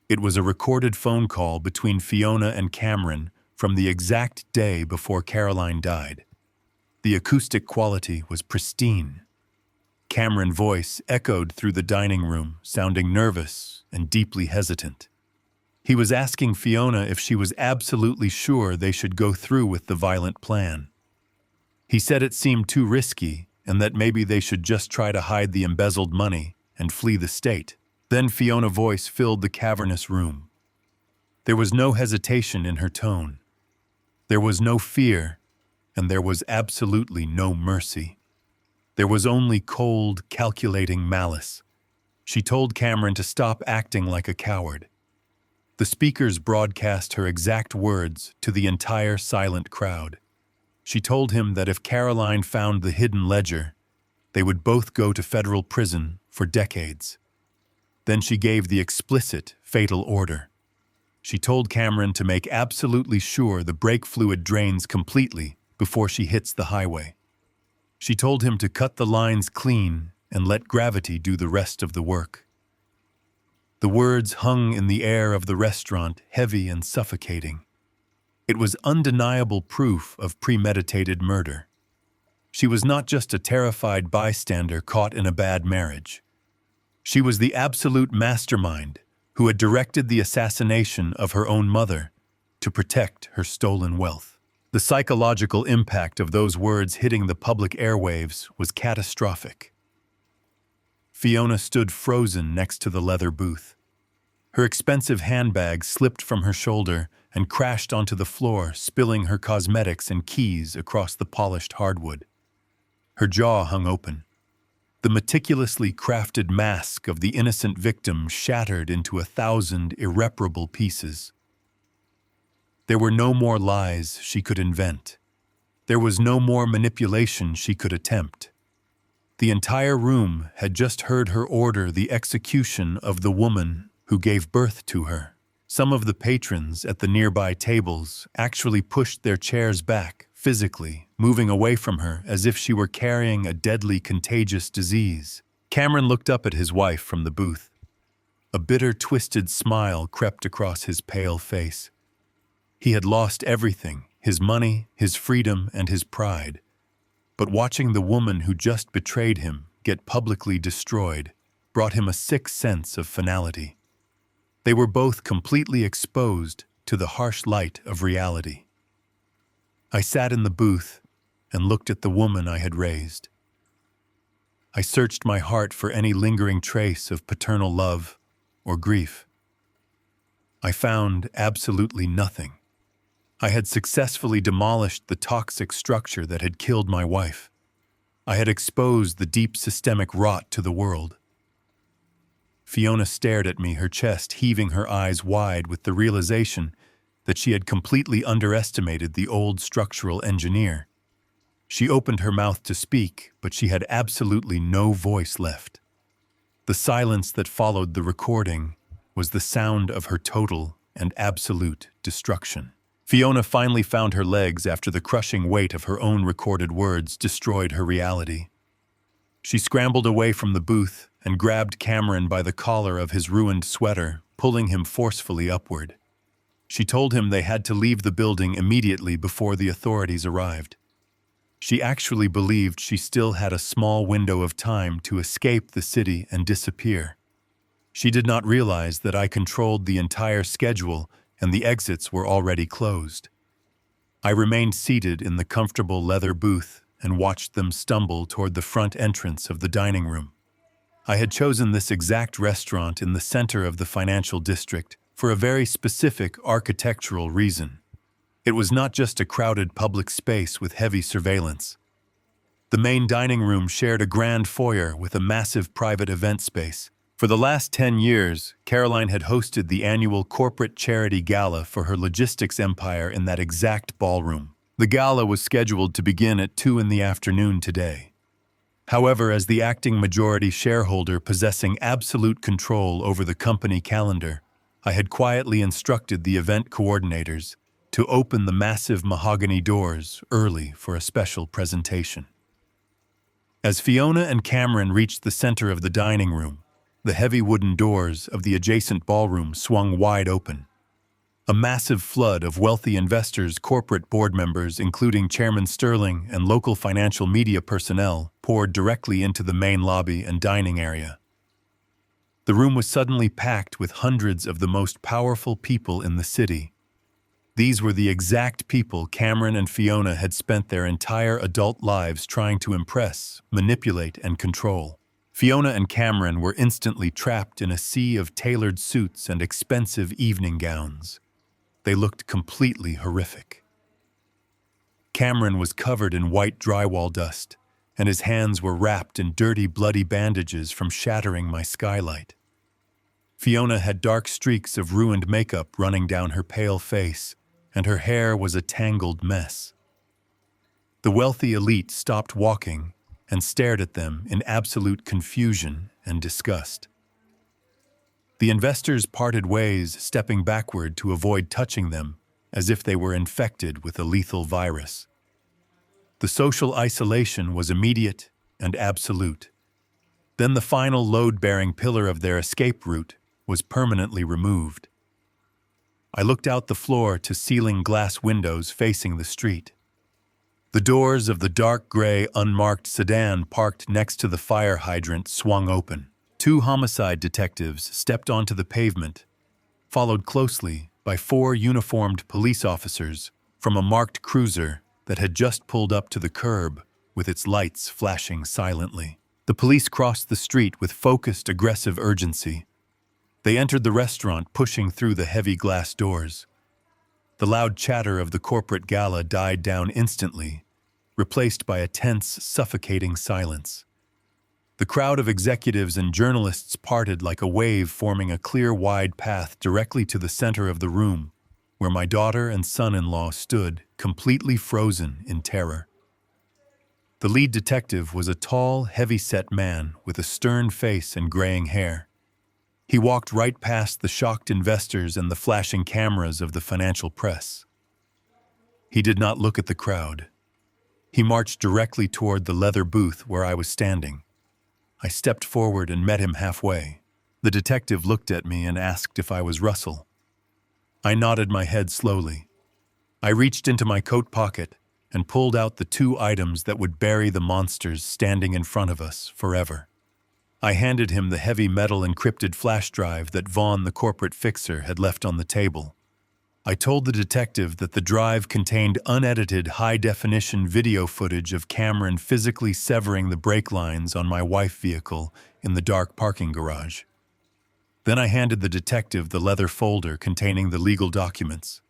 It was a recorded phone call between Fiona and Cameron from the exact day before Caroline died. The acoustic quality was pristine. Cameron's voice echoed through the dining room, sounding nervous and deeply hesitant. He was asking Fiona if she was absolutely sure they should go through with the violent plan. He said it seemed too risky and that maybe they should just try to hide the embezzled money and flee the state. Then Fiona's voice filled the cavernous room. There was no hesitation in her tone. There was no fear, and there was absolutely no mercy. There was only cold, calculating malice. She told Cameron to stop acting like a coward. The speakers broadcast her exact words to the entire silent crowd. She told him that if Caroline found the hidden ledger, they would both go to federal prison for decades. Then she gave the explicit, fatal order. She told Cameron to make absolutely sure the brake fluid drains completely before she hits the highway. She told him to cut the lines clean and let gravity do the rest of the work. The words hung in the air of the restaurant, heavy and suffocating. It was undeniable proof of premeditated murder. She was not just a terrified bystander caught in a bad marriage. She was the absolute mastermind who had directed the assassination of her own mother to protect her stolen wealth. The psychological impact of those words hitting the public airwaves was catastrophic. Fiona stood frozen next to the leather booth. Her expensive handbag slipped from her shoulder and crashed onto the floor, spilling her cosmetics and keys across the polished hardwood. Her jaw hung open. The meticulously crafted mask of the innocent victim shattered into 1,000 irreparable pieces. There were no more lies she could invent. There was no more manipulation she could attempt. The entire room had just heard her order the execution of the woman who gave birth to her. Some of the patrons at the nearby tables actually pushed their chairs back, physically, moving away from her as if she were carrying a deadly contagious disease. Cameron looked up at his wife from the booth. A bitter, twisted smile crept across his pale face. He had lost everything, his money, his freedom, and his pride. But watching the woman who just betrayed him get publicly destroyed brought him a sick sense of finality. They were both completely exposed to the harsh light of reality. I sat in the booth and looked at the woman I had raised. I searched my heart for any lingering trace of paternal love or grief. I found absolutely nothing. I had successfully demolished the toxic structure that had killed my wife. I had exposed the deep systemic rot to the world. Fiona stared at me, her chest heaving, her eyes wide with the realization that she had completely underestimated the old structural engineer. She opened her mouth to speak, but she had absolutely no voice left. The silence that followed the recording was the sound of her total and absolute destruction. Fiona finally found her legs after the crushing weight of her own recorded words destroyed her reality. She scrambled away from the booth and grabbed Cameron by the collar of his ruined sweater, pulling him forcefully upward. She told him they had to leave the building immediately before the authorities arrived. She actually believed she still had a small window of time to escape the city and disappear. She did not realize that I controlled the entire schedule and the exits were already closed. I remained seated in the comfortable leather booth and watched them stumble toward the front entrance of the dining room. I had chosen this exact restaurant in the center of the financial district for a very specific architectural reason. It was not just a crowded public space with heavy surveillance. The main dining room shared a grand foyer with a massive private event space. For the last 10 years, Caroline had hosted the annual corporate charity gala for her logistics empire in that exact ballroom. The gala was scheduled to begin at 2 in the afternoon today. However, as the acting majority shareholder possessing absolute control over the company calendar, I had quietly instructed the event coordinators to open the massive mahogany doors early for a special presentation. As Fiona and Cameron reached the center of the dining room, the heavy wooden doors of the adjacent ballroom swung wide open. A massive flood of wealthy investors, corporate board members, including Chairman Sterling and local financial media personnel, poured directly into the main lobby and dining area. The room was suddenly packed with hundreds of the most powerful people in the city. These were the exact people Cameron and Fiona had spent their entire adult lives trying to impress, manipulate, and control. Fiona and Cameron were instantly trapped in a sea of tailored suits and expensive evening gowns. They looked completely horrific. Cameron was covered in white drywall dust, and his hands were wrapped in dirty, bloody bandages from shattering my skylight. Fiona had dark streaks of ruined makeup running down her pale face, and her hair was a tangled mess. The wealthy elite stopped walking and stared at them in absolute confusion and disgust. The investors parted ways, stepping backward to avoid touching them, as if they were infected with a lethal virus. The social isolation was immediate and absolute. Then the final load-bearing pillar of their escape route was permanently removed. I looked out the floor to ceiling glass windows facing the street. The doors of the dark gray, unmarked sedan parked next to the fire hydrant swung open. 2 homicide detectives stepped onto the pavement, followed closely by 4 uniformed police officers from a marked cruiser that had just pulled up to the curb with its lights flashing silently. The police crossed the street with focused, aggressive urgency. They entered the restaurant, pushing through the heavy glass doors. The loud chatter of the corporate gala died down instantly, replaced by a tense, suffocating silence. The crowd of executives and journalists parted like a wave, forming a clear, wide path directly to the center of the room, where my daughter and son-in-law stood, completely frozen in terror. The lead detective was a tall, heavy-set man with a stern face and graying hair. He walked right past the shocked investors and the flashing cameras of the financial press. He did not look at the crowd. He marched directly toward the leather booth where I was standing. I stepped forward and met him halfway. The detective looked at me and asked if I was Russell. I nodded my head slowly. I reached into my coat pocket and pulled out the 2 items that would bury the monsters standing in front of us forever. I handed him the heavy metal encrypted flash drive that Vaughn, the corporate fixer, had left on the table. I told the detective that the drive contained unedited, high-definition video footage of Cameron physically severing the brake lines on my wife's vehicle in the dark parking garage. Then I handed the detective the leather folder containing the legal documents.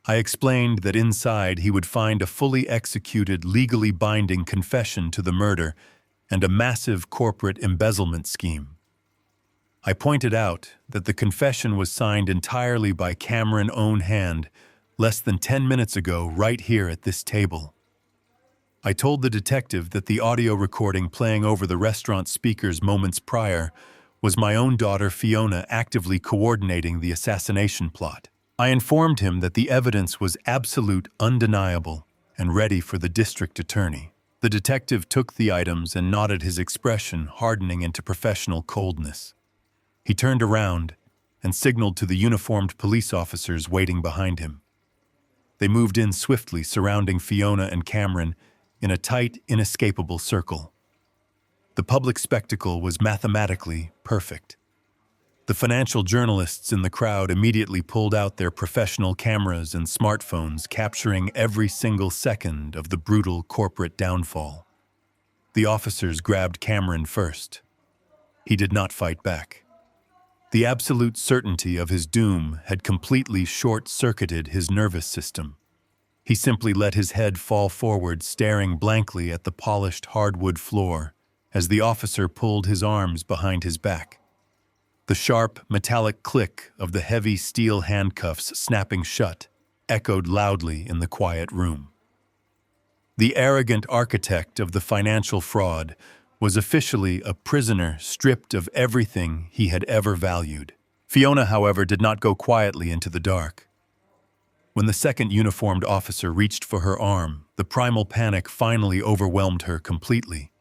I explained that inside he would find a fully executed, legally binding confession to the murder and a massive corporate embezzlement scheme. I pointed out that the confession was signed entirely by Cameron's own hand less than 10 minutes ago right here at this table. I told the detective that the audio recording playing over the restaurant speakers moments prior was my own daughter Fiona actively coordinating the assassination plot. I informed him that the evidence was absolute, undeniable, and ready for the district attorney. The detective took the items and nodded, his expression hardening into professional coldness. He turned around and signaled to the uniformed police officers waiting behind him. They moved in swiftly, surrounding Fiona and Cameron in a tight, inescapable circle. The public spectacle was mathematically perfect. The financial journalists in the crowd immediately pulled out their professional cameras and smartphones, capturing every single second of the brutal corporate downfall. The officers grabbed Cameron first. He did not fight back. The absolute certainty of his doom had completely short-circuited his nervous system. He simply let his head fall forward, staring blankly at the polished hardwood floor as the officer pulled his arms behind his back. The sharp, metallic click of the heavy steel handcuffs snapping shut echoed loudly in the quiet room. The arrogant architect of the financial fraud was officially a prisoner stripped of everything he had ever valued. Fiona, however, did not go quietly into the dark. When the second uniformed officer reached for her arm, the primal panic finally overwhelmed her completely.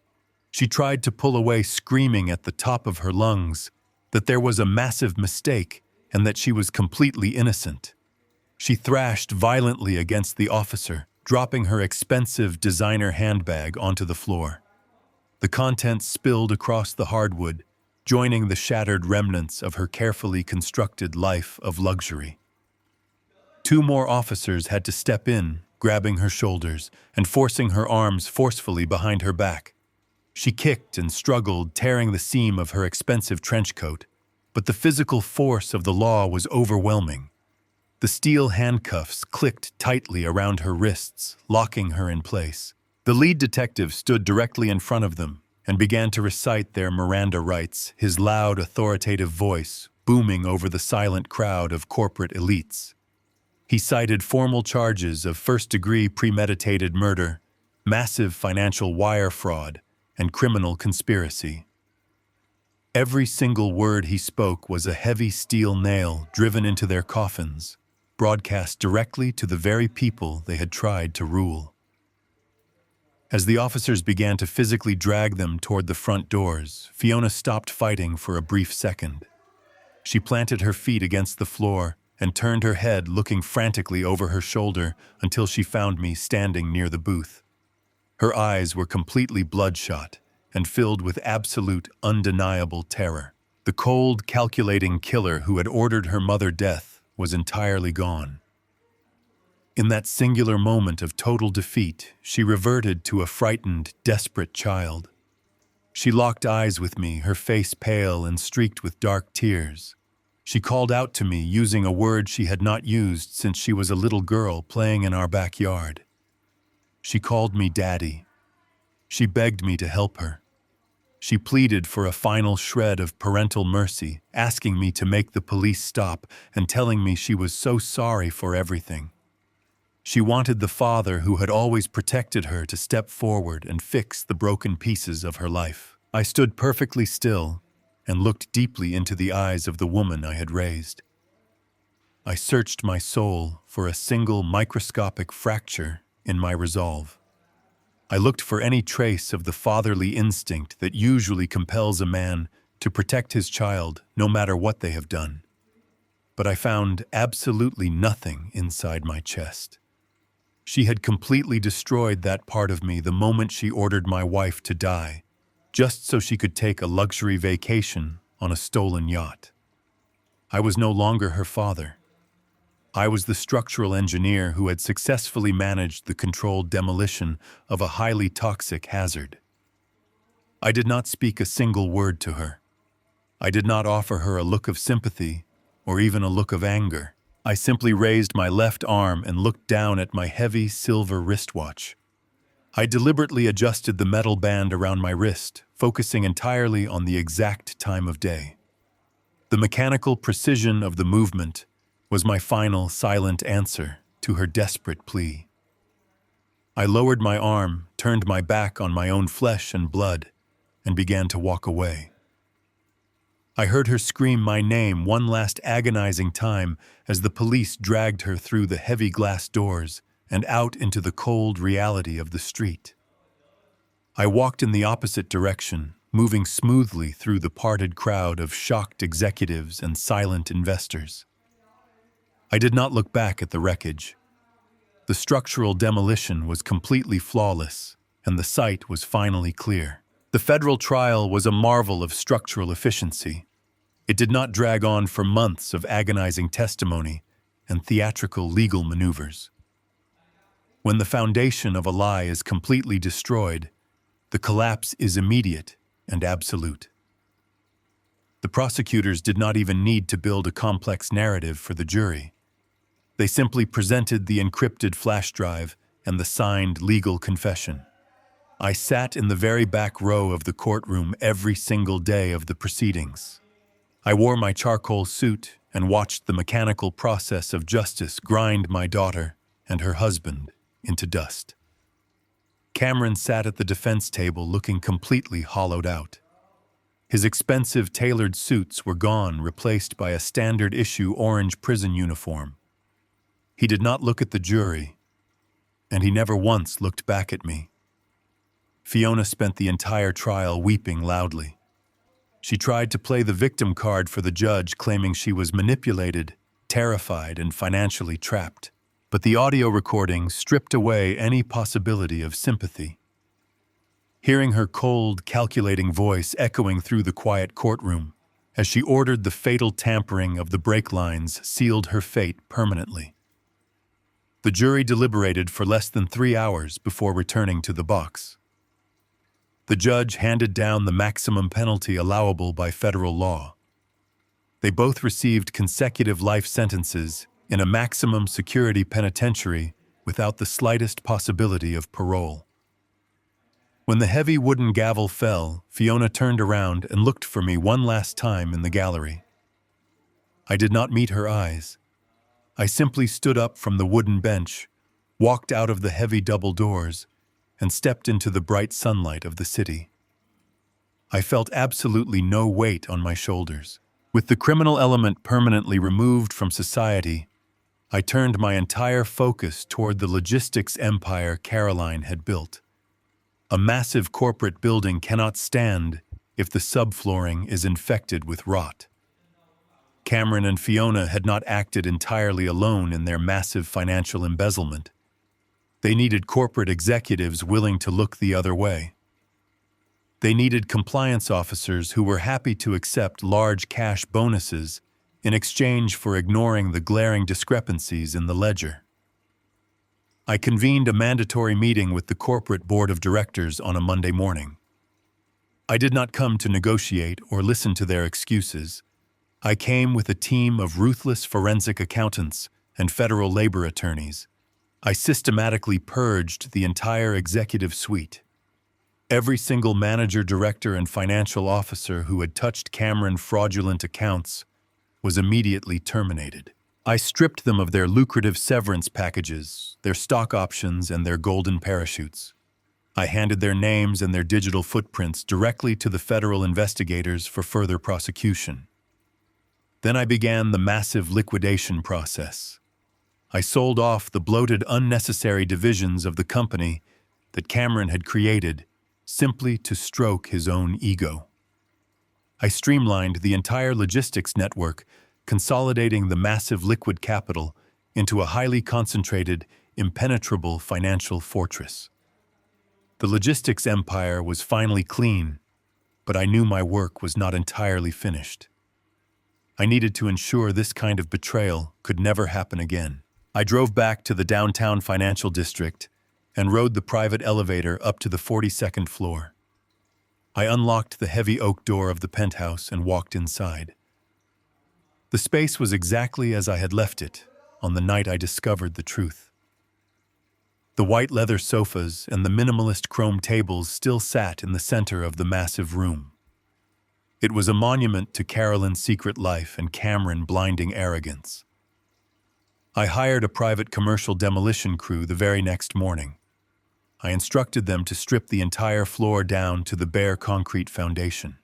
She tried to pull away, screaming at the top of her lungs that there was a massive mistake and that she was completely innocent. She thrashed violently against the officer, dropping her expensive designer handbag onto the floor. The contents spilled across the hardwood, joining the shattered remnants of her carefully constructed life of luxury. Two more officers had to step in, grabbing her shoulders and forcing her arms forcefully behind her back. She kicked and struggled, tearing the seam of her expensive trench coat, but the physical force of the law was overwhelming. The steel handcuffs clicked tightly around her wrists, locking her in place. The lead detective stood directly in front of them and began to recite their Miranda rights, his loud, authoritative voice booming over the silent crowd of corporate elites. He cited formal charges of first-degree premeditated murder, massive financial wire fraud, and criminal conspiracy. Every single word he spoke was a heavy steel nail driven into their coffins, broadcast directly to the very people they had tried to rule. As the officers began to physically drag them toward the front doors, Fiona stopped fighting for a brief second. She planted her feet against the floor and turned her head, looking frantically over her shoulder until she found me standing near the booth. Her eyes were completely bloodshot and filled with absolute, undeniable terror. The cold, calculating killer who had ordered her mother death was entirely gone. In that singular moment of total defeat, she reverted to a frightened, desperate child. She locked eyes with me, her face pale and streaked with dark tears. She called out to me using a word she had not used since she was a little girl playing in our backyard. She called me Daddy. She begged me to help her. She pleaded for a final shred of parental mercy, asking me to make the police stop and telling me she was so sorry for everything. She wanted the father who had always protected her to step forward and fix the broken pieces of her life. I stood perfectly still and looked deeply into the eyes of the woman I had raised. I searched my soul for a single microscopic fracture in my resolve. I looked for any trace of the fatherly instinct that usually compels a man to protect his child no matter what they have done. But I found absolutely nothing inside my chest. She had completely destroyed that part of me the moment she ordered my wife to die, just so she could take a luxury vacation on a stolen yacht. I was no longer her father. I was the structural engineer who had successfully managed the controlled demolition of a highly toxic hazard. I did not speak a single word to her. I did not offer her a look of sympathy or even a look of anger. I simply raised my left arm and looked down at my heavy silver wristwatch. I deliberately adjusted the metal band around my wrist, focusing entirely on the exact time of day. The mechanical precision of the movement was my final silent answer to her desperate plea. I lowered my arm, turned my back on my own flesh and blood, and began to walk away. I heard her scream my name one last agonizing time as the police dragged her through the heavy glass doors and out into the cold reality of the street. I walked in the opposite direction, moving smoothly through the parted crowd of shocked executives and silent investors. I did not look back at the wreckage. The structural demolition was completely flawless, and the site was finally clear. The federal trial was a marvel of structural efficiency. It did not drag on for months of agonizing testimony and theatrical legal maneuvers. When the foundation of a lie is completely destroyed, the collapse is immediate and absolute. The prosecutors did not even need to build a complex narrative for the jury. They simply presented the encrypted flash drive and the signed legal confession. I sat in the very back row of the courtroom every single day of the proceedings. I wore my charcoal suit and watched the mechanical process of justice grind my daughter and her husband into dust. Cameron sat at the defense table looking completely hollowed out. His expensive tailored suits were gone, replaced by a standard-issue orange prison uniform. He did not look at the jury, and he never once looked back at me. Fiona spent the entire trial weeping loudly. She tried to play the victim card for the judge, claiming she was manipulated, terrified, and financially trapped. But the audio recording stripped away any possibility of sympathy. Hearing her cold, calculating voice echoing through the quiet courtroom, as she ordered the fatal tampering of the brake lines, sealed her fate permanently. The jury deliberated for less than 3 hours before returning to the box. The judge handed down the maximum penalty allowable by federal law. They both received consecutive life sentences in a maximum security penitentiary without the slightest possibility of parole. When the heavy wooden gavel fell, Fiona turned around and looked for me one last time in the gallery. I did not meet her eyes. I simply stood up from the wooden bench, walked out of the heavy double doors, and stepped into the bright sunlight of the city. I felt absolutely no weight on my shoulders. With the criminal element permanently removed from society, I turned my entire focus toward the logistics empire Caroline had built. A massive corporate building cannot stand if the subflooring is infected with rot. Cameron and Fiona had not acted entirely alone in their massive financial embezzlement. They needed corporate executives willing to look the other way. They needed compliance officers who were happy to accept large cash bonuses in exchange for ignoring the glaring discrepancies in the ledger. I convened a mandatory meeting with the corporate board of directors on a Monday morning. I did not come to negotiate or listen to their excuses. I came with a team of ruthless forensic accountants and federal labor attorneys. I systematically purged the entire executive suite. Every single manager, director, and financial officer who had touched Cameron fraudulent accounts was immediately terminated. I stripped them of their lucrative severance packages, their stock options, and their golden parachutes. I handed their names and their digital footprints directly to the federal investigators for further prosecution. Then I began the massive liquidation process. I sold off the bloated, unnecessary divisions of the company that Cameron had created simply to stroke his own ego. I streamlined the entire logistics network, consolidating the massive liquid capital into a highly concentrated, impenetrable financial fortress. The logistics empire was finally clean, but I knew my work was not entirely finished. I needed to ensure this kind of betrayal could never happen again. I drove back to the downtown financial district and rode the private elevator up to the 42nd floor. I unlocked the heavy oak door of the penthouse and walked inside. The space was exactly as I had left it on the night I discovered the truth. The white leather sofas and the minimalist chrome tables still sat in the center of the massive room. It was a monument to Carolyn's secret life and Cameron's blinding arrogance. I hired a private commercial demolition crew the very next morning. I instructed them to strip the entire floor down to the bare concrete foundation.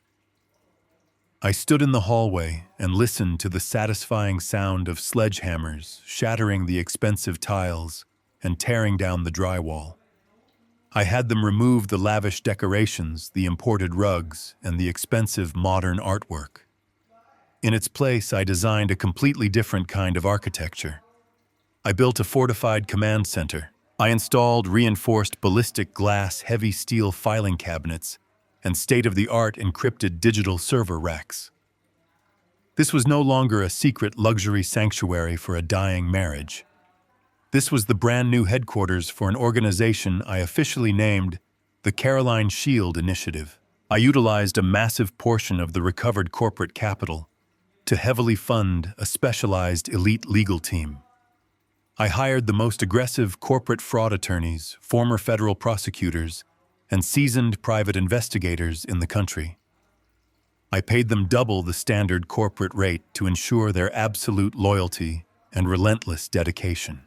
I stood in the hallway and listened to the satisfying sound of sledgehammers shattering the expensive tiles and tearing down the drywall. I had them remove the lavish decorations, the imported rugs, and the expensive modern artwork. In its place, I designed a completely different kind of architecture. I built a fortified command center. I installed reinforced ballistic glass heavy steel filing cabinets and state-of-the-art encrypted digital server racks. This was no longer a secret luxury sanctuary for a dying marriage. This was the brand new headquarters for an organization I officially named the Caroline Shield Initiative. I utilized a massive portion of the recovered corporate capital to heavily fund a specialized elite legal team. I hired the most aggressive corporate fraud attorneys, former federal prosecutors, and seasoned private investigators in the country. I paid them double the standard corporate rate to ensure their absolute loyalty and relentless dedication.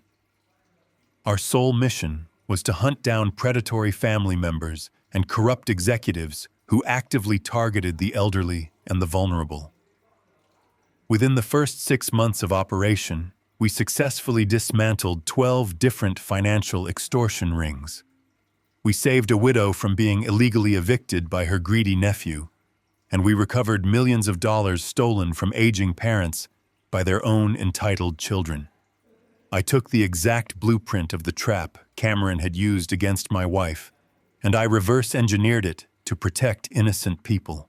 Our sole mission was to hunt down predatory family members and corrupt executives who actively targeted the elderly and the vulnerable. Within the first 6 months of operation, we successfully dismantled 12 different financial extortion rings. We saved a widow from being illegally evicted by her greedy nephew, and we recovered millions of dollars stolen from aging parents by their own entitled children. I took the exact blueprint of the trap Cameron had used against my wife, and I reverse-engineered it to protect innocent people.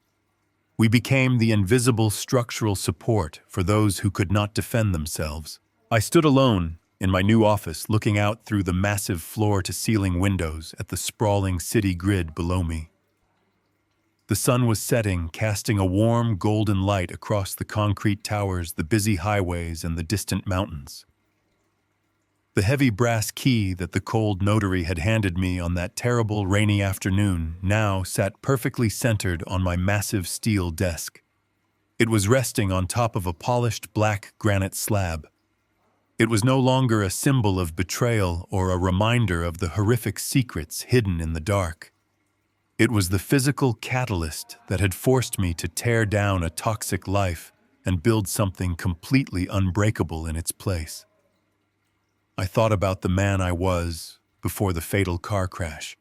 We became the invisible structural support for those who could not defend themselves. I stood alone in my new office, looking out through the massive floor-to-ceiling windows at the sprawling city grid below me. The sun was setting, casting a warm, golden light across the concrete towers, the busy highways, and the distant mountains. The heavy brass key that the cold notary had handed me on that terrible rainy afternoon now sat perfectly centered on my massive steel desk. It was resting on top of a polished black granite slab. It was no longer a symbol of betrayal or a reminder of the horrific secrets hidden in the dark. It was the physical catalyst that had forced me to tear down a toxic life and build something completely unbreakable in its place. I thought about the man I was before the fatal car crash.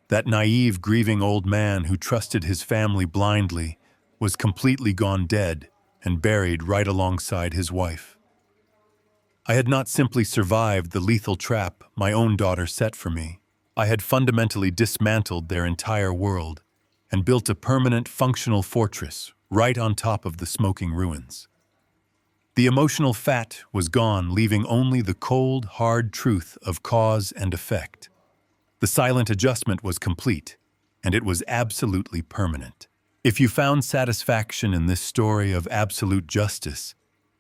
That naive, grieving old man who trusted his family blindly was completely gone dead and buried right alongside his wife. I had not simply survived the lethal trap my own daughter set for me. I had fundamentally dismantled their entire world and built a permanent, functional fortress right on top of the smoking ruins. The emotional fat was gone, leaving only the cold, hard truth of cause and effect. The silent adjustment was complete, and it was absolutely permanent. If you found satisfaction in this story of absolute justice,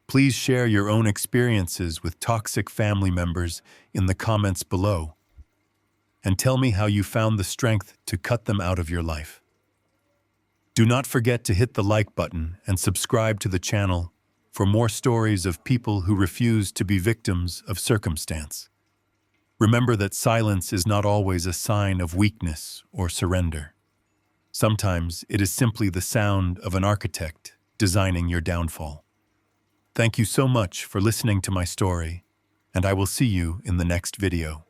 please share your own experiences with toxic family members in the comments below, and tell me how you found the strength to cut them out of your life. Do not forget to hit the like button and subscribe to the channel for more stories of people who refuse to be victims of circumstance. Remember that silence is not always a sign of weakness or surrender. Sometimes it is simply the sound of an architect designing your downfall. Thank you so much for listening to my story, and I will see you in the next video.